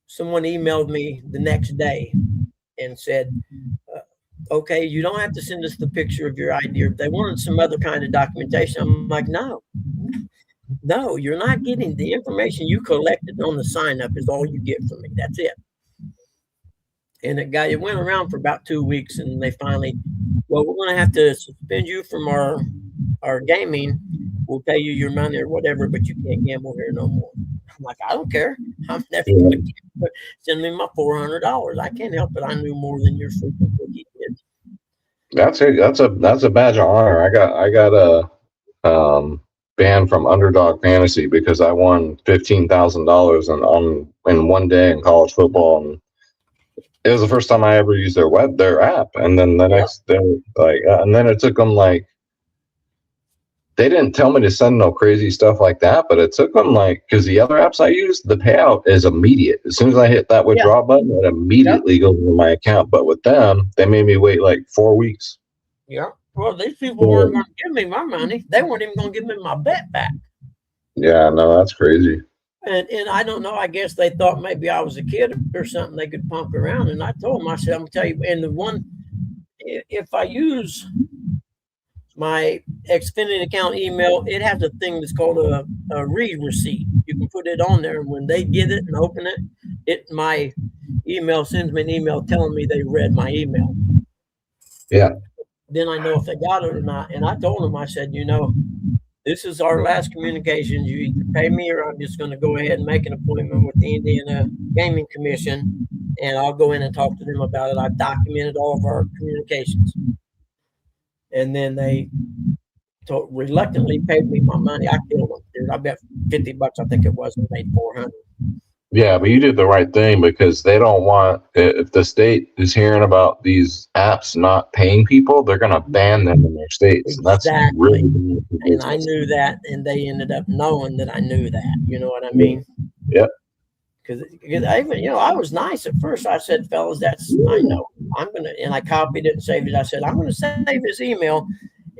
someone emailed me the next day and said, okay, you don't have to send us the picture of your ID. They wanted some other kind of documentation. I'm like, no, you're not getting the information you collected on the sign up is all you get from me. That's it. And it went around for about 2 weeks, and they finally, well, we're going to have to suspend you from our gaming. We'll pay you your money or whatever, but you can't gamble here no more. I'm like, I don't care. I'm never going to gamble. Send me my $400. I can't help it. I knew more than your freaking cookie kids. That's a badge of honor. I got a banned from Underdog Fantasy because I won $15,000 in one day in college football, and it was the first time I ever used their app. And then the next day, and then it took them they didn't tell me to send no crazy stuff like that, but it took them because the other apps I use, the payout is immediate. As soon as I hit that withdraw button, it immediately goes into my account. But with them, they made me wait 4 weeks. Yeah. Well, these people weren't going to give me my money. They weren't even going to give me my bet back. Yeah, no, that's crazy. And I don't know. I guess they thought maybe I was a kid or something. They could punk around. And I told them, I said, I'm going to tell you. And the one, if I use my Xfinity account email, it has a thing that's called a read receipt. You can put it on there. And when they get it and open it, my email sends me an email telling me they read my email. Yeah. Then I know if they got it or not. And I told them, I said, this is our last communication. You either pay me or I'm just going to go ahead and make an appointment with the Indiana Gaming Commission, and I'll go in and talk to them about it. I've documented all of our communications. And then they reluctantly paid me my money. I killed them, dude. I bet $50, I think it was, and made $400. Yeah, but you did the right thing because they don't want, if the state is hearing about these apps not paying people, they're going to ban them in their states. Exactly. That's really and I knew that, and they ended up knowing that I knew that. You know what I mean? Yeah. Because I was nice at first. I said, fellas, I know. I'm going to, and I copied it and saved it. I said, I'm going to save this email.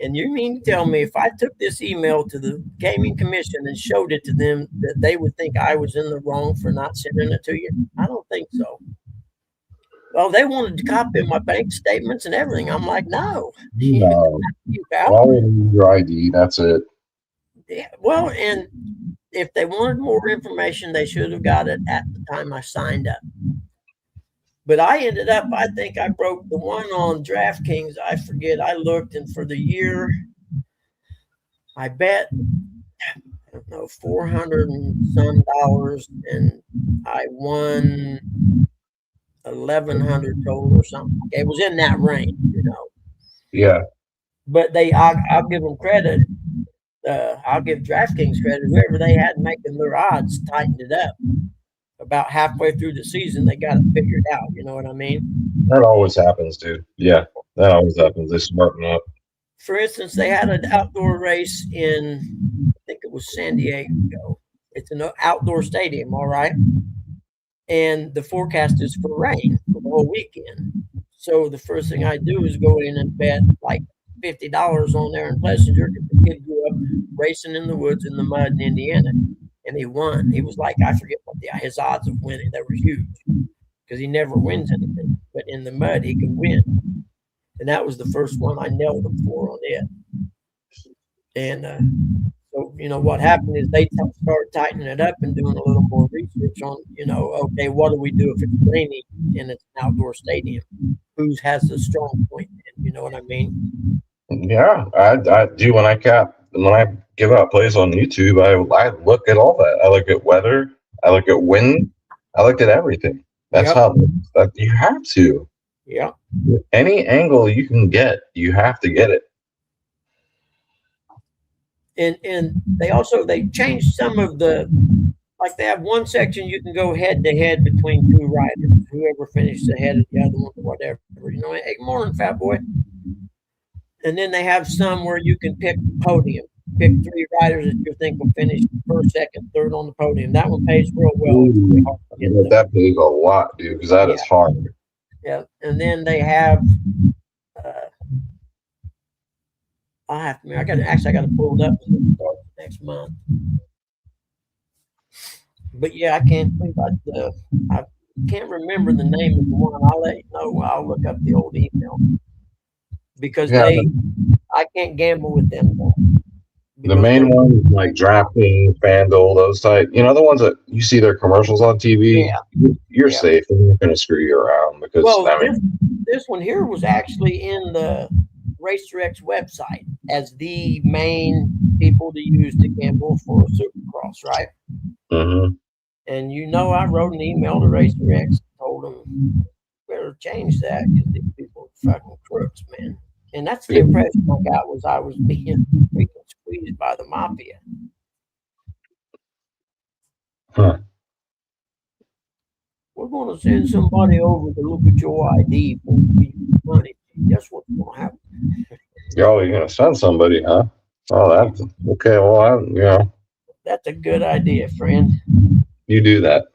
And you mean to tell me if I took this email to the Gaming Commission and showed it to them that they would think I was in the wrong for not sending it to you? I don't think so. Well, they wanted to copy my bank statements and everything. I'm like, no. All you need your ID. That's it. Yeah, well, and if they wanted more information, they should have got it at the time I signed up. But I ended up, I think I broke the one on DraftKings. I forget. I looked, and for the year, I bet, I don't know, 400 and some dollars, and I won 1,100 total or something. It was in that range, you know. Yeah. But I'll give them credit. I'll give DraftKings credit. Whoever they had making their odds tightened it up. About halfway through the season, they got it figured out. You know what I mean? That always happens, dude. Yeah, that always happens. They smarten up. For instance, they had an outdoor race in, I think it was San Diego. It's an outdoor stadium, all right? And the forecast is for rain for the whole weekend. So the first thing I do is go in and bet like $50 on there in Pleasanter, because the kid grew up racing in the woods in the mud in Indiana, and he won. He was like, I forget what his odds of winning. They were huge because he never wins anything, but in the mud he can win. And that was the first one I nailed him for on it. And so, you know, what happened is they started tightening it up and doing a little more research on, you know, okay, what do we do if it's rainy and it's an outdoor stadium? Who has the strong point? You know what I mean? Yeah, I do when I give out plays on YouTube. I look at all that. I look at weather. I look at wind. I look at everything. That's how that you have to. Yeah. Any angle you can get, you have to get it. And they changed some of the, like they have one section you can go head to head between two riders, whoever finishes ahead of the other one or whatever. You know, hey, good morning, fat boy. And then they have some where you can pick the podium, pick 3 riders that you think will finish first, second, third on the podium. That one pays real well. It's really hard to get that pays a lot, dude, because that is hard. Yeah, and then they have. I got to pull it up and start next month. But yeah, I can't remember the name of the one. I'll let you know. I'll look up the old email because I can't gamble with them. The main ones like DraftKings, FanDuel, those type. You know, the ones that you see their commercials on TV. Yeah. You're safe. They're not going to screw you around because this one here was actually in the RaceDirect's website as the main people to use to gamble for Supercross, right? Mm-hmm. And you know, I wrote an email to RaceDirect and told them better change that because these people are fucking crooks, man. And that's the impression I got, was I was being freaking squeezed by the mafia. Huh. We're going to send somebody over to look at your ID for money. That's what's going to happen. You're going to send somebody, huh? Oh, that's okay. Well, that's a good idea, friend. You do that.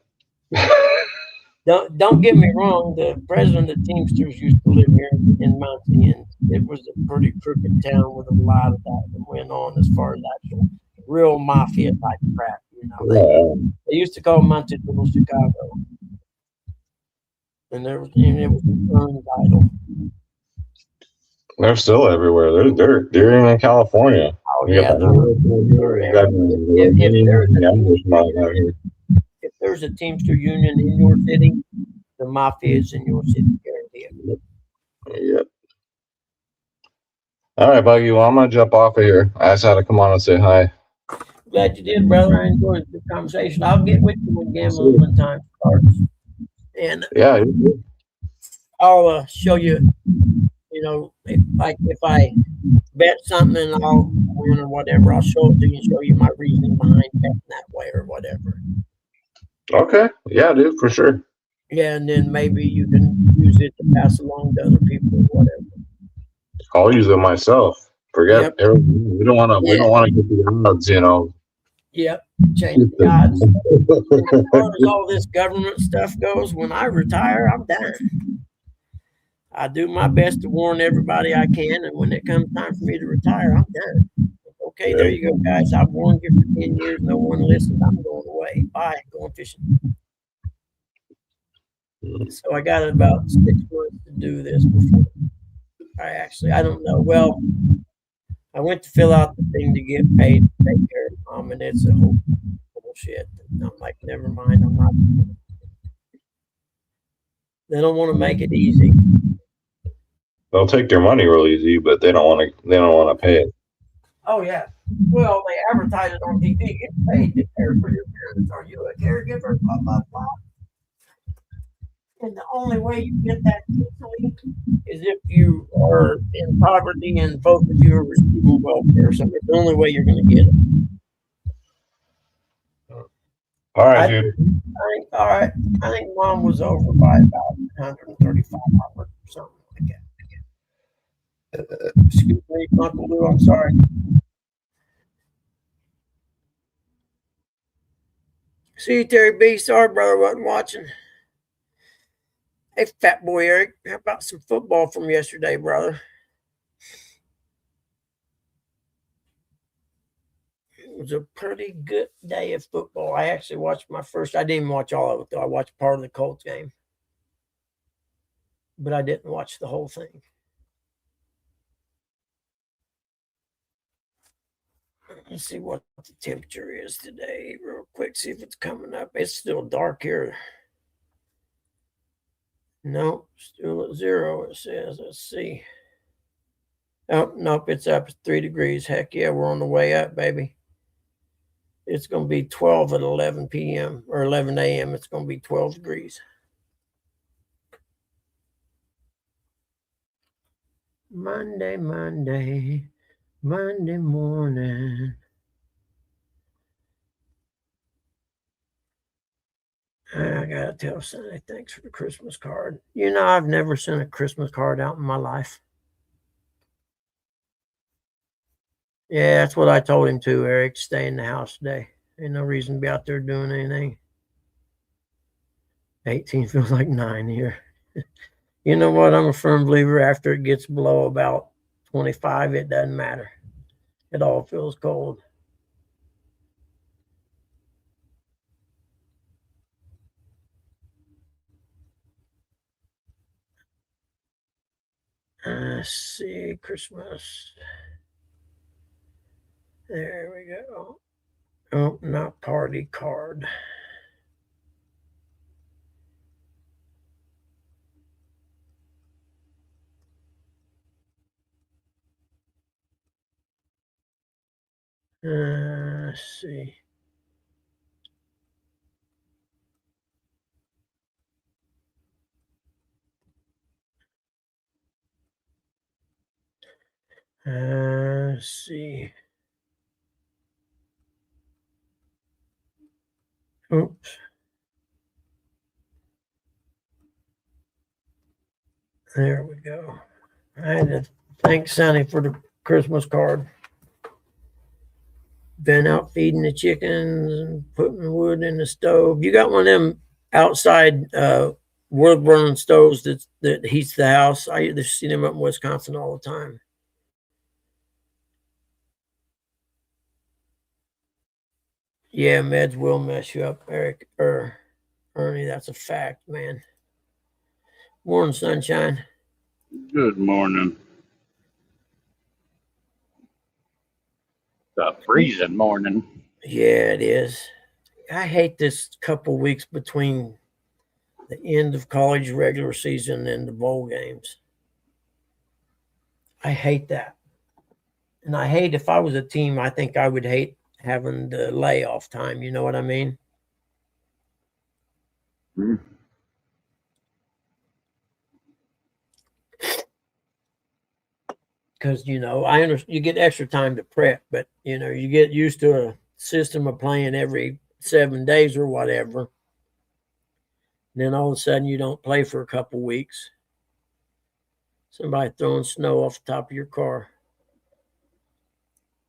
Don't get me wrong. The president of Teamsters used to live here in Muncie, and it was a pretty crooked town with a lot of that went on as far as actual real mafia type crap. You know, they used to call Muncie Little Chicago, and it was an earned title. They're still everywhere. They're even in California. Oh yeah, if there's a Teamster union in your city, the mafia is in your city, guaranteed. Yep. All right, Buggy. Well, I'm gonna jump off of here. I just had to come on and say hi. Glad you did, brother. I enjoyed the conversation. I'll get with you when gambling time starts, and yeah, I'll show you. You know, if I bet something and I'll win or whatever, I'll show it to you and show you my reasoning behind betting that way or whatever. Okay. Yeah, dude, for sure. Yeah, and then maybe you can use it to pass along to other people or whatever. I'll use it myself. Forget everything. We don't want to get the odds, you know. Yep. Change the odds. As far as all this government stuff goes, when I retire, I'm done. I do my best to warn everybody I can, and when it comes time for me to retire, I'm done. Okay, there you go, guys. I've warned you for 10 years. No one listened. I'm going away. Bye. Going fishing. So I got about 6 months to do this before. I don't know. Well, I went to fill out the thing to get paid to take care of Mom, and it's a whole bullshit. I'm like, never mind. I'm not. They don't want to make it easy. They'll take their money real easy, but they don't want to. They don't want to pay it. Oh yeah. Well, they advertise it on TV. Get paid to care for your parents. Are you a caregiver? Blah blah blah. And the only way you get that easily is if you are in poverty and both of you are receiving welfare. So it's the only way you're going to get it. All right, I dude. think, all right. I think mom was over by about 135 hours or something like that. Excuse me, Uncle Lou. I'm sorry. See, Terry B. Sorry, brother, wasn't watching. Hey, fat boy Eric, how about some football from yesterday, brother? It was a pretty good day of football. I actually watched I didn't even watch all of it, though. I watched part of the Colts game, but I didn't watch the whole thing. Let's see what the temperature is today, real quick. See if it's coming up. It's still dark here. No, still at 0. It says. Let's see. Oh, nope, it's up 3 degrees. Heck yeah, we're on the way up, baby. It's going to be 12 at 11 p.m. or 11 a.m. It's going to be 12 degrees. Monday morning. I gotta tell Sonny thanks for the Christmas card. You know, I've never sent a Christmas card out in my life. Yeah, that's what I told him too, Eric. Stay in the house today. Ain't no reason to be out there doing anything. 18 feels like 9 here. You know what? I'm a firm believer after it gets below about 25, it doesn't matter. It all feels cold. Let's see, Christmas. There we go. Oh, not party card. Let's see. Let's see. Oops. There we go. I had to thank Sonny for the Christmas card. Been out feeding the chickens and putting wood in the stove. You got one of them outside wood burning stoves that heats the house. I used to see them up in Wisconsin all the time. Yeah, meds will mess you up, Eric or Ernie. That's a fact, man. Morning, sunshine. Good morning. It's a freezing morning. Yeah, it is. I hate this couple weeks between the end of college regular season and the bowl games. I hate that. And I hate if I was a team, I think I would hate having the layoff time. You know what I mean? Hmm. Because, you know, I understand you get extra time to prep, but, you know, you get used to a system of playing every 7 days or whatever. Then all of a sudden you don't play for a couple weeks. Somebody throwing snow off the top of your car.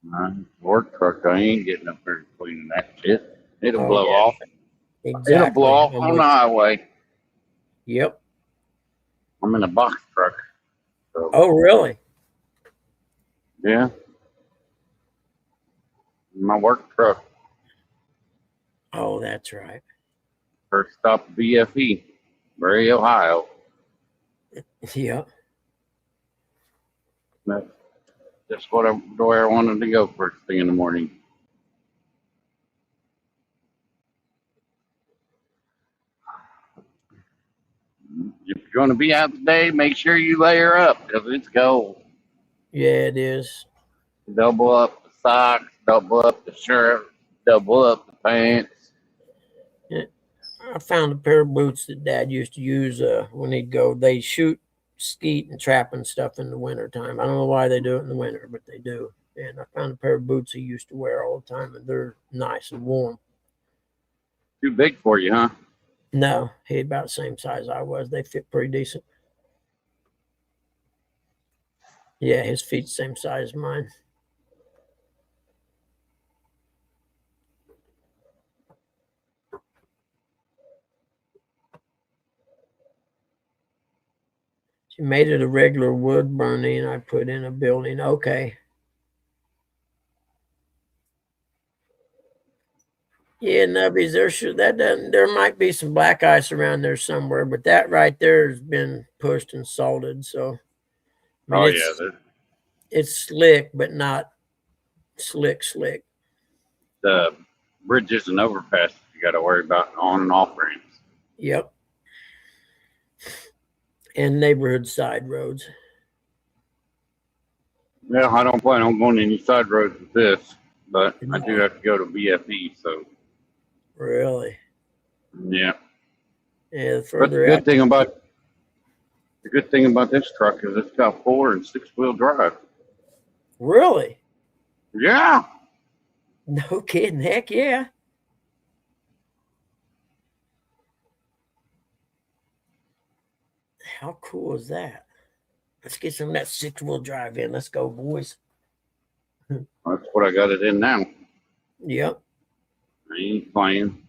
My work truck, I ain't getting up there cleaning that shit. It'll Oh, blow yeah. off. Exactly. It'll blow off I'm on with the you. highway. Yep. I'm in a box truck. So, Oh, really? yeah. My work truck. Oh, that's right. First stop BFE, Murray, Ohio. Yep. That's just where I wanted to go first thing in the morning. you're going to be out today, make sure you layer up because it's cold. Yeah, it is. Double up the socks, double up the shirt, double up the pants. Yeah. I found a pair of boots that Dad used to use when he'd go. They shoot skeet and trap and stuff in the wintertime. I don't know why they do it in the winter, but they do. And I found a pair of boots he used to wear all the time, and they're nice and warm. Too big for you, huh? No, he about the same size I was. They fit pretty decent. Yeah, his feet's the same size as mine. She made it a regular wood burning I put in a building. Okay. Yeah, nubbies, there might be some black ice around there somewhere, but that right there has been pushed and salted. So I mean, it's slick, but not slick. The bridges and overpasses you got to worry about on and off ramps. Yep. And neighborhood side roads. Well, I don't plan on going any side roads with this, but I do have to go to BFE, so. Really? Yeah. Yeah, But the good thing about this truck is it's got 4 and 6-wheel drive. Really? Yeah. No kidding. Heck yeah. How cool is that? Let's get some of that 6-wheel drive in. Let's go, boys. That's what I got it in now. Yep. I ain't playing.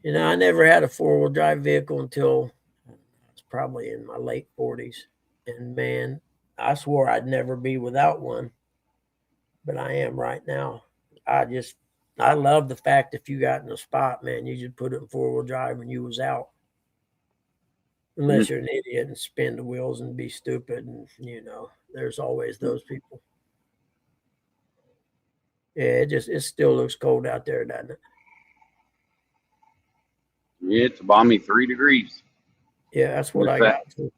You know, I never had a 4-wheel drive vehicle until I was probably in my late 40s. And man, I swore I'd never be without one. But I am right now. I love the fact if you got in a spot, man, you just put it in 4-wheel drive and you was out. Unless you're an idiot and spin the wheels and be stupid. And, you know, there's always those people. Yeah, it still looks cold out there, doesn't it? Yeah, it's a balmy 3 degrees. Yeah, that's what I got too.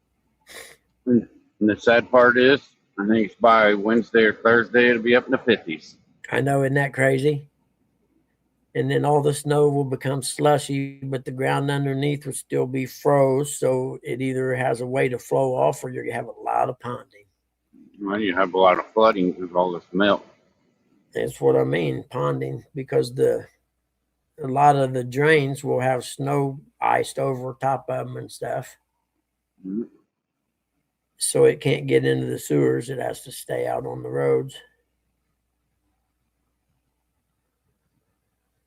And the sad part is, I think it's by Wednesday or Thursday, it'll be up in the 50s. I know, isn't that crazy? And then all the snow will become slushy, but the ground underneath will still be froze. So it either has a way to flow off or you have a lot of ponding. Well, you have a lot of flooding with all this melt. That's what I mean, ponding, because a lot of the drains will have snow iced over top of them and stuff. Mm-hmm. So it can't get into the sewers. It has to stay out on the roads.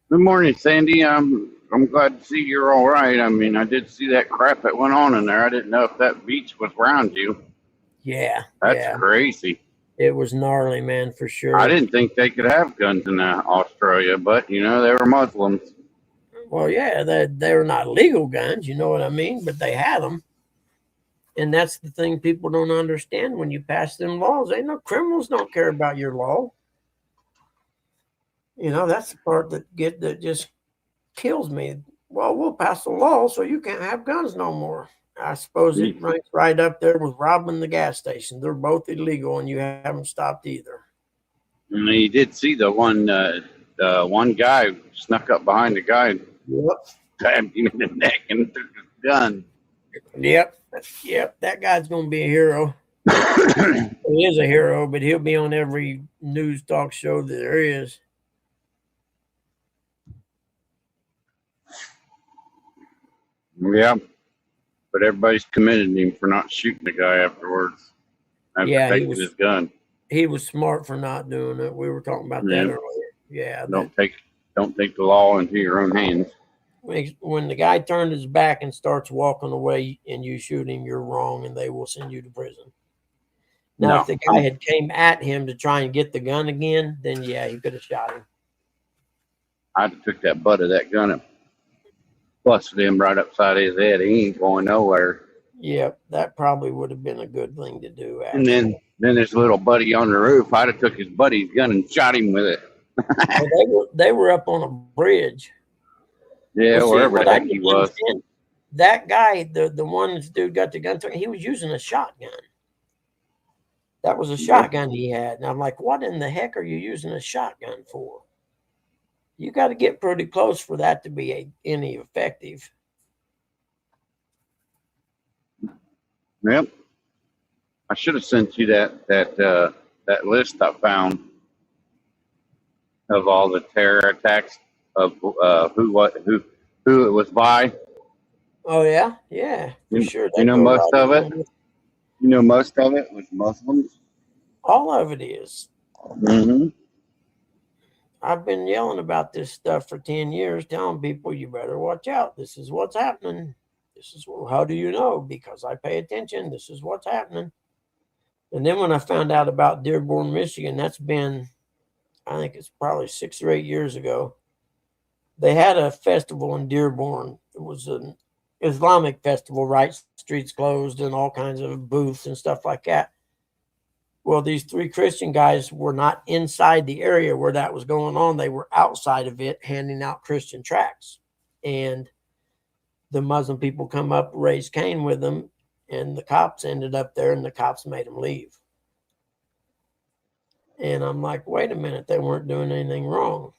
Good morning, Sandy. I'm glad to see you're all right. I mean, I did see that crap that went on in there. I didn't know if that beach was around you. Yeah. That's crazy. It was gnarly, man, for sure. I didn't think they could have guns in Australia, but, you know, they were Muslims. Well, yeah, they were not legal guns, you know what I mean? But they had them. And that's the thing people don't understand when you pass them laws. Ain't no criminals don't care about your law. You know, that's the part that just kills me. Well, we'll pass a law so you can't have guns no more. I suppose it ranks right up there with robbing the gas station. They're both illegal, and you haven't stopped either. And you did see the one guy snuck up behind the guy and stabbed him in the neck and took his gun. Yep. That guy's going to be a hero. He is a hero, but he'll be on every news talk show that there is. Yeah, but everybody's commended him for not shooting the guy afterwards. After taking his gun. He was smart for not doing it. We were talking about that earlier. Yeah. Don't take the law into your own hands. When the guy turned his back and starts walking away and you shoot him, you're wrong, and they will send you to prison. Now, if the guy had came at him to try and get the gun again, then yeah, he could have shot him. I'd have took that butt of that gun and busted him right upside his head. He ain't going nowhere. Yeah, that probably would have been a good thing to do. Actually. And then his little buddy on the roof, I'd have took his buddy's gun and shot him with it. Well, they were up on a bridge. Yeah, wherever the heck he was. that guy, the one this dude got the gun through, he was using a shotgun. That was a shotgun he had. And I'm like, what in the heck are you using a shotgun for? You got to get pretty close for that to be any effective. Yep. I should have sent you that list I found of all the terror attacks of who it was by. Oh yeah, yeah, for sure. You They know go most right of it. in with You know most of it was Muslims. all of it is. Mm-hmm. I've been yelling about this stuff for 10 years, telling people you better watch out. This is what's happening. This is how do you know? Because I pay attention. This is what's happening. And then when I found out about Dearborn, Michigan, that's been, I think it's probably 6 or 8 years ago. They had a festival in Dearborn. It was an Islamic festival, right? Streets closed and all kinds of booths and stuff like that. Well, these 3 Christian guys were not inside the area where that was going on. They were outside of it handing out Christian tracts. And the Muslim people come up, raise Cain with them, and the cops ended up there and the cops made them leave. And I'm like, wait a minute, they weren't doing anything wrong.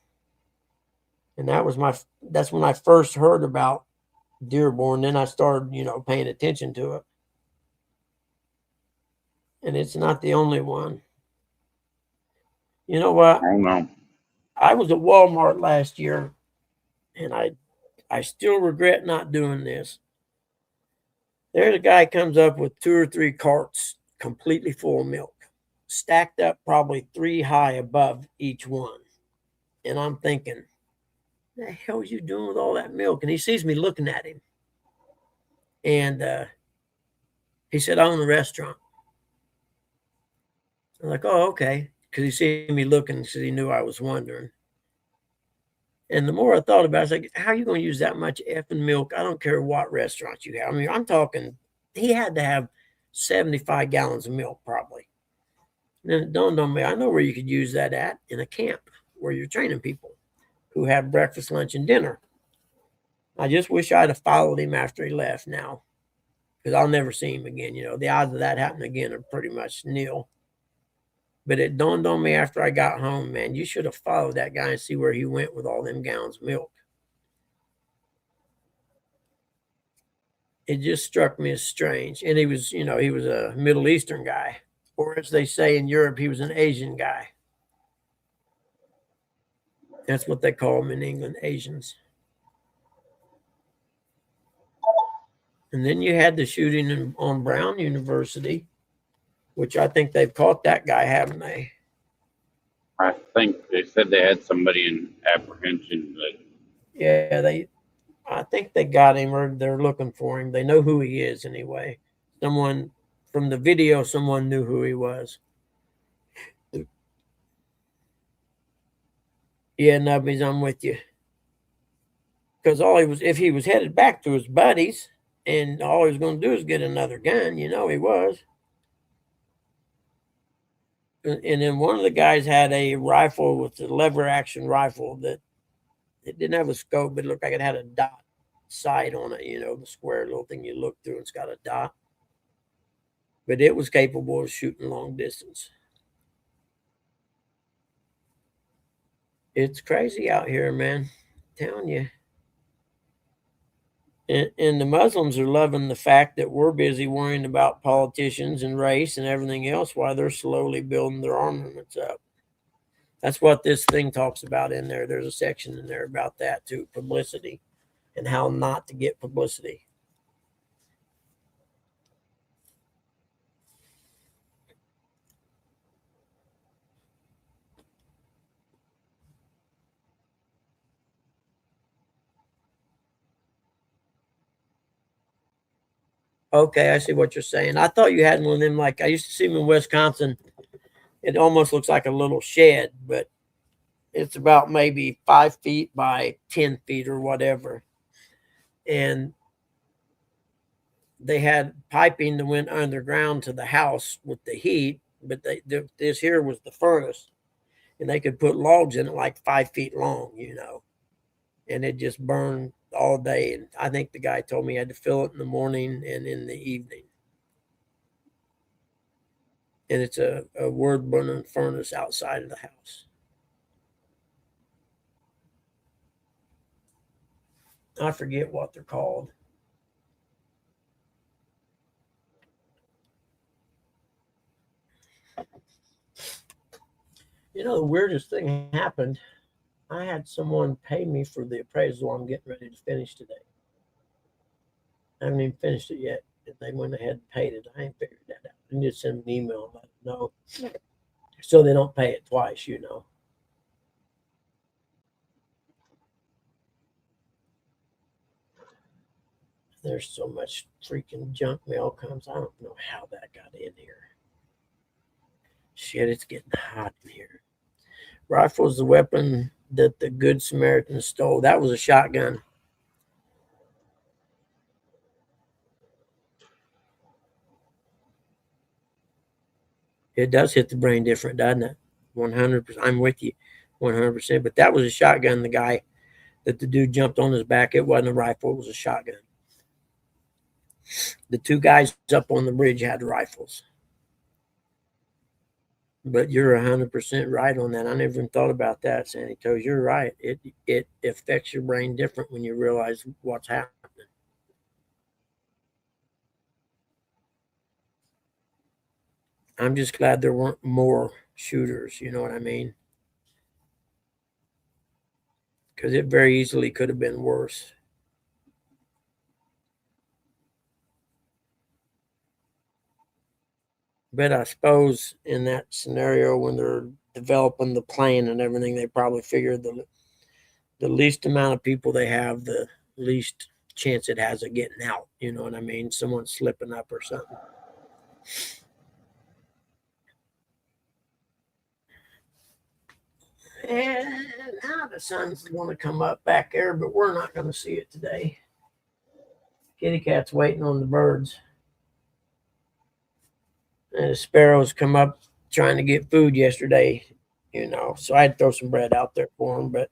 And that's when I first heard about Dearborn. Then I started, paying attention to it. And it's not the only one. You know what? Oh no. I was at Walmart last year, and I still regret not doing this. There's a guy comes up with 2 or 3 carts completely full of milk, stacked up probably 3 high above each one. And I'm thinking, what the hell are you doing with all that milk? And he sees me looking at him. And he said, I own a restaurant. I'm like, oh, okay. Because he seen me looking, so he knew I was wondering. And the more I thought about it, I was like, how are you going to use that much effing milk? I don't care what restaurant you have. I mean, I'm talking, he had to have 75 gallons of milk probably. And then it dawned on me, I know where you could use that at, in a camp where you're training people who have breakfast, lunch, and dinner. I just wish I'd have followed him after he left now, because I'll never see him again. The odds of that happening again are pretty much nil. But it dawned on me after I got home, man, you should have followed that guy and see where he went with all them gallons of milk. It just struck me as strange. And he was a Middle Eastern guy. Or as they say in Europe, he was an Asian guy. That's what they call them in England, Asians. And then you had the shooting on Brown University, which I think they've caught that guy, haven't they? I think they said they had somebody in apprehension, but Yeah, I think they got him, or they're looking for him. They know who he is anyway. Someone from the video, someone knew who he was. Yeah, Nubbies, I'm with you. Because if he was headed back to his buddies, and all he was going to do is get another gun, he was. And then one of the guys had a rifle with a lever action rifle that it didn't have a scope, but it looked like it had a dot sight on it, the square little thing you look through, and it's got a dot. But it was capable of shooting long distance. It's crazy out here, man. I'm telling you. And the Muslims are loving the fact that we're busy worrying about politicians and race and everything else while they're slowly building their armaments up. That's what this thing talks about in there. There's a section in there about that too, publicity and how not to get publicity. Okay, I see what you're saying. I thought you had one of them, like I used to see them in Wisconsin. It almost looks like a little shed, but it's about maybe 5 feet by 10 feet or whatever. And they had piping that went underground to the house with the heat, but this here was the furnace. And they could put logs in it like 5 feet long, and it just burned all day. And I think the guy told me he had to fill it in the morning and in the evening. And it's a wood burning furnace outside of the house. I forget what they're called. You know, the weirdest thing happened. I had someone pay me for the appraisal I'm getting ready to finish today. I haven't even finished it yet. And they went ahead and paid it. I ain't figured that out. I need to send them an email and let them know. So they don't pay it twice, you know. There's so much freaking junk mail comes. I don't know how that got in here. Shit, it's getting hot in here. Rifle is the weapon that the Good Samaritan stole. That was a shotgun. It does hit the brain different, doesn't it? 100%. I'm with you 100%. But that was a shotgun. The guy that the dude jumped on his back, it wasn't a rifle. It was a shotgun. The two guys up on the bridge had rifles. But you're 100% right on that. I never even thought about that, Sandy Toes. You're right. It affects your brain different when you realize what's happening. I'm just glad there weren't more shooters. You know what I mean? Because it very easily could have been worse. But I suppose in that scenario, when they're developing the plan and everything, they probably figured the least amount of people they have, the least chance it has of getting out. You know what I mean? Someone slipping up or something. And now the sun's going to come up back there, but we're not going to see it today. Kitty cat's waiting on the birds. And the sparrows come up trying to get food yesterday, you know. So I had to throw some bread out there for them, but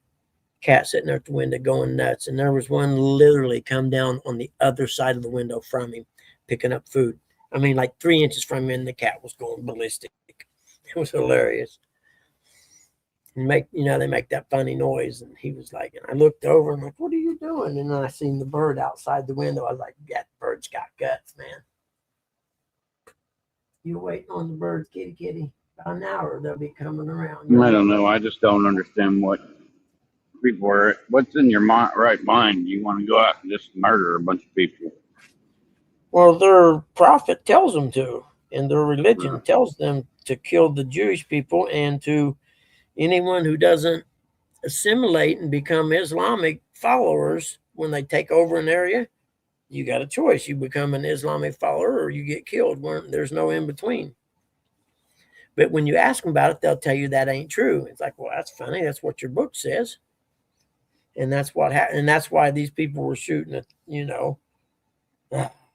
cat sitting there at the window going nuts. And there was one literally come down on the other side of the window from him, picking up food. I mean, like 3 inches from him, and the cat was going ballistic. It was hilarious. And they make that funny noise. And he was like, and I looked over and like, what are you doing? And then I seen the bird outside the window. I was like, that bird's got guts, man. You waiting on the birds, kitty. About an hour, they'll be coming around. I don't know. I just don't understand what people are. What's in your right mind? You want to go out and just murder a bunch of people? Well, their prophet tells them to, and their religion tells them to kill the Jewish people, and to anyone who doesn't assimilate and become Islamic followers when they take over an area. You got a choice. You become an Islamic follower or you get killed. There's no in between. But when you ask them about it, they'll tell you that ain't true. It's like, well, that's funny. That's what your book says. And that's what happened. And that's why these people were shooting at, you know.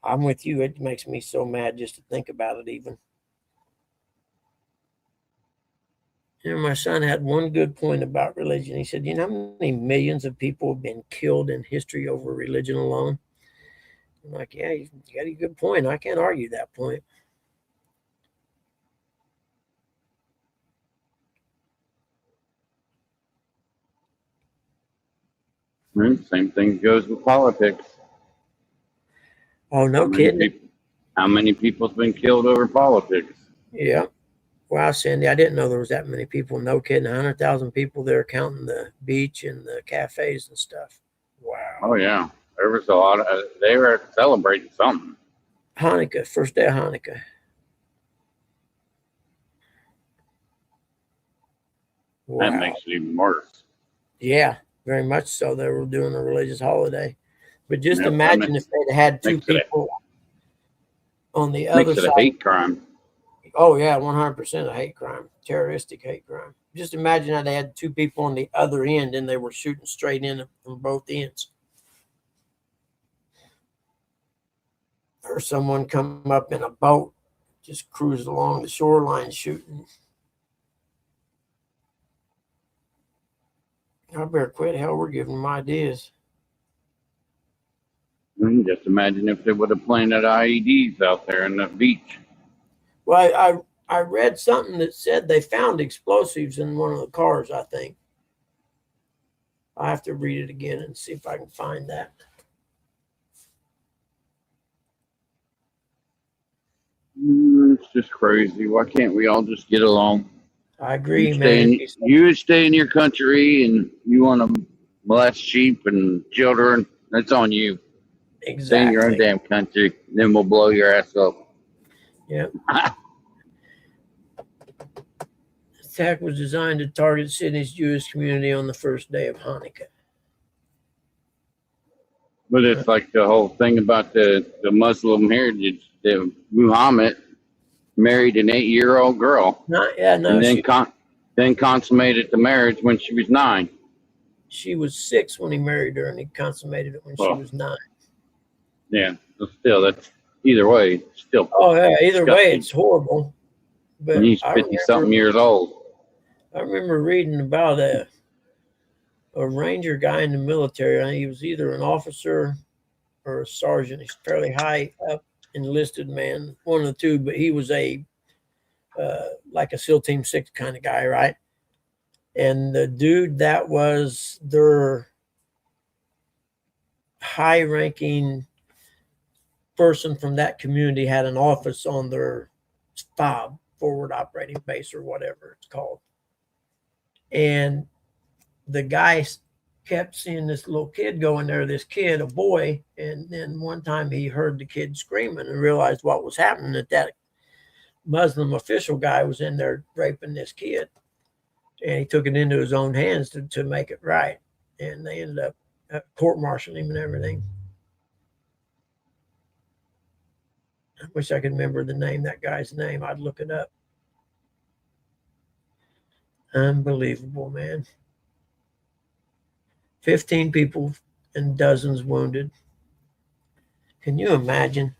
I'm with you. It makes me so mad just to think about it even. You know, my son had one good point about religion. He said, you know how many millions of people have been killed in history over religion alone? I'm like, yeah, you got a good point. I can't argue that point. Same thing goes with politics. Oh, no kidding. How many people's been killed over politics? Yeah. Wow, Sandy, I didn't know there was that many people. No kidding. 100,000 people there counting the beach and the cafes and stuff. Wow. Oh, yeah. There was a lot of, they were celebrating something. Hanukkah, first day of Hanukkah. Wow. That makes it even worse. Yeah, very much so. They were doing a religious holiday. But just imagine if they'd had two people on the other side. Makes it a hate crime. Oh, yeah, 100% a hate crime, terroristic hate crime. Just imagine how they had two people on the other end and they were shooting straight in from both ends. Or someone come up in a boat, just cruise along the shoreline shooting. I better quit. Hell, we're giving them ideas. Just imagine if they would have planted IEDs out there in the beach. Well, I read something that said they found explosives in one of the cars, I think. I have to read it again and see if I can find that. It's just crazy. Why can't we all just get along? I agree, You man. stay in your country, and you want to molest sheep and children. That's on you. Stay in your own Exactly. damn country. Then we'll blow your ass up. Yep. The attack was designed to target Sydney's Jewish community on the first day of Hanukkah. But it's like the whole thing about the Muslim heritage. The Muhammad married an 8-year-old girl, and then consummated the marriage when she was 9. She was 6 when he married her, and he consummated it when she was 9. Yeah, but still, that's either way. Still. Oh yeah, either disgusting. way, it's horrible. But and he's 50-something years old. I remember reading about a ranger guy in the military. He was either an officer or a sergeant. He's fairly high up enlisted man, one of the two, but he was a like a SEAL Team 6 kind of guy, right? And the dude that was their high-ranking person from that community had an office on their FOB, forward operating base, or whatever it's called. And the guy kept seeing this little kid go in there, this kid, a boy, and then one time he heard the kid screaming and realized what was happening, that Muslim official guy was in there raping this kid. And he took it into his own hands to make it right. And they ended up court-martialing him and everything. I wish I could remember that guy's name. I'd look it up. Unbelievable, man. 15 people and dozens wounded. Can you imagine?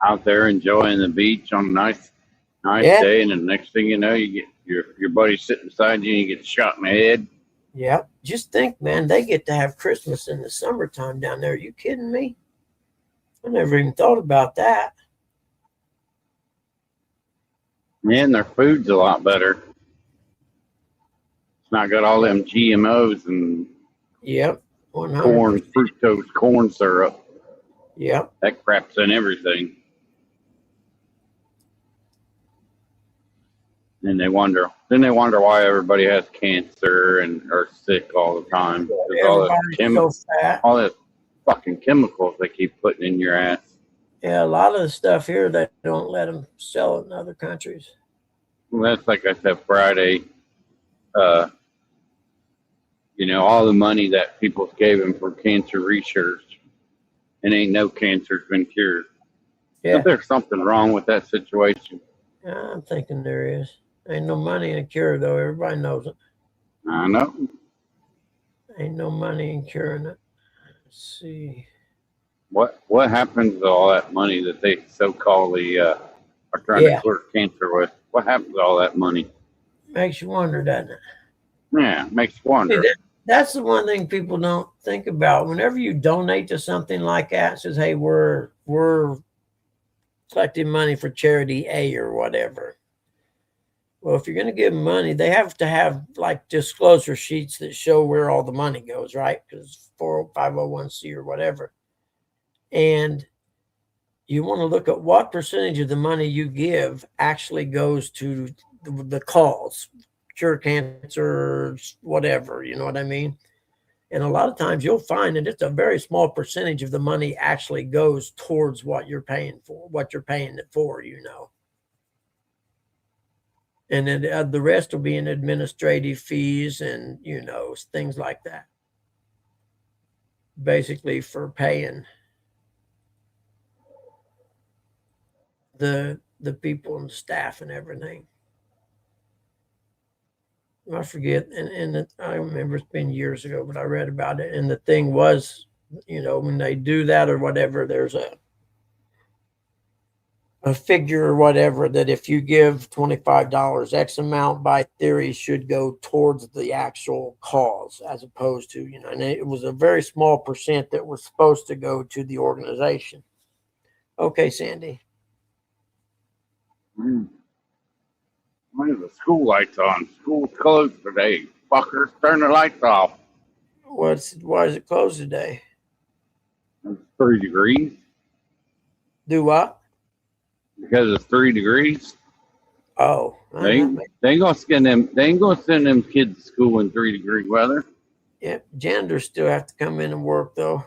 Out there enjoying the beach on a nice day, and the next thing you know, you get your buddy sitting beside you and you get shot in the head. Yeah. Just think, man, they get to have Christmas in the summertime down there. Are you kidding me? I never even thought about that. Man, their food's a lot better. It's not got all them GMOs and Yep. 100%. corn, fructose corn syrup. Yep. That crap's in everything. And they wonder why everybody has cancer and are sick all the time. Everybody's so fat. All that fucking chemicals they keep putting in your ass. Yeah, a lot of the stuff here, they don't let them sell it in other countries. Well, that's like I said Friday. All the money that people gave him for cancer research, and ain't no cancer's been cured. Yeah. But there's something wrong with that situation. I'm thinking there is. Ain't no money in a cure, though. Everybody knows it. I know. Ain't no money in curing it. Let's see. What happens to all that money that they so-called are trying to cure cancer with? What happens to all that money? Makes you wonder, doesn't it? Yeah, makes you wonder. That's the one thing people don't think about. Whenever you donate to something like that, it says, hey, we're collecting money for charity A or whatever. Well, if you're going to give them money, they have to have like disclosure sheets that show where all the money goes, right? Because 501c or whatever. And you want to look at what percentage of the money you give actually goes to the cause, cure cancer, whatever, you know what I mean? And a lot of times you'll find that it's a very small percentage of the money actually goes towards what you're paying for, what you're paying it for, And then the rest will be in administrative fees and, things like that. Basically for paying the people and the staff and everything. I forget, and I remember it's been years ago, but I read about it. And the thing was, when they do that or whatever, there's a figure or whatever that if you give $25, X amount by theory should go towards the actual cause, as opposed to, and it was a very small percent that was supposed to go to the organization. Okay, Sandy. Why are the school lights on? School's closed today. Fuckers, turn the lights off. Why is it closed today? It's 3 degrees. Do what? Because it's 3 degrees. Oh, They ain't gonna send them. They ain't gonna send them kids to school in 3-degree weather. yeah. Janitors still have to come in and work though.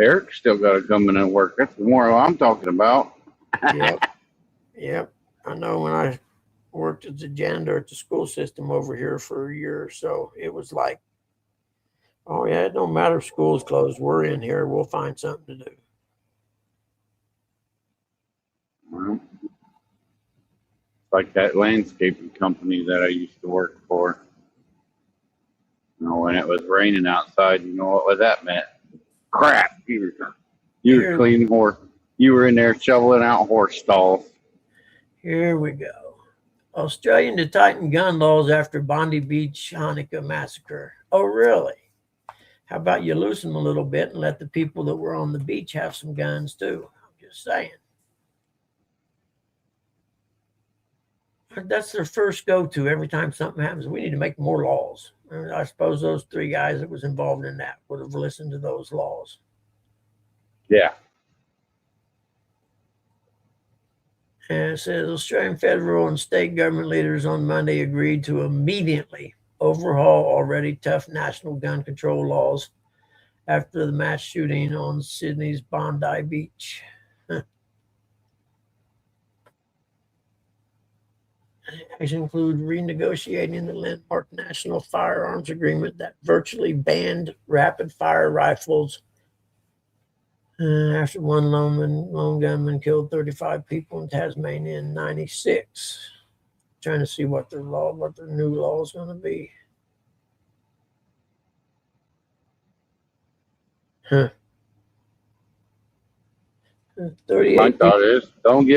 Eric's still got to come in and work. That's the more I'm talking about. Yep. I know when I worked as a janitor at the school system over here for a year or so, it was like, oh yeah, it don't matter if school's closed. We're in here. We'll find something to do. Well, like that landscaping company that I used to work for. When it was raining outside, you know what that meant? Crap. You were cleaning horse. You were in there shoveling out horse stalls. Here we go. Australian to tighten gun laws after Bondi Beach Hanukkah massacre. Oh, really? How about you loosen them a little bit and let the people that were on the beach have some guns too? I'm just saying. That's their first go-to every time something happens. We need to make more laws. And I suppose those 3 guys that was involved in that would have listened to those laws. Yeah. And it says Australian federal and state government leaders on Monday agreed to immediately overhaul already tough national gun control laws after the mass shooting on Sydney's Bondi Beach. These include renegotiating the landmark national firearms agreement that virtually banned rapid fire rifles after one lone gunman killed 35 people in Tasmania in 96. Trying to see what their new law is going to be. Huh. 38 My thought is don't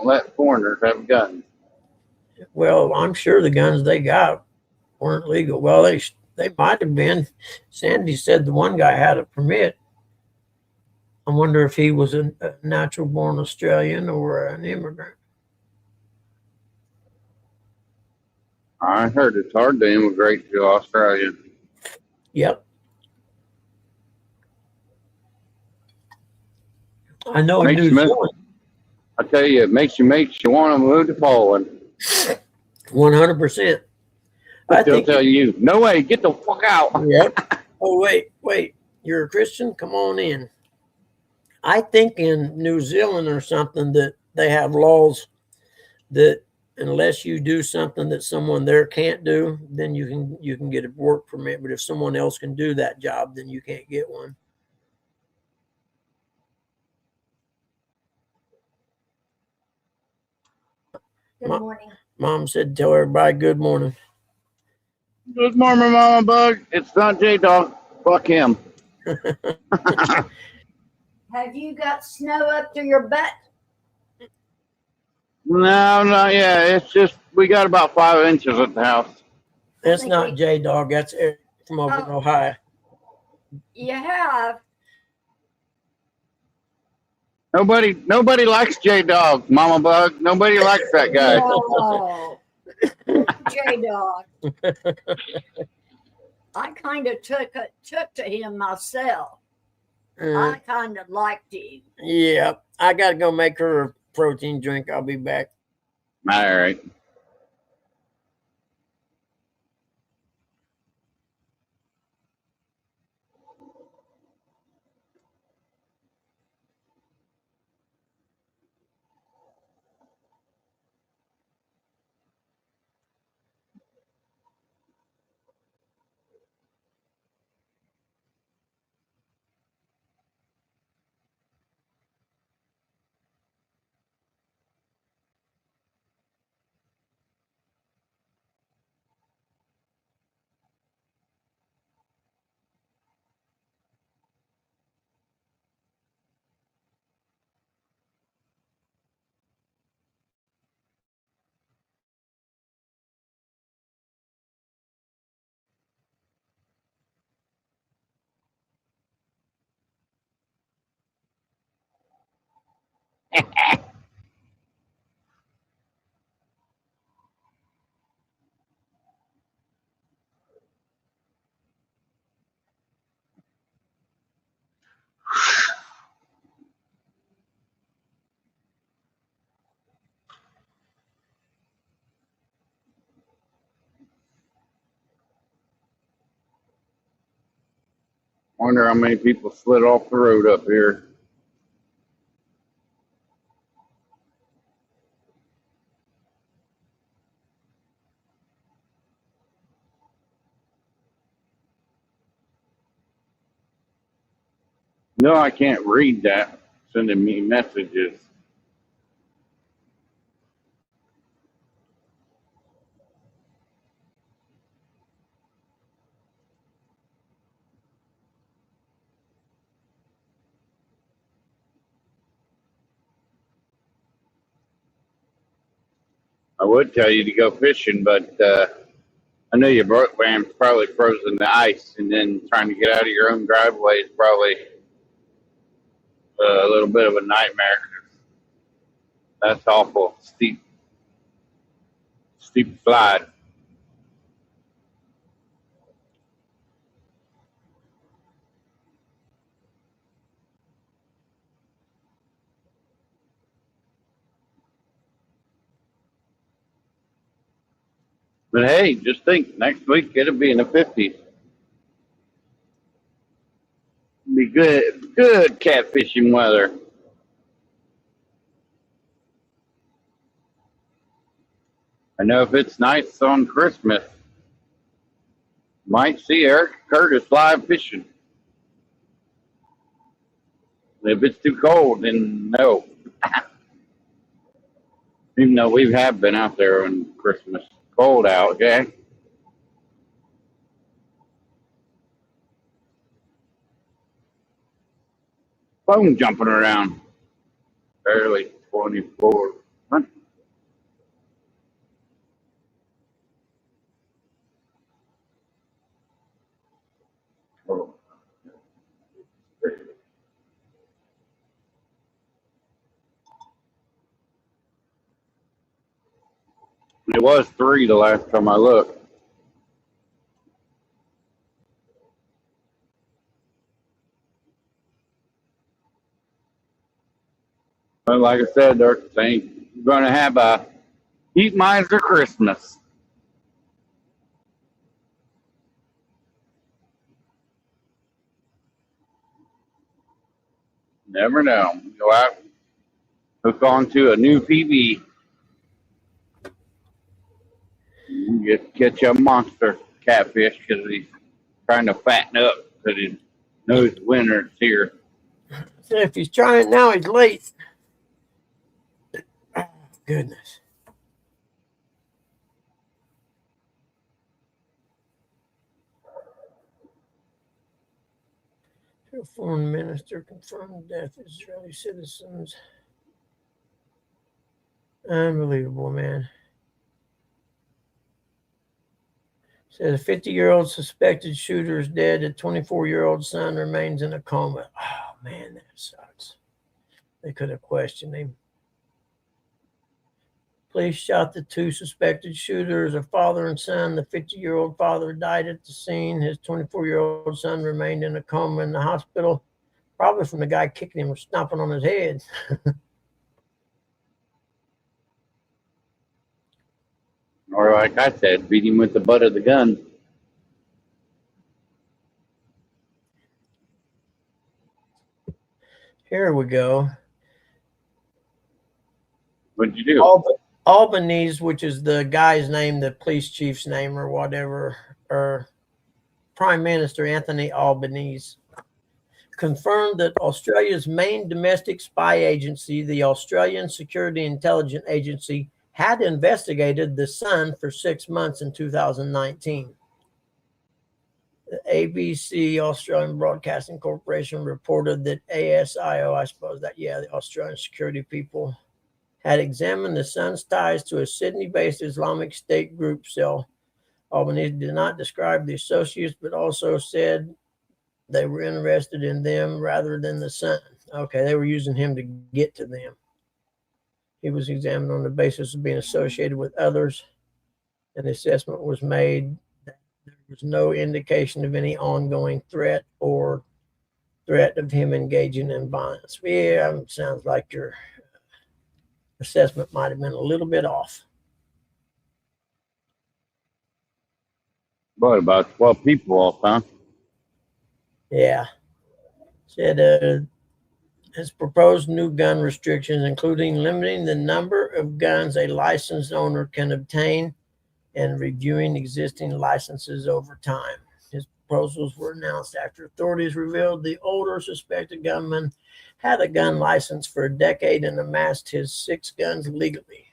let foreigners have guns. Well, I'm sure the guns they got weren't legal. Well, they might have been. Sandy said the one guy had a permit. I wonder if he was a natural born Australian or an immigrant. I heard it's hard to immigrate to Australia. Yep. I know in New Zealand. I tell you, it makes you want to move to Poland. 100%. They'll tell you, no way, get the fuck out. Yep. Oh, wait. You're a Christian? Come on in. I think in New Zealand or something that they have laws that unless you do something that someone there can't do, then you can get a work permit. But if someone else can do that job, then you can't get one. Good morning. Mom said, tell everybody good morning. Good morning, Mama Bug. It's not J-Dog. Fuck him. Have you got snow up to your butt? No, not yet. It's just we got about 5 inches at the house. That's not J-Dog. That's Eric from over in Ohio. You have. Nobody likes J-Dog, Mama Bug. Nobody likes that guy. No. J-Dog. I kind of took to him myself. I kind of liked him. Yeah, I got to go make her a protein drink. I'll be back. All right. Wonder how many people slid off the road up here. No, I can't read that. Sending me messages. I would tell you to go fishing, but I know your boat ram's probably frozen the ice, and then trying to get out of your own driveway is probably a little bit of a nightmare. That's awful steep slide. But hey, just think, next week it'll be in the 50s. Be good catfishing weather. I know if it's nice on Christmas, might see Eric Curtis live fishing. If it's too cold, then no. Even though we have been out there on Christmas. Cold out, okay? Phone jumping around. Barely 24. Huh? Oh. It was 3 the last time I looked. But like I said, they're saying you're going to have a heat miser Christmas. Never know. Go out, hook onto a new PB. You catch a monster catfish because he's trying to fatten up because he knows winter's here. So if he's trying now, he's late. Oh, goodness. A foreign minister confirmed death of Israeli citizens. Unbelievable, man. Says a 50-year-old suspected shooter is dead. A 24-year-old son remains in a coma. Oh, man, that sucks. They could have questioned him. Police shot the 2 suspected shooters, a father and son. The 50-year-old father died at the scene. His 24-year-old son remained in a coma in the hospital, probably from the guy kicking him or stomping on his head. Or like I said, beat him with the butt of the gun. Here we go. What'd you do? Albanese, which is the guy's name, the police chief's name or whatever, or Prime Minister Anthony Albanese, confirmed that Australia's main domestic spy agency, the Australian Security Intelligence Agency, had investigated the Sun for 6 months in 2019. The ABC, Australian Broadcasting Corporation, reported that ASIO, I suppose that, yeah, the Australian security people, had examined the Sun's ties to a Sydney-based Islamic State group cell. Albanese did not describe the associates, but also said they were interested in them rather than the Sun. Okay, they were using him to get to them. He was examined on the basis of being associated with others. An assessment was made that there was no indication of any ongoing threat or threat of him engaging in violence. Yeah, sounds like your assessment might have been a little bit off. What, about 12 people off, huh? Yeah. Said has proposed new gun restrictions, including limiting the number of guns a licensed owner can obtain and reviewing existing licenses over time. His proposals were announced after authorities revealed the older suspected gunman had a gun license for a decade and amassed his 6 guns legally.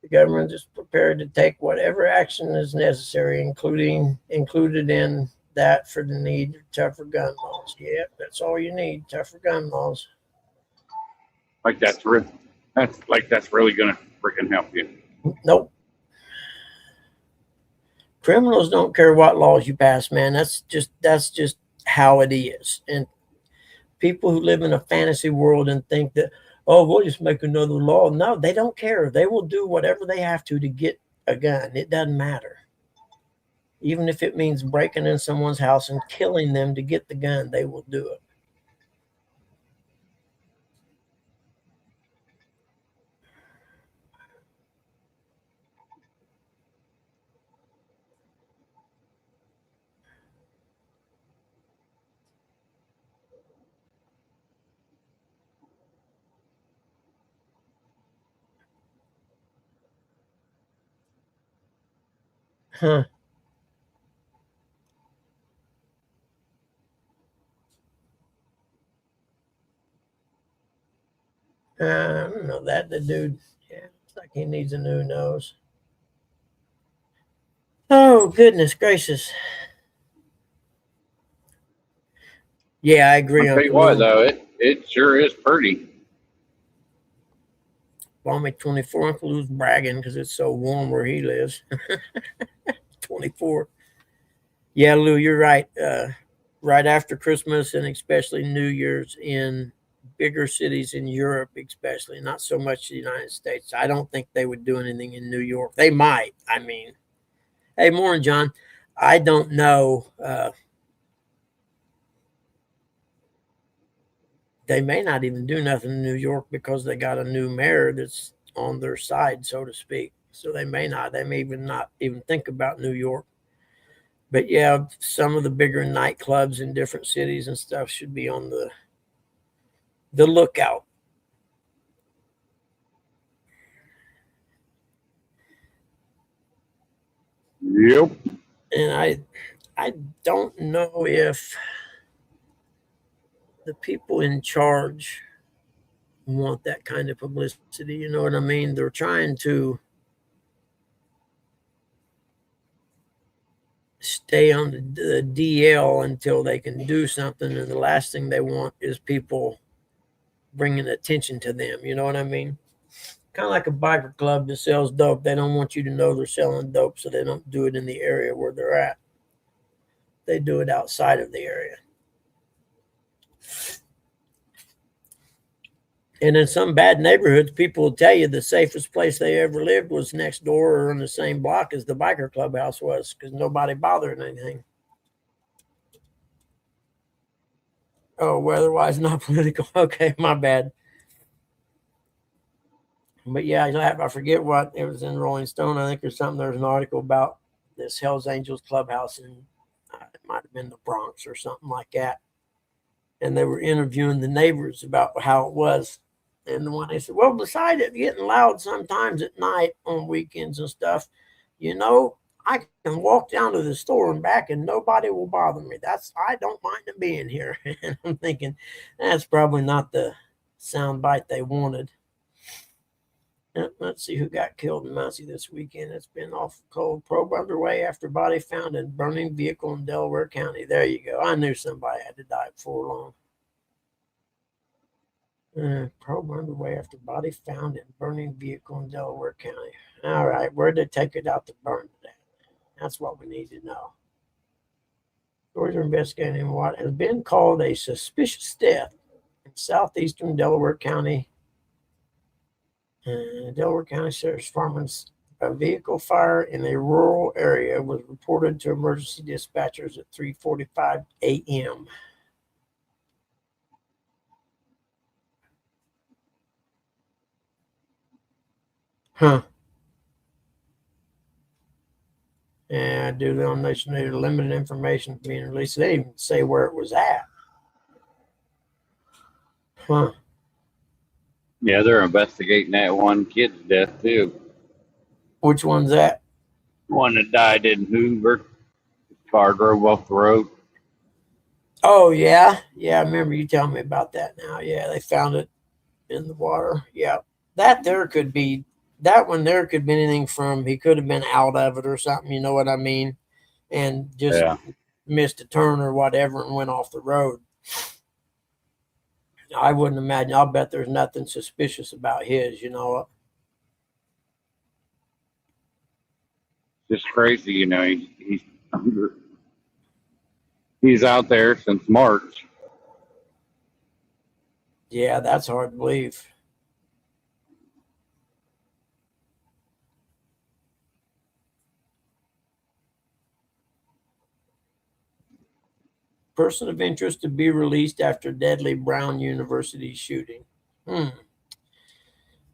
The government is prepared to take whatever action is necessary, included in that for the need of tougher gun laws. Yeah, that's all you need, tougher gun laws. Like that's really gonna freaking help you. Nope. Criminals don't care what laws you pass, man. That's just how it is. And people who live in a fantasy world and think that, oh, we'll just make another law. No, they don't care. They will do whatever they have to get a gun. It doesn't matter. Even if it means breaking in someone's house and killing them to get the gun, they will do it. Huh. I don't know that the dude, yeah, it's like he needs a new nose. Oh, goodness gracious. Yeah, I agree. I'll tell you what, though, it sure is pretty. Balmy 24. Uncle Lou's bragging because it's so warm where he lives. 24. Yeah, Lou, you're right. Right after Christmas and especially New Year's in bigger cities in Europe, especially, not so much the United States. I don't think they would do anything in New York. They might. I mean, hey, morning, John. I don't know. They may not even do nothing in New York because they got a new mayor that's on their side, so to speak. So they may not. They may even not even think about New York. But yeah, some of the bigger nightclubs in different cities and stuff should be on the lookout. Yep. And I don't know if the people in charge want that kind of publicity. You know what I mean? They're trying to stay on the DL until they can do something. And the last thing they want is people bringing attention to them. You know what I mean? Kind of like a biker club that sells dope. They don't want you to know they're selling dope, so they don't do it in the area where they're at. They do it outside of the area. And in some bad neighborhoods, people will tell you the safest place they ever lived was next door or in the same block as the biker clubhouse was because nobody bothered anything. Oh, weather-wise, not political. Okay, my bad. But yeah, I forget what it was in Rolling Stone. I think there's an article about this Hells Angels clubhouse in it might have been the Bronx or something like that. And they were interviewing the neighbors about how it was. And when they said, well, besides it getting loud sometimes at night on weekends and stuff, you know, I can walk down to the store and back and nobody will bother me. I don't mind them being here. And I'm thinking that's probably not the sound bite they wanted. Let's see who got killed in Muncie this weekend. It's been awful cold. Probe underway after body found in burning vehicle in Delaware County. There you go. I knew somebody had to die before long. Probe underway after body found in burning vehicle in Delaware County. All right, where'd they take it out to burn it at? That's what we need to know. Authorities are investigating what has been called a suspicious death in southeastern Delaware County Delaware County Sheriff's Department's a vehicle fire in a rural area was reported to emergency dispatchers at 3:45 a.m. Huh. And due to the nomination, limited information being released. They didn't even say where it was at. Huh. Yeah, they're investigating that one kid's death too. Which one's that? One that died in Hoover. Car drove off the road. Oh yeah, yeah. I remember you telling me about that. Now, yeah, they found it in the water. Yeah, that one there could be anything from he could have been out of it or something. You know what I mean? And just missed a turn or whatever and went off the road. I wouldn't imagine. I'll bet there's nothing suspicious about his. You know. Just crazy, you know. He's out there since March. Yeah, that's hard to believe. Person of interest to be released after deadly Brown University shooting.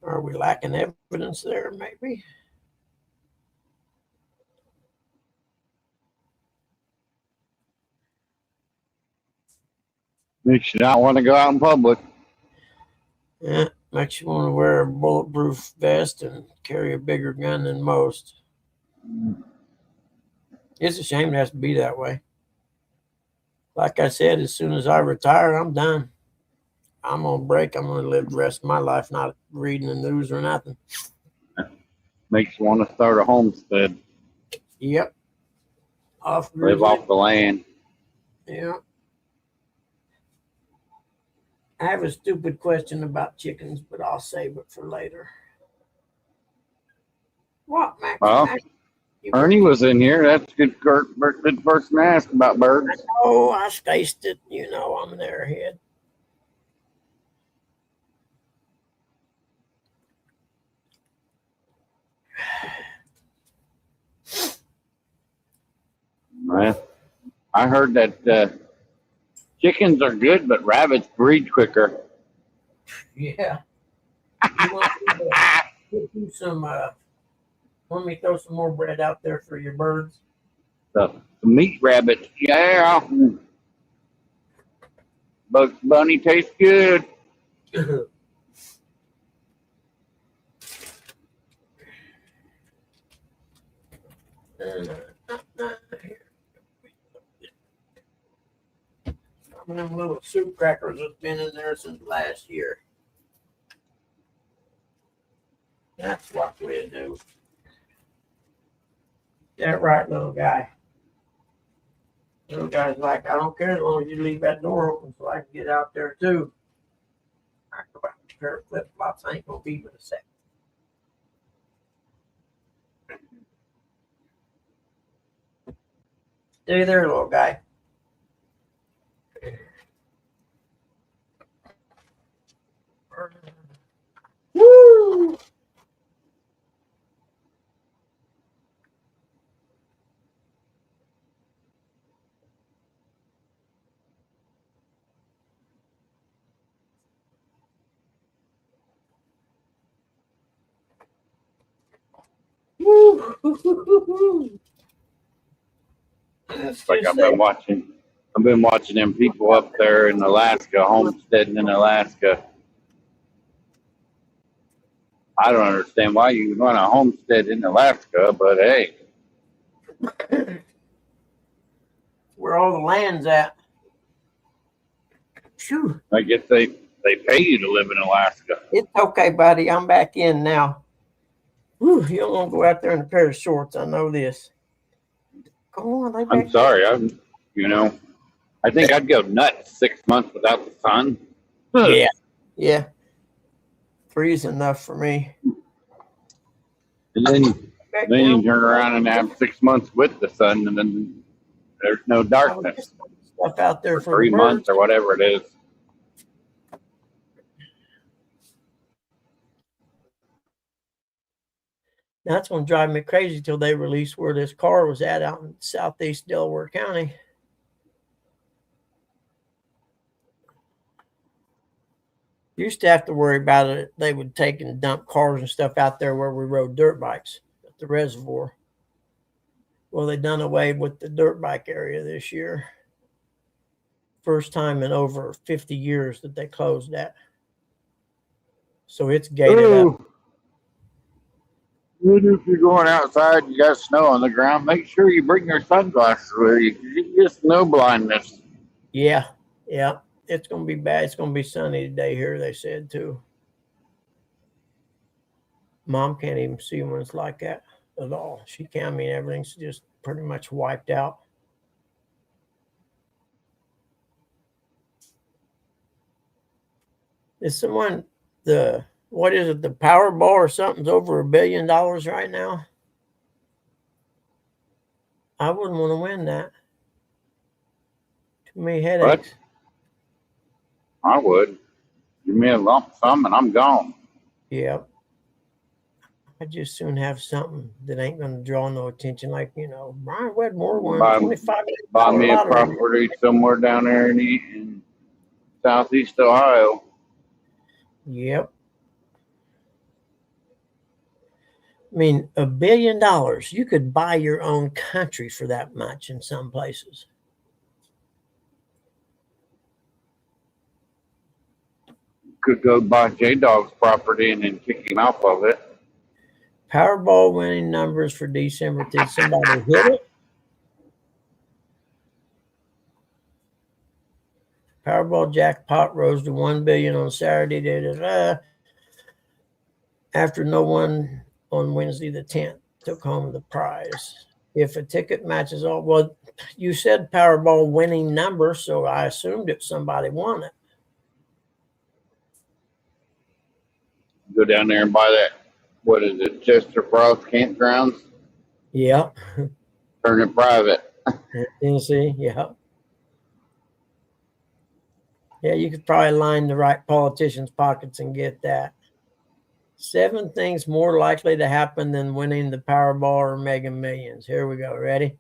Are we lacking evidence there, maybe? Makes you not want to go out in public. Yeah, makes you want to wear a bulletproof vest and carry a bigger gun than most. It's a shame it has to be that way. Like I said, as soon as I retire, I'm done. I'm on break. I'm going to live the rest of my life not reading the news or nothing. Makes you want to start a homestead. Yep. Live off the land. Yeah. I have a stupid question about chickens, but I'll save it for later. What, Max? Well, Ernie was in here. That's a good person to ask about birds. Oh, I spaced it. You know, I'm an airhead. Well, I heard that chickens are good, but rabbits breed quicker. Yeah. You want me to throw some more bread out there for your birds? The meat rabbit, yeah. Bugs Bunny tastes good. Some of them little soup crackers have been in there since last year. That's what we do. That right, little guy. Little guy's like, I don't care as long as you leave that door open so I can get out there too. I go out with a pair of flip flops. I ain't gonna be but a second. Stay there, little guy. Woo! Woo! It's like I've been watching them people up there in Alaska, homesteading in Alaska. I don't understand why you run a homestead in Alaska, but hey. Where all the land's at. Phew. I guess they pay you to live in Alaska. It's okay, buddy. I'm back in now. Whew, you don't want to go out there in a pair of shorts. I know this. Go on, I'm sorry. I think I'd go nuts 6 months without the sun. Yeah. Yeah. 3 is enough for me. And then you turn around and have 6 months with the sun, and then there's no darkness. Stuff out there for 3 months or whatever it is. That's going to drive me crazy till they release where this car was at out in southeast Delaware County. Used to have to worry about it. They would take and dump cars and stuff out there where we rode dirt bikes at the reservoir. Well, they done away with the dirt bike area this year. First time in over 50 years that they closed that. So it's gated up. If you're going outside, you got snow on the ground, make sure you bring your sunglasses with you because you get snow blindness. Yeah. It's going to be bad. It's going to be sunny today here, they said, too. Mom can't even see when it's like that at all. She can't. I mean, everything's just pretty much wiped out. Is someone, what is it, the Powerball or something's over $1 billion right now? I wouldn't want to win that. Too many headaches. What? I would. Give me a lump sum and I'm gone. Yep. I'd just soon have something that ain't going to draw no attention. Like, Brian Wedmore won $25 Buy me a property somewhere down there in southeast Ohio. Yep. I mean, $1 billion, you could buy your own country for that much in some places. Could go buy J-Dog's property and then kick him off of it. Powerball winning numbers for December. Did somebody hit it? Powerball jackpot rose to $1 billion on Saturday. After no one on Wednesday the 10th took home the prize. If a ticket matches all, well, you said Powerball winning number, so I assumed if somebody won it. Go down there and buy that. What is it? Chester Frost Campgrounds? Yeah. Turn it private. Tennessee, yeah. Yeah, you could probably line the right politicians' pockets and get that. 7 things more likely to happen than winning the Powerball or Mega Millions. Here we go. Ready?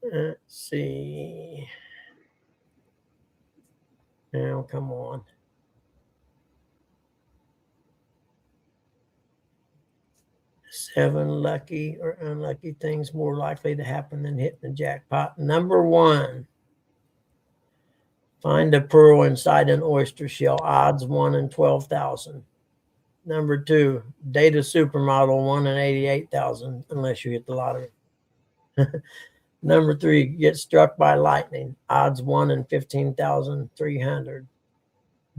Let's see. Now, come on. 7 lucky or unlucky things more likely to happen than hitting the jackpot. Number 1. Find a pearl inside an oyster shell. Odds 1 in 12,000. Number 2. Date a supermodel. 1 in 88,000, unless you hit the lottery. Number 3. Get struck by lightning. Odds 1 in 15,300.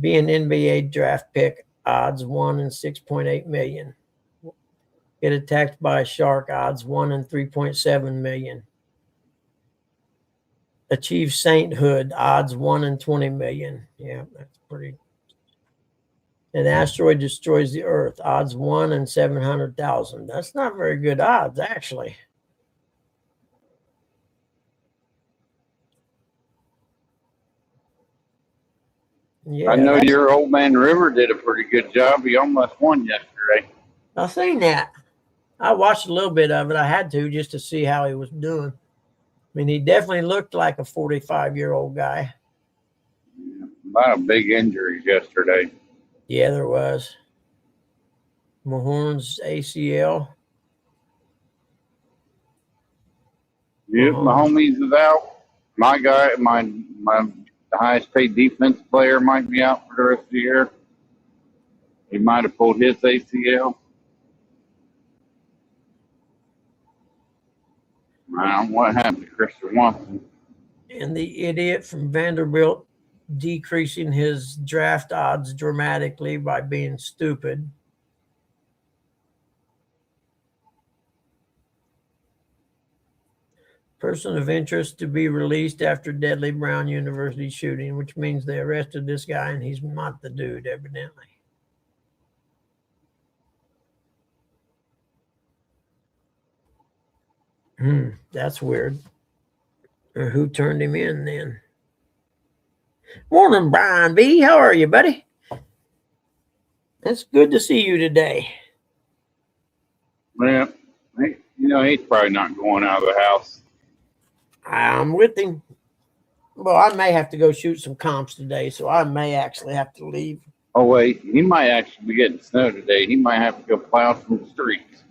Be an NBA draft pick. Odds 1 in 6.8 million. Get attacked by a shark. Odds 1 in 3.7 million. Achieve sainthood. Odds 1 in 20 million. Yeah, that's pretty. An asteroid destroys the Earth. Odds 1 in 700,000. That's not very good odds, actually. Yeah, I know your old man River did a pretty good job. He almost won yesterday. I seen that. I watched a little bit of it. I had to just to see how he was doing. I mean, he definitely looked like a 45-year-old guy. Yeah, a lot of big injuries yesterday. Yeah, there was. Mahorn's ACL. Yep, my homies is out. My guy, my highest paid defense player might be out for the rest of the year. He might have pulled his ACL. I don't know what happened to Christian Watson. And the idiot from Vanderbilt decreasing his draft odds dramatically by being stupid. Person of interest to be released after deadly Brown University shooting, which means they arrested this guy and he's not the dude, evidently. That's weird. Or who turned him in then? Morning, Brian B. How are you, buddy? It's good to see you today. Yeah, he's probably not going out of the house. I'm with him. Well, I may have to go shoot some comps today, so I may actually have to leave. Oh wait, he might actually be getting snow today. He might have to go plow some streets.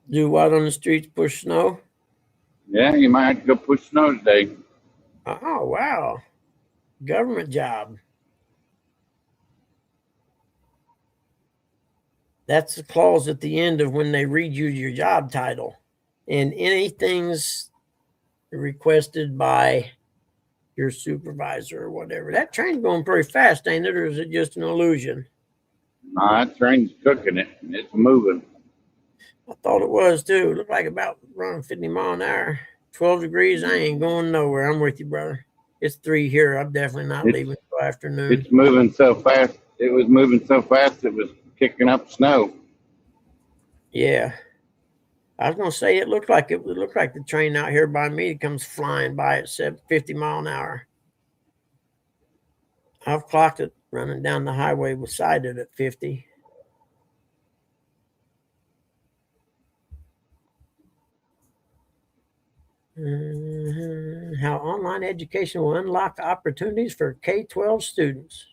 Do what on the streets? Push snow? Yeah, he might have to go push snow today. Oh, wow. Government job. That's the clause at the end of when they read you your job title. And anything's requested by your supervisor or whatever. That train's going pretty fast, ain't it? Or is it just an illusion? Nah, that train's cooking it. It's moving. I thought it was too. It looked like about running 50 miles an hour. 12 degrees. I ain't going nowhere. I'm with you, brother. It's 3 here. I'm definitely not leaving until afternoon. It's moving so fast. It was moving so fast it was kicking up snow. Yeah. I was gonna say it looked like the train out here by me comes flying by at 50 mile an hour. I've clocked it running down the highway beside it at 50. How online education will unlock opportunities for K-12 students.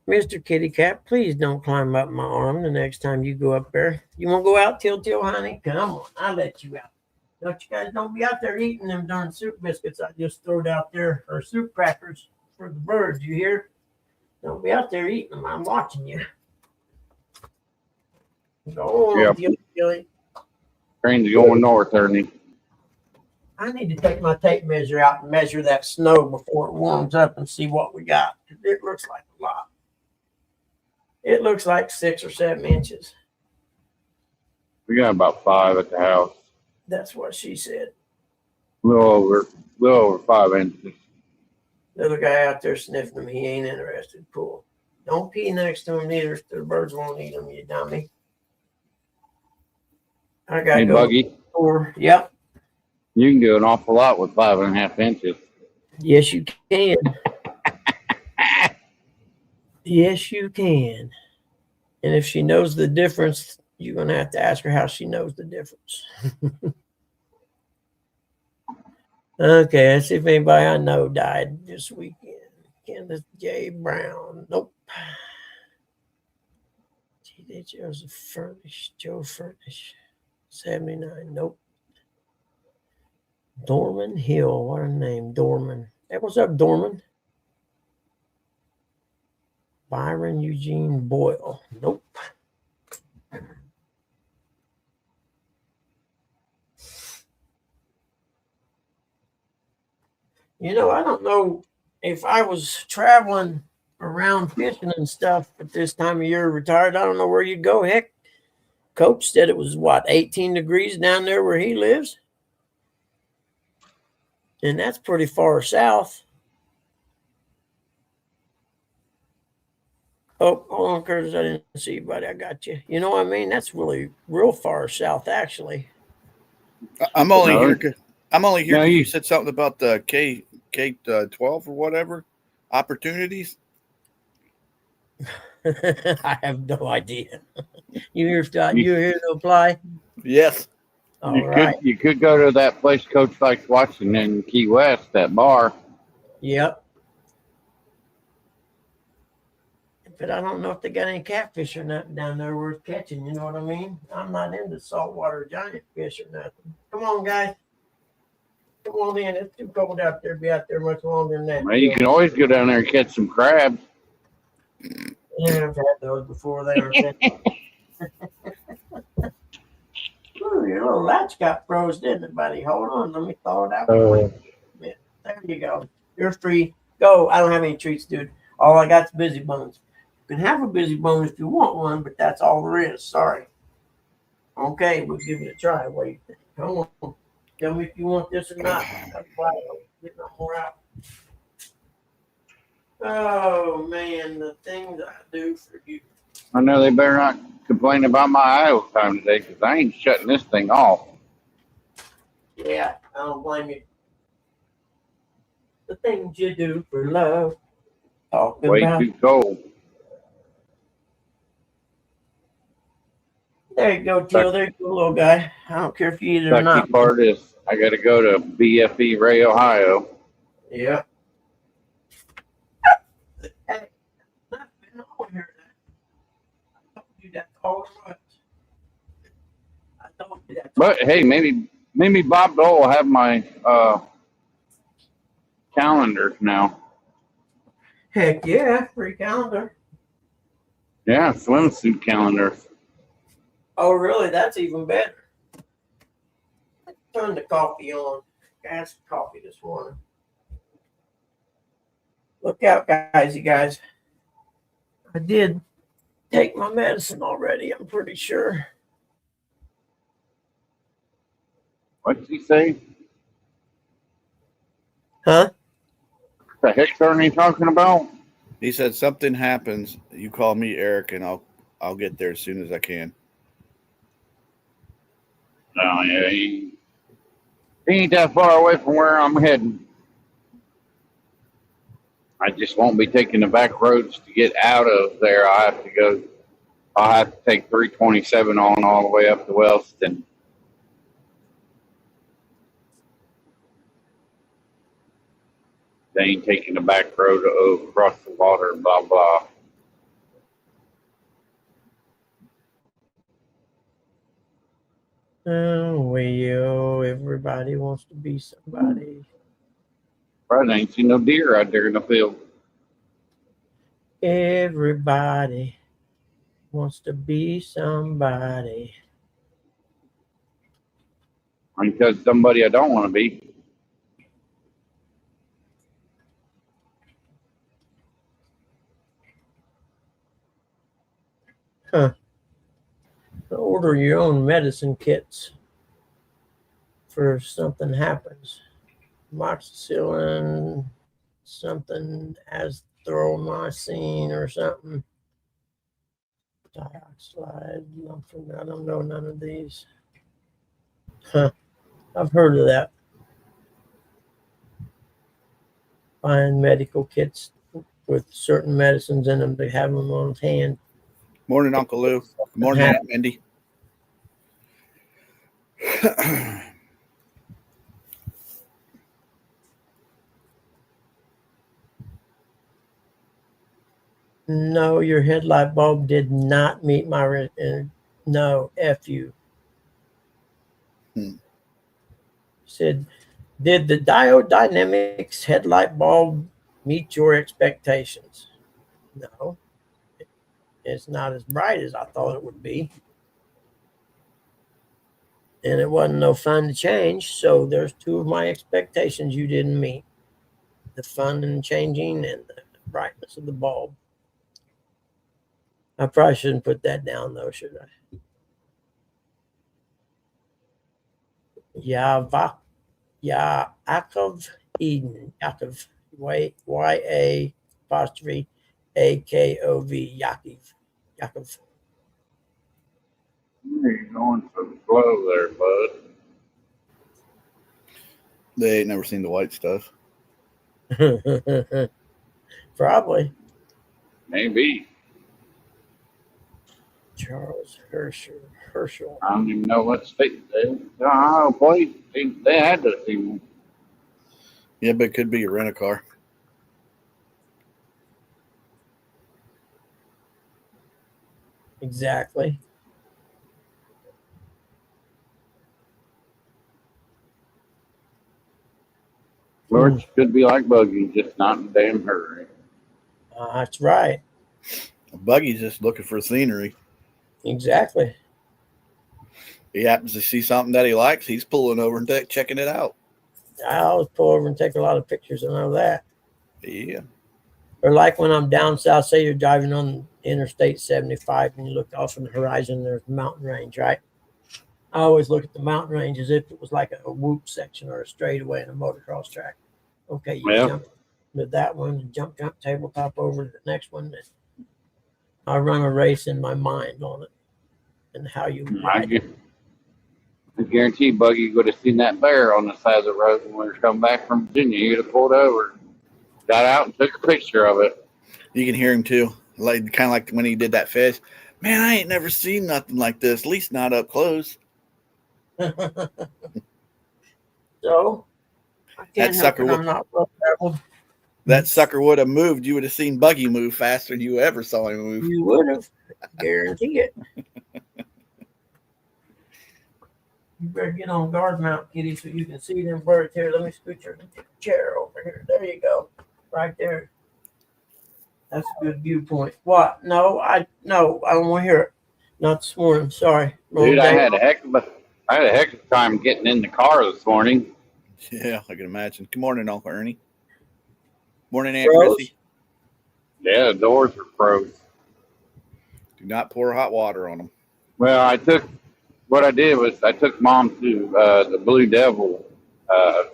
Mr. Kitty Cat, please don't climb up my arm the next time you go up there. You want to go out, Till, honey? Come on, I'll let you out. Don't be out there eating them darn soup biscuits I just throwed out there, or soup crackers for the birds, you hear? Don't be out there eating them. I'm watching you. Go on, Tilly. Train's going north, Ernie. I need to take my tape measure out and measure that snow before it warms up and see what we got. It looks like a lot. It looks like 6 or 7 inches. We got about 5 at the house. That's what she said. A little over 5 inches. Little guy out there sniffing them. He ain't interested. Cool. Don't pee next to him neither. The birds won't eat them, you dummy. I got to go. Buggy. Yep. You can do an awful lot with 5.5 inches. Yes, you can. Yes, you can. And if she knows the difference, you're going to have to ask her how she knows the difference. Okay, let's see if anybody I know died this weekend. Kenneth J. Brown. Nope. G.D. Joseph Furnish. Joe Furnish. 79. Nope. Dorman Hill. What a name. Dorman. Hey, what's up, Dorman? Byron Eugene Boyle. Nope. I don't know if I was traveling around fishing and stuff at this time of year retired. I don't know where you'd go. Heck, Coach said it was, 18 degrees down there where he lives? And that's pretty far south. Oh, hold on, Curtis. I didn't see you, buddy. I got you. You know what I mean? That's really real far south, actually. I'm only here. I'm only here. You said something about the K-12 or whatever opportunities. I have no idea. You here to apply? Yes. You could go to that place Coach likes watching in Key West, that bar. Yep. But I don't know if they got any catfish or nothing down there worth catching. You know what I mean? I'm not into saltwater giant fish or nothing. Come on, guys. Come on in. It's too cold out there to be out there much longer than that. Well, you can always go down there and catch some crabs. Yeah, I've had those before. They were Ooh, your little latch got froze, didn't it, buddy? Hold on. Let me thaw it out. There you go. You're free. Go. I don't have any treats, dude. All I got is busy bones. You can have a busy bone if you want one, but that's all there is. Sorry. Okay, we'll give it a try. What do you think? Come on. Tell me if you want this or not. That's why I don't get no more out. Oh, man, the things I do for you. I know they better not complain about my idle time today because I ain't shutting this thing off. Yeah, I don't blame you. The things you do for love. Way too cold. There you go, Teal. There you go, little guy. I don't care if you eat it or not. The part is I got to go to BFE Ray, Ohio. Yeah. Hey, I've been over here. I told you that all right. I told you that. But hey, maybe Bob Dole will have my calendars now. Heck yeah, free calendar. Yeah, swimsuit calendars. Oh, really? That's even better. Turn the coffee on. I had some coffee this morning. Look out, guys, you guys. I did take my medicine already, I'm pretty sure. What did he say? Huh? The heck are you talking about? He said something happens. You call me Eric, and I'll get there as soon as I can. Oh yeah, he ain't that far away from where I'm heading. I just won't be taking the back roads to get out of there. I'll have to take 327 on all the way up to Wellston. They ain't taking the back road across the water, blah, blah. Oh, well, everybody wants to be somebody. I ain't seen no deer out there in the field. Everybody wants to be somebody. Because somebody I don't want to be. Huh. Order your own medicine kits for if something happens. Amoxicillin, something azithromycin or something. Dioxide, I don't know none of these. Huh. I've heard of that. Buying medical kits with certain medicines in them to have them on hand. Morning, Uncle Lou. Good morning, Aunt Mindy. No, your headlight bulb did not meet my no, F you. Said, did the Diode Dynamics headlight bulb meet your expectations? No, it's not as bright as I thought it would be. And it wasn't no fun to change. So there's two of my expectations you didn't meet. The fun in changing and the brightness of the bulb. I probably shouldn't put that down though, should I? Yaakov Eden. Yaakov. Y-A apostrophe A-K-O-V. Yaakov. You're going so slow there, bud. They ain't never seen the white stuff. Probably. Maybe. Charles Herschel. I don't even know what state they are. They had to see one. Yeah, but it could be a rent-a-car. Exactly. Lords could be like buggies, just not in a damn hurry. That's right. A buggy's just looking for scenery. Exactly. He happens to see something that he likes, he's pulling over and checking it out. I always pull over and take a lot of pictures. I know that. Yeah. Or like when I'm down south, say you're driving on Interstate 75 and you look off on the horizon, there's a mountain range, right? I always look at the mountain range as if it was like a whoop section or a straightaway in a motocross track. Okay, you jump to that one and jump tabletop over to the next one. I run a race in my mind on it and how you ride. I guarantee, Buggy, you would have seen that bear on the side of the road when we were coming back from Virginia. You'd have pulled over, got out, and took a picture of it. You can hear him too, like kind of like when he did that fish. Man, I ain't never seen nothing like this. At least not up close. So I can't That help sucker it. would, I'm not well traveled. that sucker would have moved. You would have seen Buggy move faster than you ever saw him move. You would have, guarantee it. You better get on guard mount, Kitty, so you can see them birds here. Let me scoot your chair over here. There you go, right there. That's a good viewpoint. What? No, I don't want to hear it. Not this morning. Sorry. Dude, I had a heck of a time getting in the car this morning. Yeah, I can imagine. Good morning, Uncle Ernie. Morning, Aunt Froze? Chrissy. Yeah, the doors were froze. Do not pour hot water on them. Well, I took Mom to the Blue Devil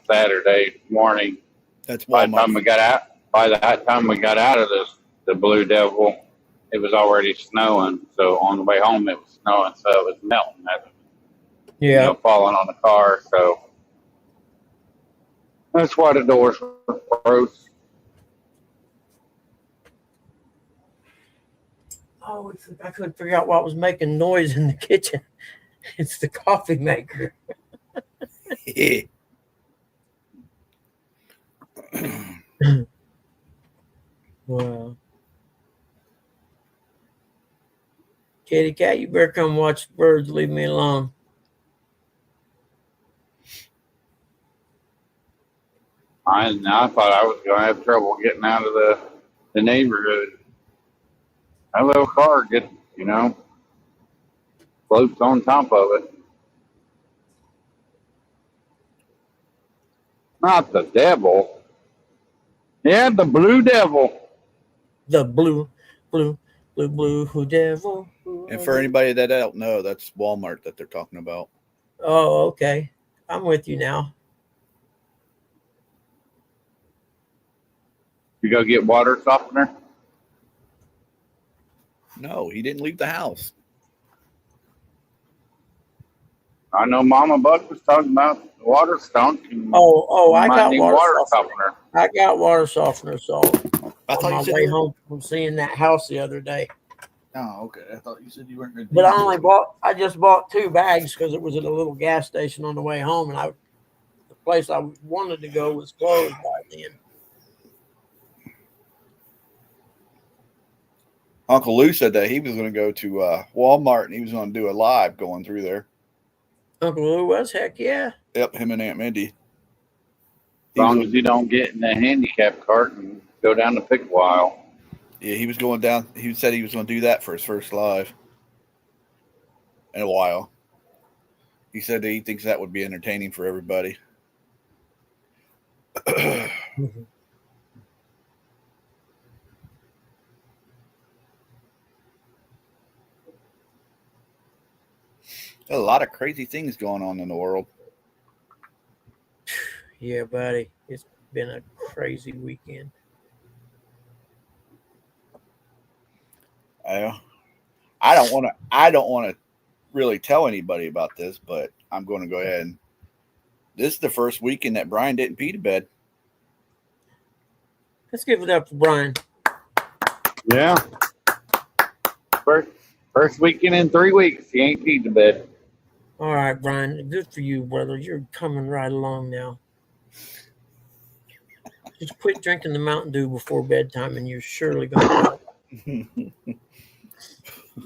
Saturday morning. That's Walmart. By the time we got out of the Blue Devil, it was already snowing. So on the way home, it was snowing, so it was melting. Falling on the car. So that's why the doors were froze. Oh, I couldn't figure out what was making noise in the kitchen. It's the coffee maker. Wow. Kitty cat, you better come watch the birds. Leave me alone. I thought I was going to have trouble getting out of the neighborhood. My little car gets, floats on top of it. Not the devil. Yeah, the Blue Devil. The blue devil. And for anybody that don't know, that's Walmart that they're talking about. Oh, okay. I'm with you now. You go get water softener? No, he didn't leave the house. I know Mama Buck was talking about the water stunk. I got water softener. I got water softener, so I thought on my way home from seeing that house the other day. Oh, okay. I thought you said you weren't going to. But I just bought 2 bags because it was at a little gas station on the way home, and the place I wanted to go was closed by then. Uncle Lou said that he was going to go to Walmart and he was going to do a live going through there. Uncle Lou was? Heck yeah. Yep, him and Aunt Mindy. As long as you don't get in the handicap cart and go down the pick while. Yeah, he was going down. He said he was going to do that for his first live in a while. He said that he thinks that would be entertaining for everybody. A lot of crazy things going on in the world. Yeah, buddy. It's been a crazy weekend. I don't want to really tell anybody about this, but I'm going to go ahead and this is the first weekend that Brian didn't pee to bed. Let's give it up for Brian. Yeah. First weekend in 3 weeks. He ain't peed to bed. All right, Brian. Good for you, brother. You're coming right along now. Just quit drinking the Mountain Dew before bedtime, and you're surely going to.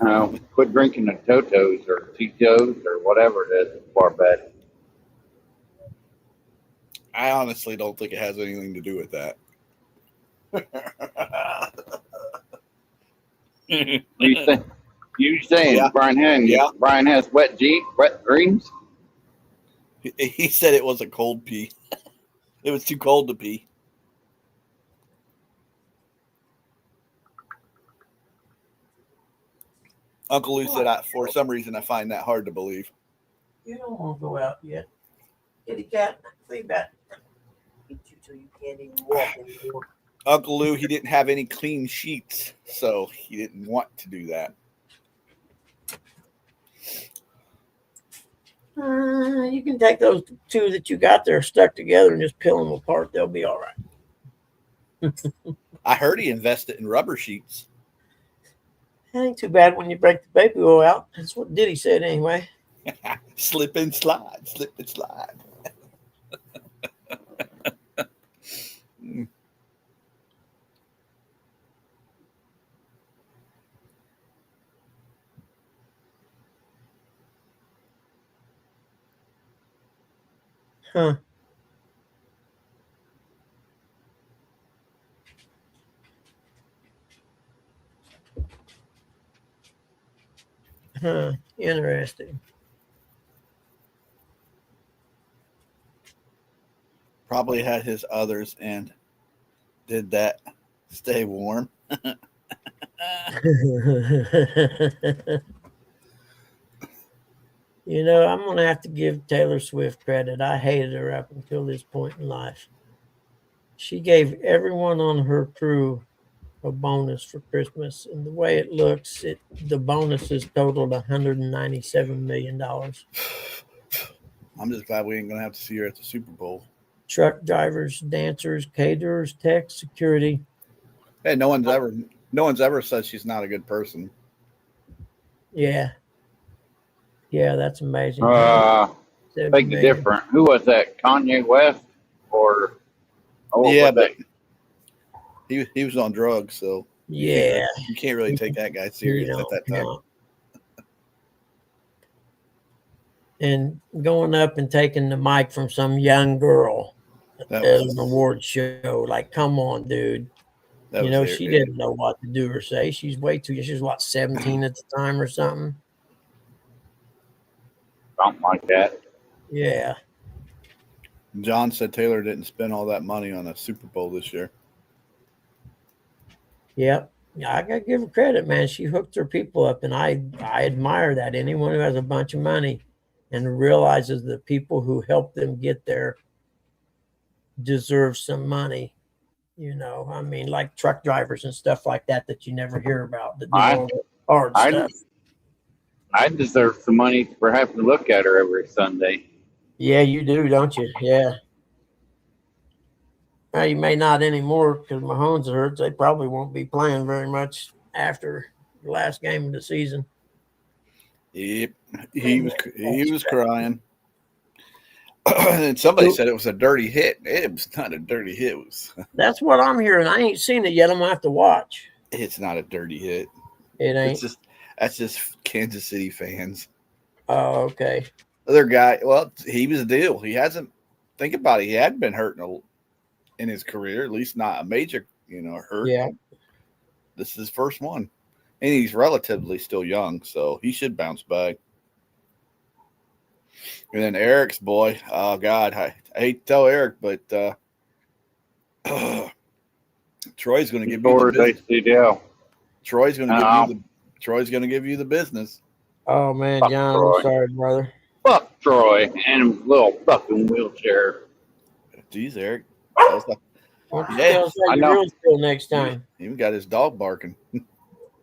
No, quit drinking the Totos or Tito's or whatever it is before bed. I honestly don't think it has anything to do with that. You saying Yeah. Brian has wet dreams? He said it was a cold pee. It was too cold to pee. Uncle Lou said, for some reason, I find that hard to believe. You don't want to go out yet. Kitty cat, leave that. Eat you till you can't even walk anymore. Uncle Lou, he didn't have any clean sheets, so he didn't want to do that. You can take those 2 that you got there stuck together and just peel them apart. They'll be all right. I heard he invested in rubber sheets. It ain't too bad when you break the baby oil out. That's what Diddy said anyway. Slip and slide, slip and slide. Huh. Huh. Interesting. Probably had his others and did that. Stay warm. You know, I'm going to have to give Taylor Swift credit. I hated her up until this point in life. She gave everyone on her crew a bonus for Christmas, and the way it looks, the bonuses totaled $197 million. I'm just glad we ain't gonna have to see her at the Super Bowl. Truck drivers, dancers, caterers, tech, security. Hey, no one's ever said she's not a good person. Yeah, that's amazing. Think different. Who was that? Kanye West but he was on drugs, so yeah, you can't really take that guy serious at that time. No. And going up and taking the mic from some young girl at an award show, like, come on, dude. She didn't know what to do or say. She's way too. She was what, 17 at the time or something. Something like that. Yeah. John said Taylor didn't spend all that money on a Super Bowl this year. Yep. Yeah, I gotta give her credit, man. She hooked her people up, and I admire that. Anyone who has a bunch of money and realizes the people who helped them get there deserve some money. I mean, like truck drivers and stuff like that you never hear about. That do all the hard stuff. I deserve some money for having to look at her every Sunday. Yeah, you do, don't you? Yeah. Now, you may not anymore because Mahomes hurts. They probably won't be playing very much after the last game of the season. Yep, he was crying. And somebody said it was a dirty hit. It was not a dirty hit. That's what I'm hearing. I ain't seen it yet. I'm gonna have to watch. It's not a dirty hit. It ain't. That's just Kansas City fans. Oh, okay. Other guy. Well, he was a deal. He hasn't. Think about it. He hadn't been hurt in his career, at least not a major, hurt. Yeah. This is his first one, and he's relatively still young, so he should bounce back. And then Eric's boy, oh God, I hate to tell Eric, but Troy's going to give you the business. Troy's going to give you the business. Oh man, fuck John, Troy. I'm sorry, brother. Fuck Troy and his little fucking wheelchair. Jeez, Eric. I know. Next time. He even got his dog barking.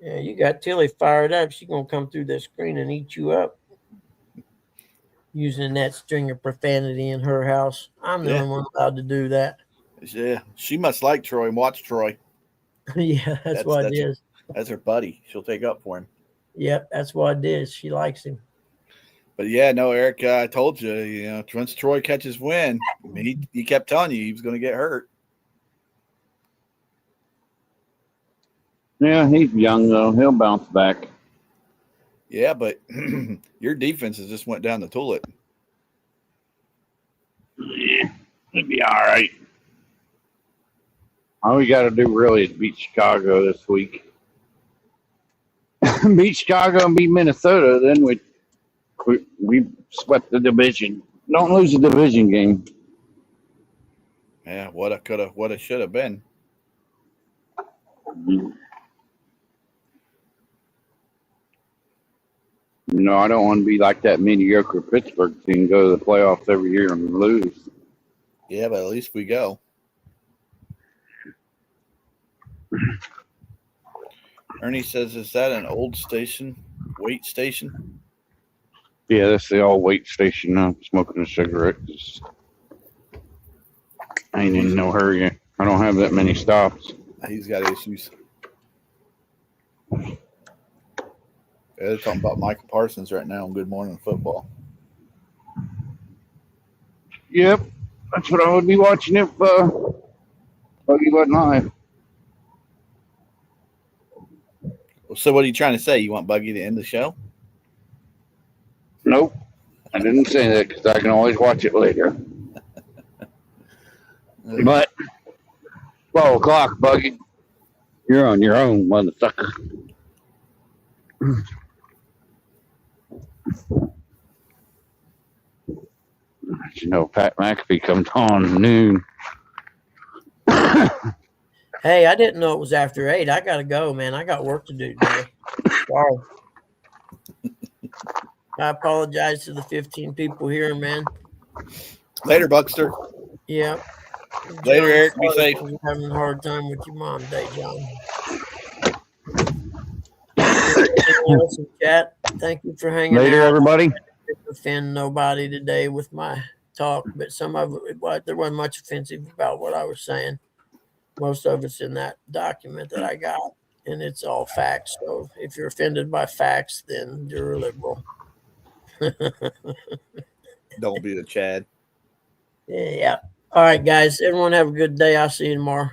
Yeah, you got Tilly fired up. She's gonna come through the screen and eat you up. Using that string of profanity in her house. I'm the only one allowed to do that. Yeah, she must like Troy and watch Troy. Yeah, that's what it is. That's her buddy. She'll take up for him. Yep, that's what it is. She likes him. But yeah, no, Eric, I told you, once Troy catches wind, he kept telling you he was going to get hurt. Yeah, he's young though. He'll bounce back. Yeah, but your defenses just went down the toilet. Yeah, it'll be all right. All we got to do really is beat Chicago this week. Beat Chicago and beat Minnesota, then we swept the division. Don't lose the division game. Yeah, what it should have been. Mm-hmm. No, I don't want to be like that mediocre Pittsburgh team, go to the playoffs every year and lose. Yeah, but at least we go. Ernie says, is that an old weight station? Yeah, that's the old weight station. I'm smoking a cigarette. I ain't in no hurry. I don't have that many stops. He's got issues. Yeah, they're talking about Michael Parsons right now on Good Morning Football. Yep, that's what I would be watching if Buggy wasn't live. So what are you trying to say? You want Buggy to end the show? Nope, I didn't say that because I can always watch it later. But 12 o'clock, Buggy, you're on your own, motherfucker. You know, Pat McAfee comes on noon. Hey, I didn't know it was after 8. I gotta go, man. I got work to do today. Sorry. I apologize to the 15 people here, man. Later, Buckster. Yeah. Later, Eric. Be safe. I'm having a hard time with your mom today, John. Else in chat, thank you for hanging Later, out. everybody. I didn't offend nobody today with my talk, but some of it, there wasn't much offensive about what I was saying. Most of it's in that document that I got, and it's all facts. So if you're offended by facts, then you're a liberal. Don't be a Chad. Yeah. All right, guys. Everyone have a good day. I'll see you tomorrow.